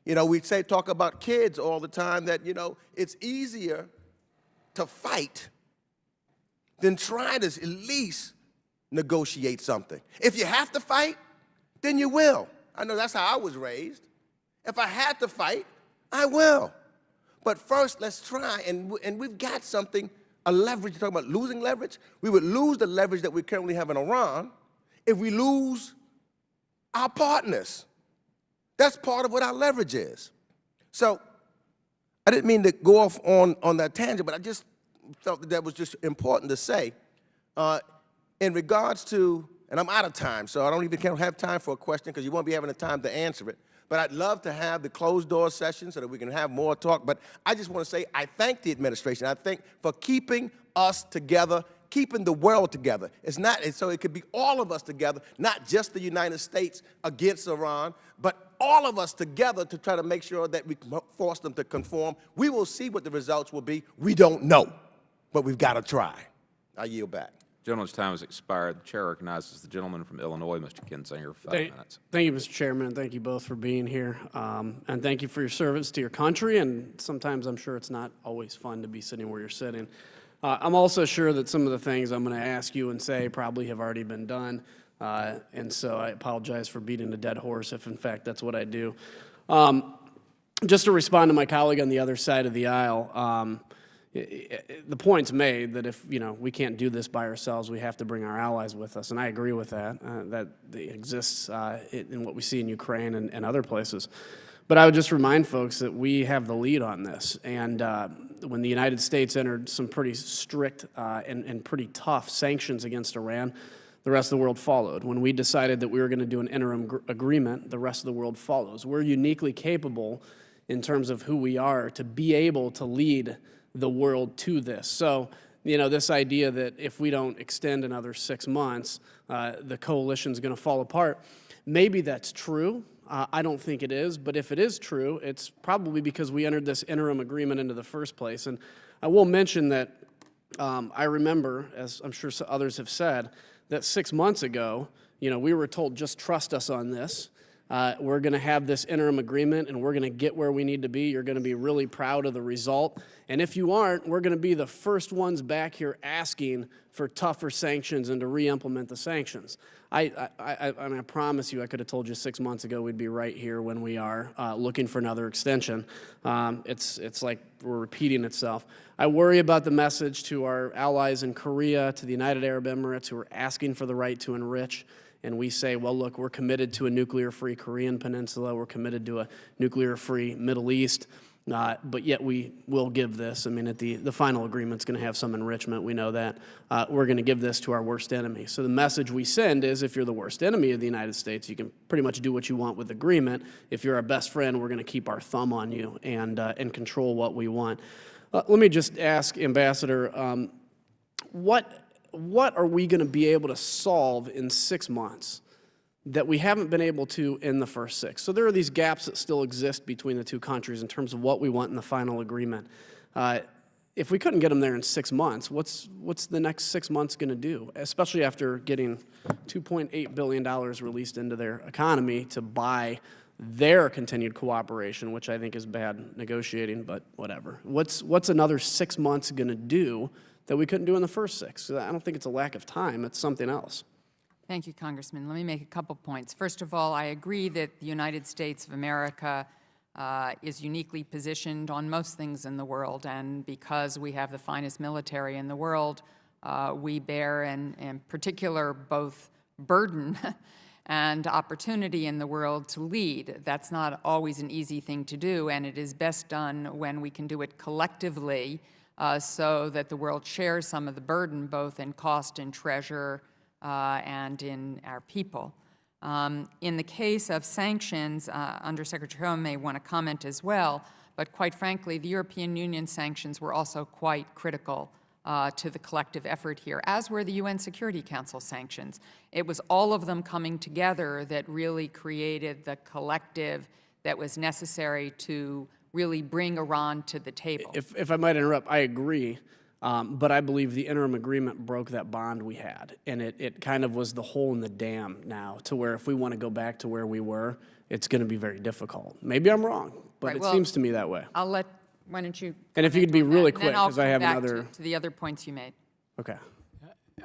You know, we talk about kids all the time that, you know, it's easier to fight than try to at least negotiate something. If you have to fight, then you will. I know that's how I was raised. If I had to fight, I will. But first, let's try, and we've got something, a leverage. You're talking about losing leverage? We would lose the leverage that we currently have in Iran if we lose our partners. That's part of what our leverage is. So I didn't mean to go off on that tangent, but I just felt that was just important to say. In regards to, and I'm out of time, so I don't have time for a question because you won't be having the time to answer it. But I'd love to have the closed-door session so that we can have more talk. But I just want to say I thank the administration. I thank for keeping us together, keeping the world together. It's not, so it could be all of us together, not just the United States against Iran, but all of us together to try to make sure that we force them to conform. We will see what the results will be. We don't know, but we've got to try. I yield back. Gentleman's time has expired. The chair recognizes the gentleman from Illinois, Mr. Kinzinger, for 5 minutes. Thank you, Mr. Chairman, and thank you both for being here. And thank you for your service to your country, and sometimes I'm sure it's not always fun to be sitting where you're sitting. I'm also sure that some of the things I'm going to ask you and say probably have already been done, and so I apologize for beating a dead horse if, in fact, that's what I do. Just to respond to my colleague on the other side of the aisle, the point's made that if, you know, we can't do this by ourselves, we have to bring our allies with us, and I agree with that. That exists in what we see in Ukraine and other places. But I would just remind folks that we have the lead on this, and when the United States entered some pretty strict and pretty tough sanctions against Iran, the rest of the world followed. When we decided that we were going to do an interim agreement, the rest of the world follows. We're uniquely capable in terms of who we are to be able to lead the world to this. So, you know, this idea that if we don't extend another 6 months, the coalition's going to fall apart, maybe that's true. I don't think it is, but if it is true, it's probably because we entered this interim agreement into the first place. And I will mention that I remember, as I'm sure others have said, that 6 months ago, you know, we were told, just trust us on this. We're going to have this interim agreement, and we're going to get where we need to be. You're going to be really proud of the result. And if you aren't, we're going to be the first ones back here asking for tougher sanctions and to re-implement the sanctions. I promise you, I could have told you 6 months ago we'd be right here when we are looking for another extension. It's like we're repeating itself. I worry about the message to our allies in Korea, to the United Arab Emirates, who are asking for the right to enrich. And we say, well, look, we're committed to a nuclear-free Korean peninsula. We're committed to a nuclear-free Middle East. But yet we will give this. I mean, the final agreement's going to have some enrichment. We know that. We're going to give this to our worst enemy. So the message we send is, if you're the worst enemy of the United States, you can pretty much do what you want with agreement. If you're our best friend, we're going to keep our thumb on you and control what we want. Let me just ask, Ambassador, what are we going to be able to solve in 6 months that we haven't been able to in the first 6? So there are these gaps that still exist between the two countries in terms of what we want in the final agreement. If we couldn't get them there in 6 months, what's the next 6 months going to do, especially after getting $2.8 billion released into their economy to buy their continued cooperation, which I think is bad negotiating, but whatever. What's another 6 months going to do that we couldn't do in the first 6? I don't think it's a lack of time. It's something else. Thank you, Congressman. Let me make a couple points. First of all, I agree that the United States of America is uniquely positioned on most things in the world, and because we have the finest military in the world, we bear, in particular, both burden and opportunity in the world to lead. That's not always an easy thing to do, and it is best done when we can do it collectively so that the world shares some of the burden, both in cost and treasure and in our people. In the case of sanctions, Undersecretary Cohen may want to comment as well, but quite frankly, the European Union sanctions were also quite critical to the collective effort here, as were the UN Security Council sanctions. It was all of them coming together that really created the collective that was necessary to really bring Iran to the table. If I might interrupt, I agree. But I believe the interim agreement broke that bond we had. And it kind of was the hole in the dam now, to where if we want to go back to where we were, it's going to be very difficult. Maybe I'm wrong, but Right, it well, seems to me that way. Why don't you? And if you could be comment on really that, and quick, then I'll 'cause I come have back another- to the other points you made. Okay.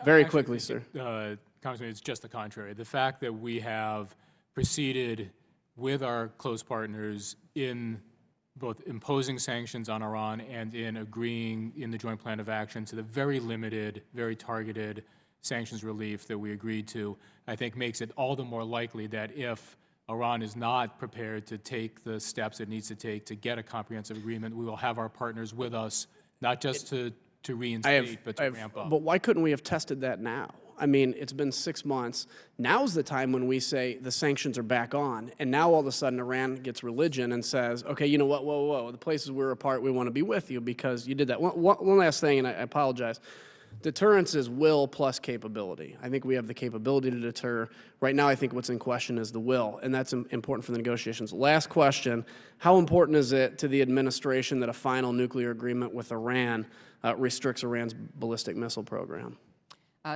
Very Actually, quickly, sir. Congressman, it's just the contrary. The fact that we have proceeded with our close partners in both imposing sanctions on Iran and in agreeing in the Joint Plan of Action to the very limited, very targeted sanctions relief that we agreed to, I think makes it all the more likely that if Iran is not prepared to take the steps it needs to take to get a comprehensive agreement, we will have our partners with us, not just to reinstate, but to ramp up. But why couldn't we have tested that now? I mean, it's been 6 months. Now's the time when we say the sanctions are back on, and now all of a sudden Iran gets religion and says, okay, you know what, whoa, the places we're apart, we want to be with you because you did that. One last thing, and I apologize. Deterrence is will plus capability. I think we have the capability to deter. Right now, I think what's in question is the will, and that's important for the negotiations. Last question, how important is it to the administration that a final nuclear agreement with Iran restricts Iran's ballistic missile program?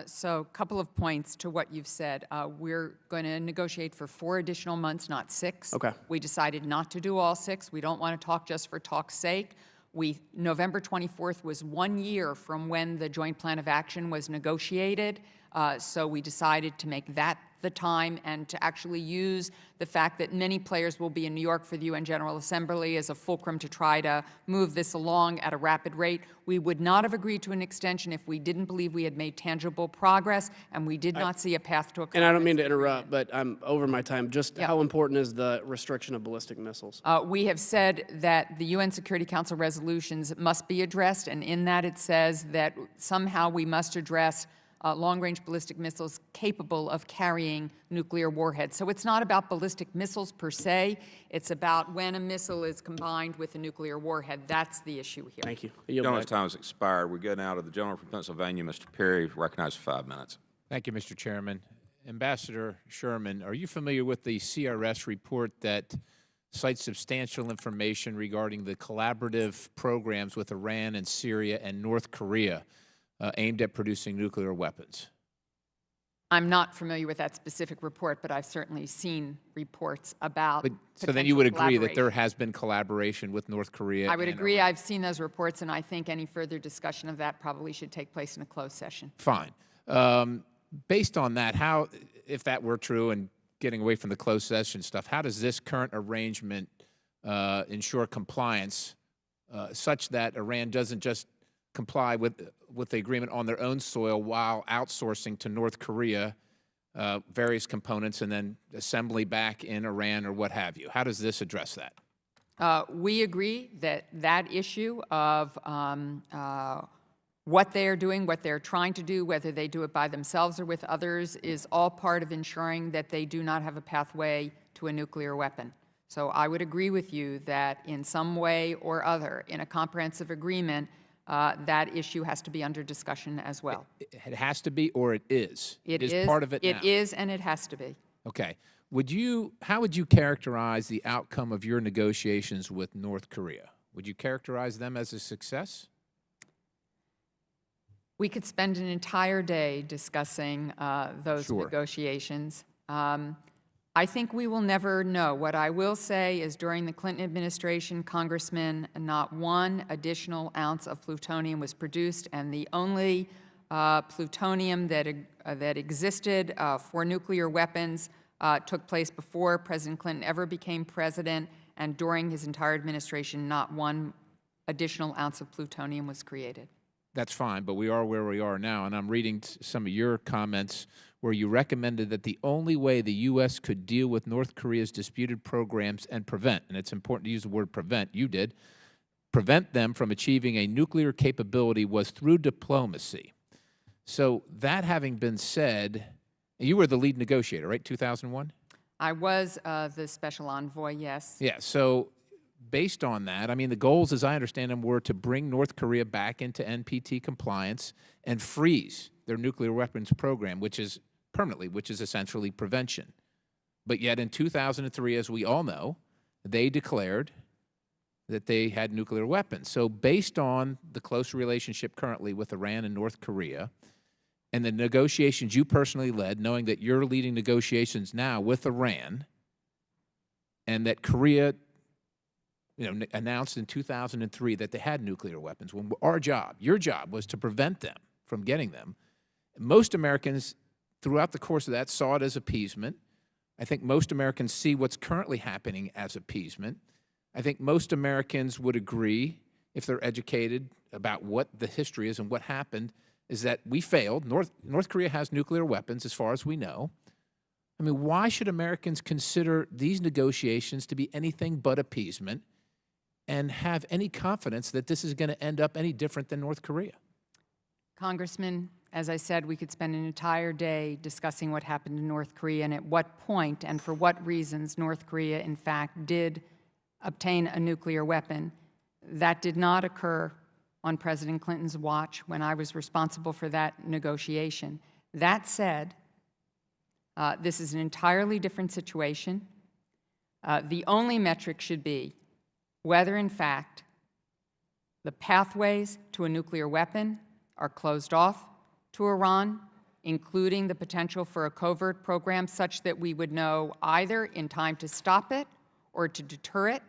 So a couple of points to what you've said. We're going to negotiate for 4 additional months, not 6. Okay. We decided not to do all 6. We don't want to talk just for talk's sake. November 24th was 1 year from when the Joint Plan of Action was negotiated, so we decided to make that the time and to actually use the fact that many players will be in New York for the UN General Assembly as a fulcrum to try to move this along at a rapid rate. We would not have agreed to an extension if we didn't believe we had made tangible progress and we did not see a path to a And I don't mean to interrupt, but I'm over my time. Just how important is the restriction of ballistic missiles? We have said that the UN Security Council resolutions must be addressed, and in that it says that somehow we must address long-range ballistic missiles capable of carrying nuclear warheads. So it's not about ballistic missiles per se. It's about when a missile is combined with a nuclear warhead. That's the issue here. Thank you. The gentleman's time has expired. We go now to the gentleman from Pennsylvania, Mr. Perry, recognized for 5 minutes. Thank you, Mr. Chairman. Ambassador Sherman, are you familiar with the CRS report that cites substantial information regarding the collaborative programs with Iran and Syria and North Korea aimed at producing nuclear weapons? I'm not familiar with that specific report, but I've certainly seen reports about So then you would agree that collaboration. there has been collaboration with North Korea? I would and agree. Iran? I've seen those reports, and I think any further discussion of that probably should take place in a closed session. Fine. Based on that, how, if that were true and getting away from the closed session stuff, how does this current arrangement ensure compliance such that Iran doesn't just comply with the agreement on their own soil while outsourcing to North Korea various components and then assembly back in Iran or what have you? How does this address that? We agree that that issue of what they are doing, what they're trying to do, whether they do it by themselves or with others, is all part of ensuring that they do not have a pathway to a nuclear weapon. So I would agree with you that in some way or other, in a comprehensive agreement, that issue has to be under discussion as well. It has to be, or it is? It is part of it now? It is, and it has to be. Okay. How would you characterize the outcome of your negotiations with North Korea? Would you characterize them as a success? We could spend an entire day discussing those Sure. negotiations. I think we will never know. What I will say is during the Clinton administration, Congressman, not 1 additional ounce of plutonium was produced, and the only plutonium that existed for nuclear weapons took place before President Clinton ever became president, and during his entire administration, not 1 additional ounce of plutonium was created. That's fine, but we are where we are now, and I'm reading some of your comments where you recommended that the only way the U.S. could deal with North Korea's disputed programs and prevent, and it's important to use the word prevent, you did, prevent them from achieving a nuclear capability was through diplomacy. So that having been said, you were the lead negotiator, right, 2001? I was the special envoy, yes. Yeah, so based on that, I mean, the goals, as I understand them, were to bring North Korea back into NPT compliance and freeze their nuclear weapons program, which is permanently, which is essentially prevention. But yet in 2003, as we all know, they declared that they had nuclear weapons. So based on the close relationship currently with Iran and North Korea, and the negotiations you personally led, knowing that you're leading negotiations now with Iran, and that Korea announced in 2003 that they had nuclear weapons, when our job, your job, was to prevent them from getting them, most Americans throughout the course of that saw it as appeasement. I think most Americans see what's currently happening as appeasement. I think most Americans would agree, if they're educated about what the history is and what happened, is that we failed. North Korea has nuclear weapons, as far as we know. I mean, why should Americans consider these negotiations to be anything but appeasement and have any confidence that this is going to end up any different than North Korea? Congressman, as I said, we could spend an entire day discussing what happened in North Korea and at what point and for what reasons North Korea, in fact, did obtain a nuclear weapon. That did not occur on President Clinton's watch when I was responsible for that negotiation. That said, this is an entirely different situation. The only metric should be whether, in fact, the pathways to a nuclear weapon are closed off to Iran, including the potential for a covert program such that we would know either in time to stop it or to deter it,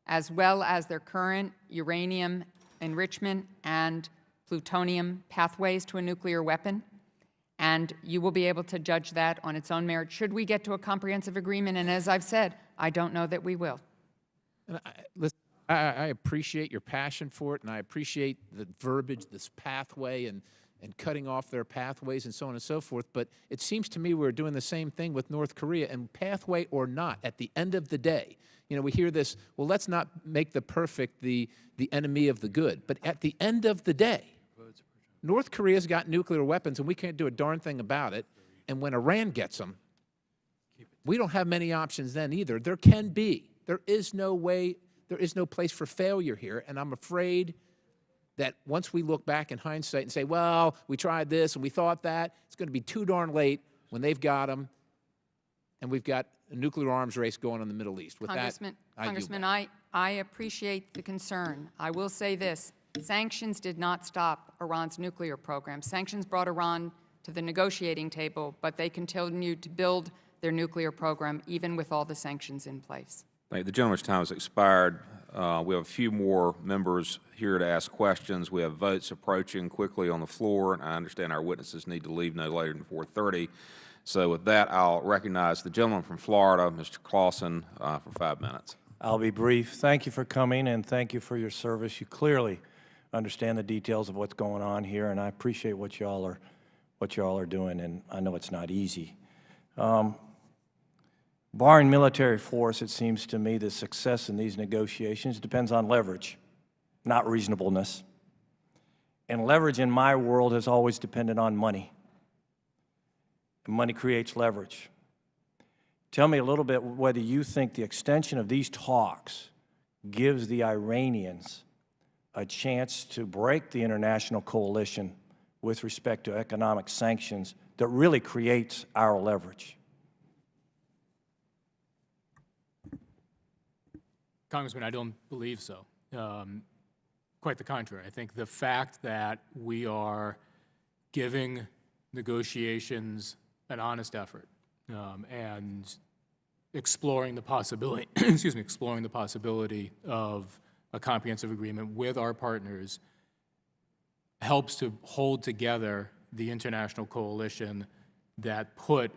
as well as their current uranium enrichment and plutonium pathways to a nuclear weapon. And you will be able to judge that on its own merit should we get to a comprehensive agreement. And as I've said, I don't know that we will. And I appreciate your passion for it, and I appreciate the verbiage, this pathway, and cutting off their pathways and so on and so forth. But it seems to me we're doing the same thing with North Korea, and pathway or not, at the end of the day, we hear this, well, let's not make the perfect the enemy of the good. But at the end of the day, North Korea's got nuclear weapons, and we can't do a darn thing about it. And when Iran gets them, we don't have many options then either. There can be. There is no way, there is no place for failure here. And I'm afraid that once we look back in hindsight and say, well, we tried this and we thought that, it's going to be too darn late when they've got them and we've got a nuclear arms race going on in the Middle East. With Congressman, I appreciate the concern. I will say this. Sanctions did not stop Iran's nuclear program. Sanctions brought Iran to the negotiating table, but they continued to build their nuclear program even with all the sanctions in place. The gentleman's time has expired. We have a few more members here to ask questions. We have votes approaching quickly on the floor, and I understand our witnesses need to leave no later than 4:30. So with that, I'll recognize the gentleman from Florida, Mr. Clausen, for 5 minutes. I'll be brief. Thank you for coming, and thank you for your service. You clearly understand the details of what's going on here, and I appreciate what y'all are doing, and I know it's not easy. Barring military force, it seems to me the success in these negotiations depends on leverage, not reasonableness. And leverage in my world has always depended on money. And money creates leverage. Tell me a little bit whether you think the extension of these talks gives the Iranians a chance to break the international coalition with respect to economic sanctions that really creates our leverage. Congressman, I don't believe so. Quite the contrary. I think the fact that we are giving negotiations an honest effort and exploring the possibility, exploring the possibility of a comprehensive agreement with our partners helps to hold together the international coalition that put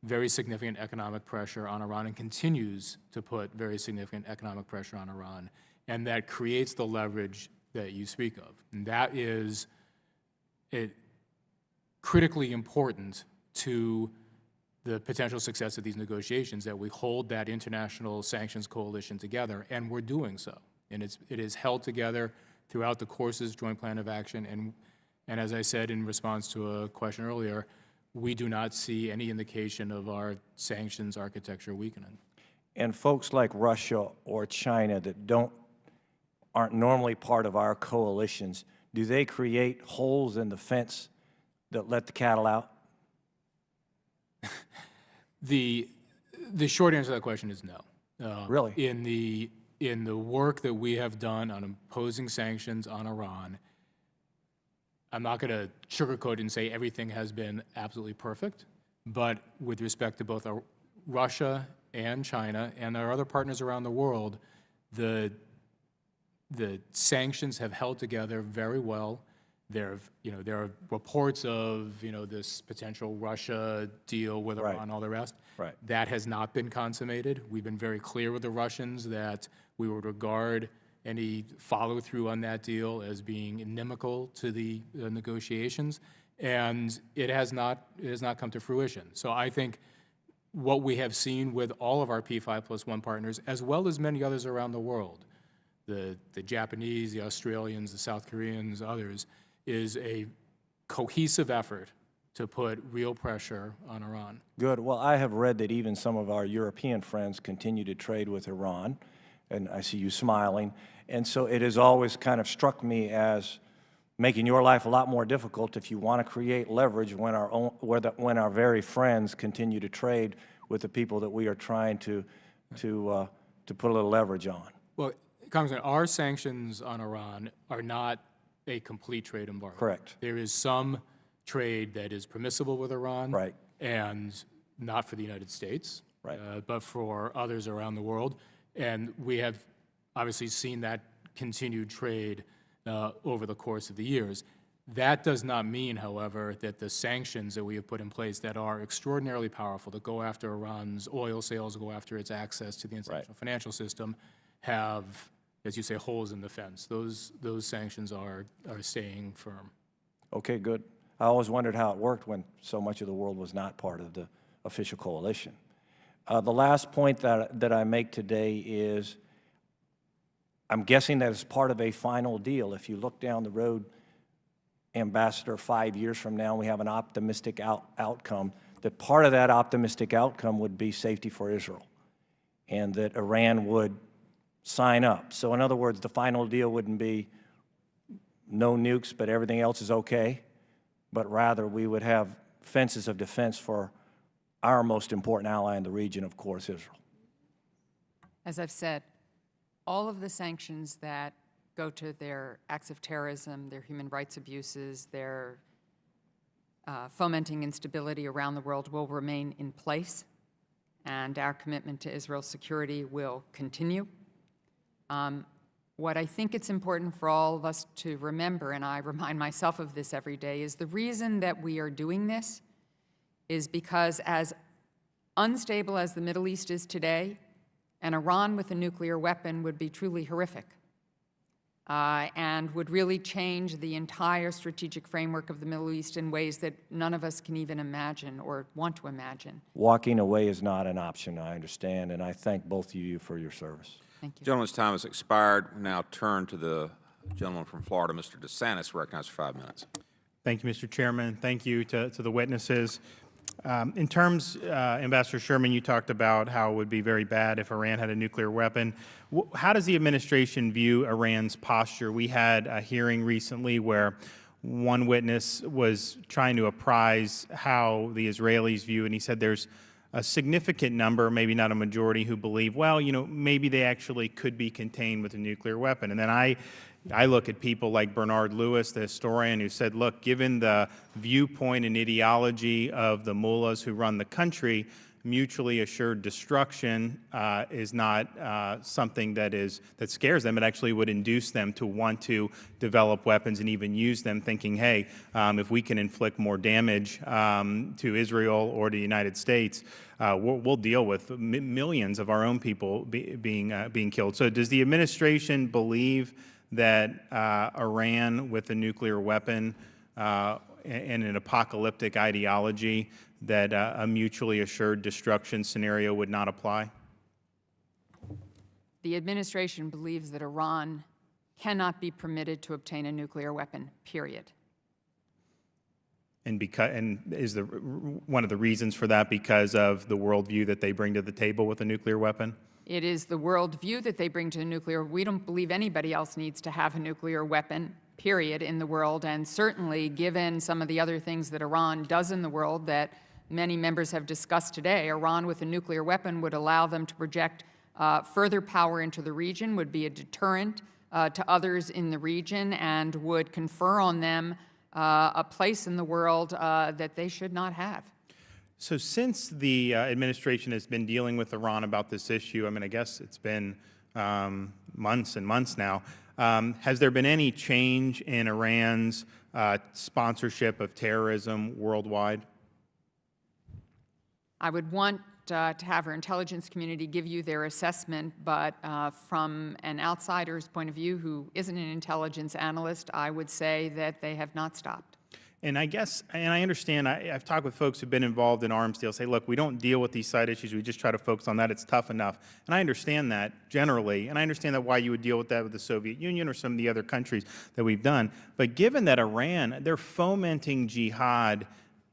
very significant economic pressure on Iran and continues to put very significant economic pressure on Iran, and that creates the leverage that you speak of. And that is critically important to the potential success of these negotiations, that we hold that international sanctions coalition together, and we're doing so. And it is held together throughout the course's Joint Plan of Action. And as I said in response to a question earlier, we do not see any indication of our sanctions architecture weakening. And folks like Russia or China that aren't normally part of our coalitions, do they create holes in the fence that let the cattle out? The short answer to that question is no. Really? In the work that we have done on imposing sanctions on Iran, I'm not going to sugarcoat it and say everything has been absolutely perfect, but with respect to both Russia and China and our other partners around the world, the sanctions have held together very well. There are reports of this potential Russia deal with Iran and all the rest. Right. That has not been consummated. We've been very clear with the Russians that we would regard any follow-through on that deal as being inimical to the negotiations, and it has not come to fruition. So I think what we have seen with all of our P5+1 partners, as well as many others around the world, the Japanese, the Australians, the South Koreans, others, is a cohesive effort to put real pressure on Iran. Good. Well, I have read that even some of our European friends continue to trade with Iran, and I see you smiling. And so it has always kind of struck me as making your life a lot more difficult if you want to create leverage when when our very friends continue to trade with the people that we are trying to put a little leverage on. Well, Congressman, our sanctions on Iran are not a complete trade embargo. Correct. There is some trade that is permissible with Iran, right, and not for the United States, right, but for others around the world. And we have obviously seen that continued trade over the course of the years. That does not mean, however, that the sanctions that we have put in place that are extraordinarily powerful, that go after Iran's oil sales, go after its access to the international financial system, have, as you say, holes in the fence. Those sanctions are staying firm. Okay, good. I always wondered how it worked when so much of the world was not part of the official coalition. The last point that I make today is I'm guessing that as part of a final deal, if you look down the road, Ambassador, 5 years from now, we have an optimistic outcome, that part of that optimistic outcome would be safety for Israel, and that Iran would sign up. So in other words, the final deal wouldn't be no nukes, but everything else is okay, but rather we would have fences of defense for our most important ally in the region, of course, Israel. As I've said, all of the sanctions that go to their acts of terrorism, their human rights abuses, their fomenting instability around the world will remain in place, and our commitment to Israel's security will continue. What I think it's important for all of us to remember, and I remind myself of this every day, is the reason that we are doing this is because as unstable as the Middle East is today, an Iran with a nuclear weapon would be truly horrific and would really change the entire strategic framework of the Middle East in ways that none of us can even imagine or want to imagine. Walking away is not an option, I understand, and I thank both of you for your service. Thank you. Gentleman's time has expired. We now turn to the gentleman from Florida, Mr. DeSantis, recognized for 5 minutes. Thank you, Mr. Chairman. Thank you to the witnesses. In terms, Ambassador Sherman, you talked about how it would be very bad if Iran had a nuclear weapon. How does the administration view Iran's posture? We had a hearing recently where one witness was trying to apprise how the Israelis view, and he said there's a significant number, maybe not a majority, who believe, well, maybe they actually could be contained with a nuclear weapon. And then I look at people like Bernard Lewis, the historian, who said, look, given the viewpoint and ideology of the mullahs who run the country, mutually assured destruction is not something that scares them. It actually would induce them to want to develop weapons and even use them, thinking, hey, if we can inflict more damage to Israel or to the United States, we'll deal with millions of our own people being killed. So does the administration believe that Iran with a nuclear weapon and an apocalyptic ideology, that a mutually assured destruction scenario would not apply? The administration believes that Iran cannot be permitted to obtain a nuclear weapon, period. And is one of the reasons for that because of the worldview that they bring to the table with a nuclear weapon? It is the worldview that they bring to nuclear. We don't believe anybody else needs to have a nuclear weapon, period, in the world. And certainly, given some of the other things that Iran does in the world that many members have discussed today, Iran with a nuclear weapon would allow them to project further power into the region, would be a deterrent to others in the region, and would confer on them a place in the world that they should not have. So since the administration has been dealing with Iran about this issue, I mean, I guess it's been months and months now, has there been any change in Iran's sponsorship of terrorism worldwide? I would want to have our intelligence community give you their assessment, but from an outsider's point of view who isn't an intelligence analyst, I would say that they have not stopped. And I guess, and I understand, I've talked with folks who've been involved in arms deals, say, look, we don't deal with these side issues, we just try to focus on that, it's tough enough. And I understand that generally, and I understand that why you would deal with that with the Soviet Union or some of the other countries that we've done. But given that Iran, they're fomenting jihad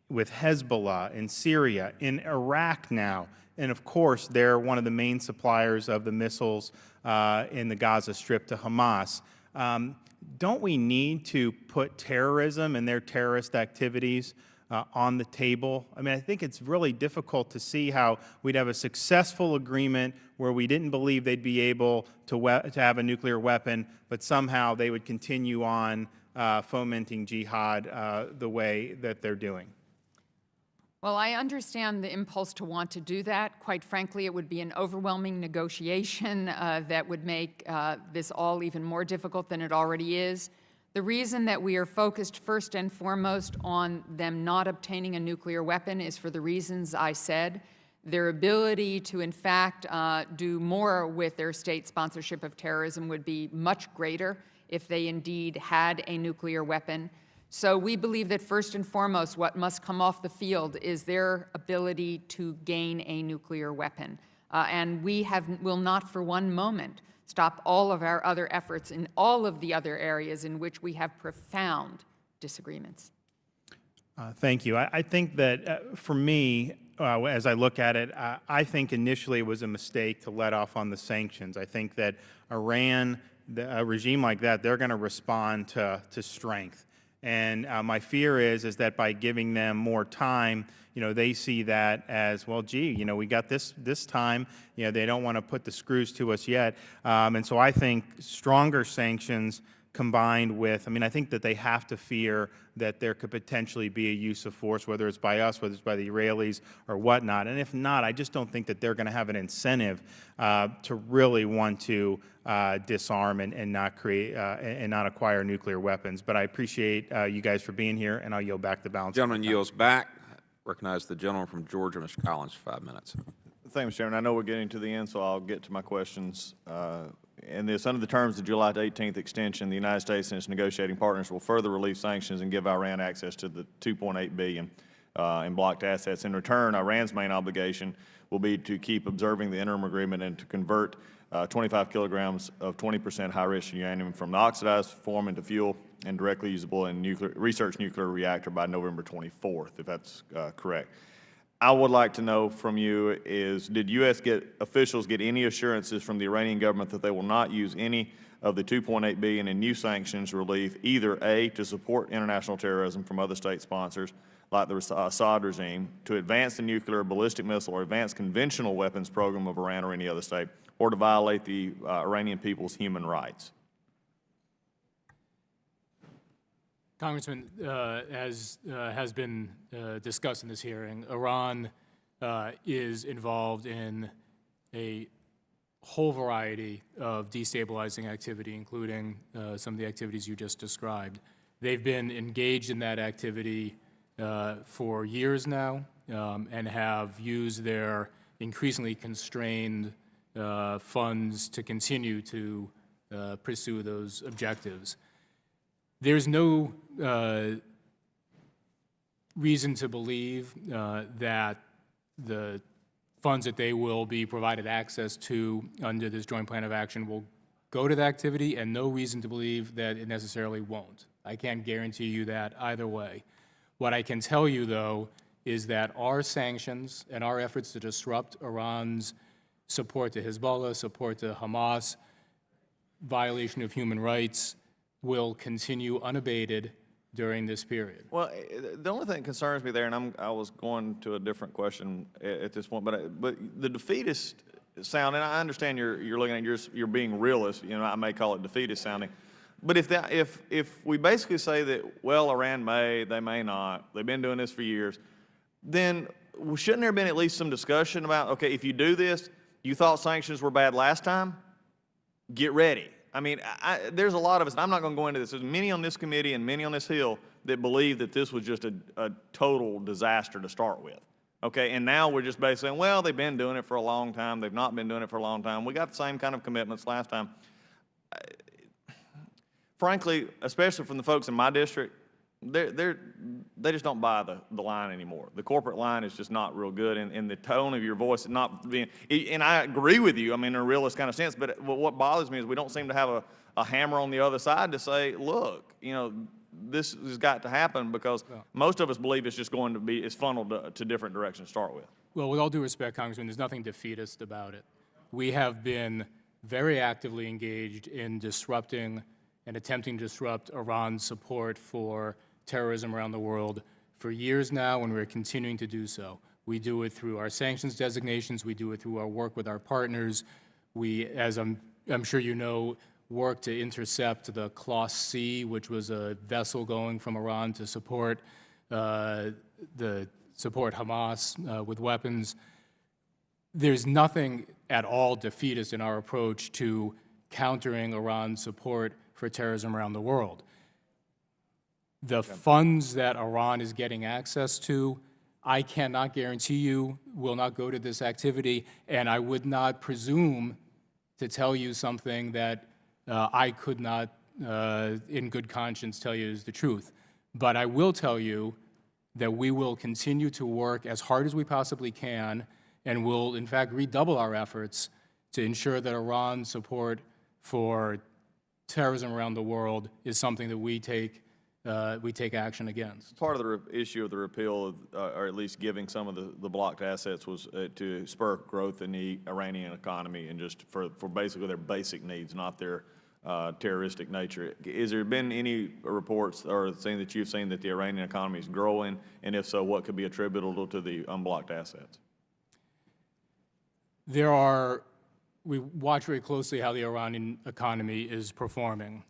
with Hezbollah in Syria, in Iraq now, and of course, they're one of the main suppliers of the missiles in the Gaza Strip to Hamas. Don't we need to put terrorism and their terrorist activities on the table? I mean, I think it's really difficult to see how we'd have a successful agreement where we didn't believe they'd be able to have a nuclear weapon, but somehow they would continue on fomenting jihad the way that they're doing. Well, I understand the impulse to want to do that. Quite frankly, it would be an overwhelming negotiation that would make this all even more difficult than it already is. The reason that we are focused first and foremost on them not obtaining a nuclear weapon is for the reasons I said. Their ability to, in fact, do more with their state sponsorship of terrorism would be much greater if they indeed had a nuclear weapon. So we believe that first and foremost, what must come off the field is their ability to gain a nuclear weapon. And we will not for one moment stop all of our other efforts in all of the other areas in which we have profound disagreements. Thank you. I think that for me, as I look at it, I think initially it was a mistake to let off on the sanctions. I think that Iran, a regime like that, they're going to respond to strength. And my fear is that by giving them more time, they see that as, well, gee, we got this time. They don't want to put the screws to us yet. And so I think stronger sanctions combined with, I think that they have to fear that there could potentially be a use of force, whether it's by us, whether it's by the Israelis or whatnot. And if not, I just don't think that they're going to have an incentive to really want to disarm and not create and not acquire nuclear weapons. But I appreciate you guys for being here, and I'll yield back the balance. Gentleman yields back. Recognize the gentleman from Georgia, Mr. Collins, for 5 minutes. Thank you, Mr. Chairman. I know we're getting to the end, so I'll get to my questions. In this, under the terms of the July 18th extension, the United States and its negotiating partners will further relieve sanctions and give Iran access to the $2.8 billion in blocked assets. In return, Iran's main obligation will be to keep observing the interim agreement and to convert 25 kilograms of 20% high-risk uranium from the oxidized form into fuel and directly usable in research nuclear reactor by November 24th, if that's correct. I would like to know from you is, did U.S. officials get any assurances from the Iranian government that they will not use any of the $2.8 billion in new sanctions relief, either A, to support international terrorism from other state sponsors, like the Assad regime, to advance the nuclear, ballistic missile, or advanced conventional weapons program of Iran or any other state, or to violate the Iranian people's human rights? Congressman, as has been discussed in this hearing, Iran is involved in a whole variety of destabilizing activity, including some of the activities you just described. They've been engaged in that activity for years now and have used their increasingly constrained funds to continue to pursue those objectives. There's no reason to believe that the funds that they will be provided access to under this joint plan of action will go to the activity, and no reason to believe that it necessarily won't. I can't guarantee you that either way. What I can tell you, though, is that our sanctions and our efforts to disrupt Iran's support to Hezbollah, support to Hamas, violation of human rights will continue unabated during this period. Well, the only thing that concerns me there, and I was going to a different question at this point, but the defeatist sound, and I understand you're looking at you're being realist. You know, I may call it defeatist sounding, but if we basically say that, well, Iran may, they may not, they've been doing this for years, then shouldn't there have been at least some discussion about, okay, if you do this, you thought sanctions were bad last time, get ready. I mean, there's a lot of us, and I'm not going to go into this, there's many on this committee and many on this Hill that believe that this was just a total disaster to start with. Okay, and now we're just basically saying, well, they've been doing it for a long time, they've not been doing it for a long time, we got the same kind of commitments last time. Frankly, especially from the folks in my district, they just don't buy the line anymore. The corporate line is just not real good, and the tone of your voice is not being, and I agree with you, I mean, in a realist kind of sense, but what bothers me is we don't seem to have a hammer on the other side to say, look, you know, this has got to happen, because most of us believe it's just going to be, it's funneled to different directions to start with. Well, with all due respect, Congressman, there's nothing defeatist about it. We have been very actively engaged in disrupting and attempting to disrupt Iran's support for terrorism around the world for years now, and we're continuing to do so. We do it through our sanctions designations. We do it through our work with our partners. We, as I'm sure you know, work to intercept the Class C, which was a vessel going from Iran to support Hamas with weapons. There's nothing at all defeatist in our approach to countering Iran's support for terrorism around the world. The funds that Iran is getting access to, I cannot guarantee you will not go to this activity, and I would not presume to tell you something that I could not, in good conscience, tell you is the truth. But I will tell you that we will continue to work as hard as we possibly can, and will, in fact, redouble our efforts to ensure that Iran's support for terrorism around the world is something that we take action against. Part of the issue of the repeal, or at least giving some of the blocked assets, was to spur growth in the Iranian economy, and just for basically their basic needs, not their terroristic nature. Has there been any reports or thing that you've seen that the Iranian economy is growing, and if so, what could be attributable to the unblocked assets? We watch very closely how the Iranian economy is performing.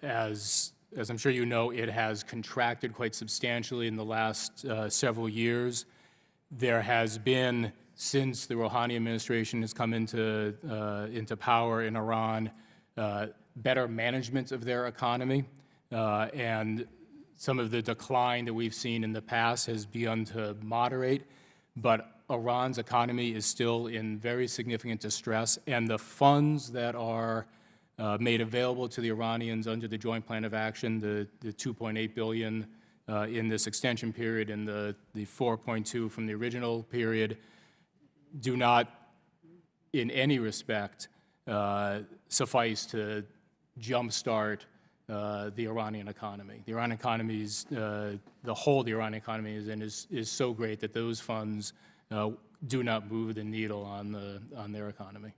As I'm sure you know, it has contracted quite substantially in the last several years. There has been, since the Rouhani administration has come into power in Iran, better management of their economy, and some of the decline that we've seen in the past has begun to moderate, but Iran's economy is still in very significant distress, and the funds that are made available to the Iranians under the Joint Plan of Action, the $2.8 billion in this extension period and the $4.2 from the original period, do not in any respect suffice to jumpstart the Iranian economy. The Iranian economy is, the hole the Iranian economy is in is so great that those funds do not move the needle on their economy.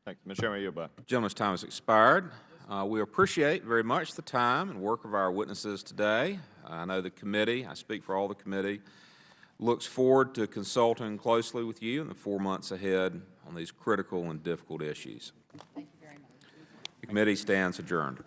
Thank you. Mr. Chairman, you're back. Gentleman's time has expired. We appreciate very much the time and work of our witnesses today. I know the committee, I speak for all the committee, looks forward to consulting closely with you in the 4 months ahead on these critical and difficult issues. Thank you very much. The committee stands adjourned.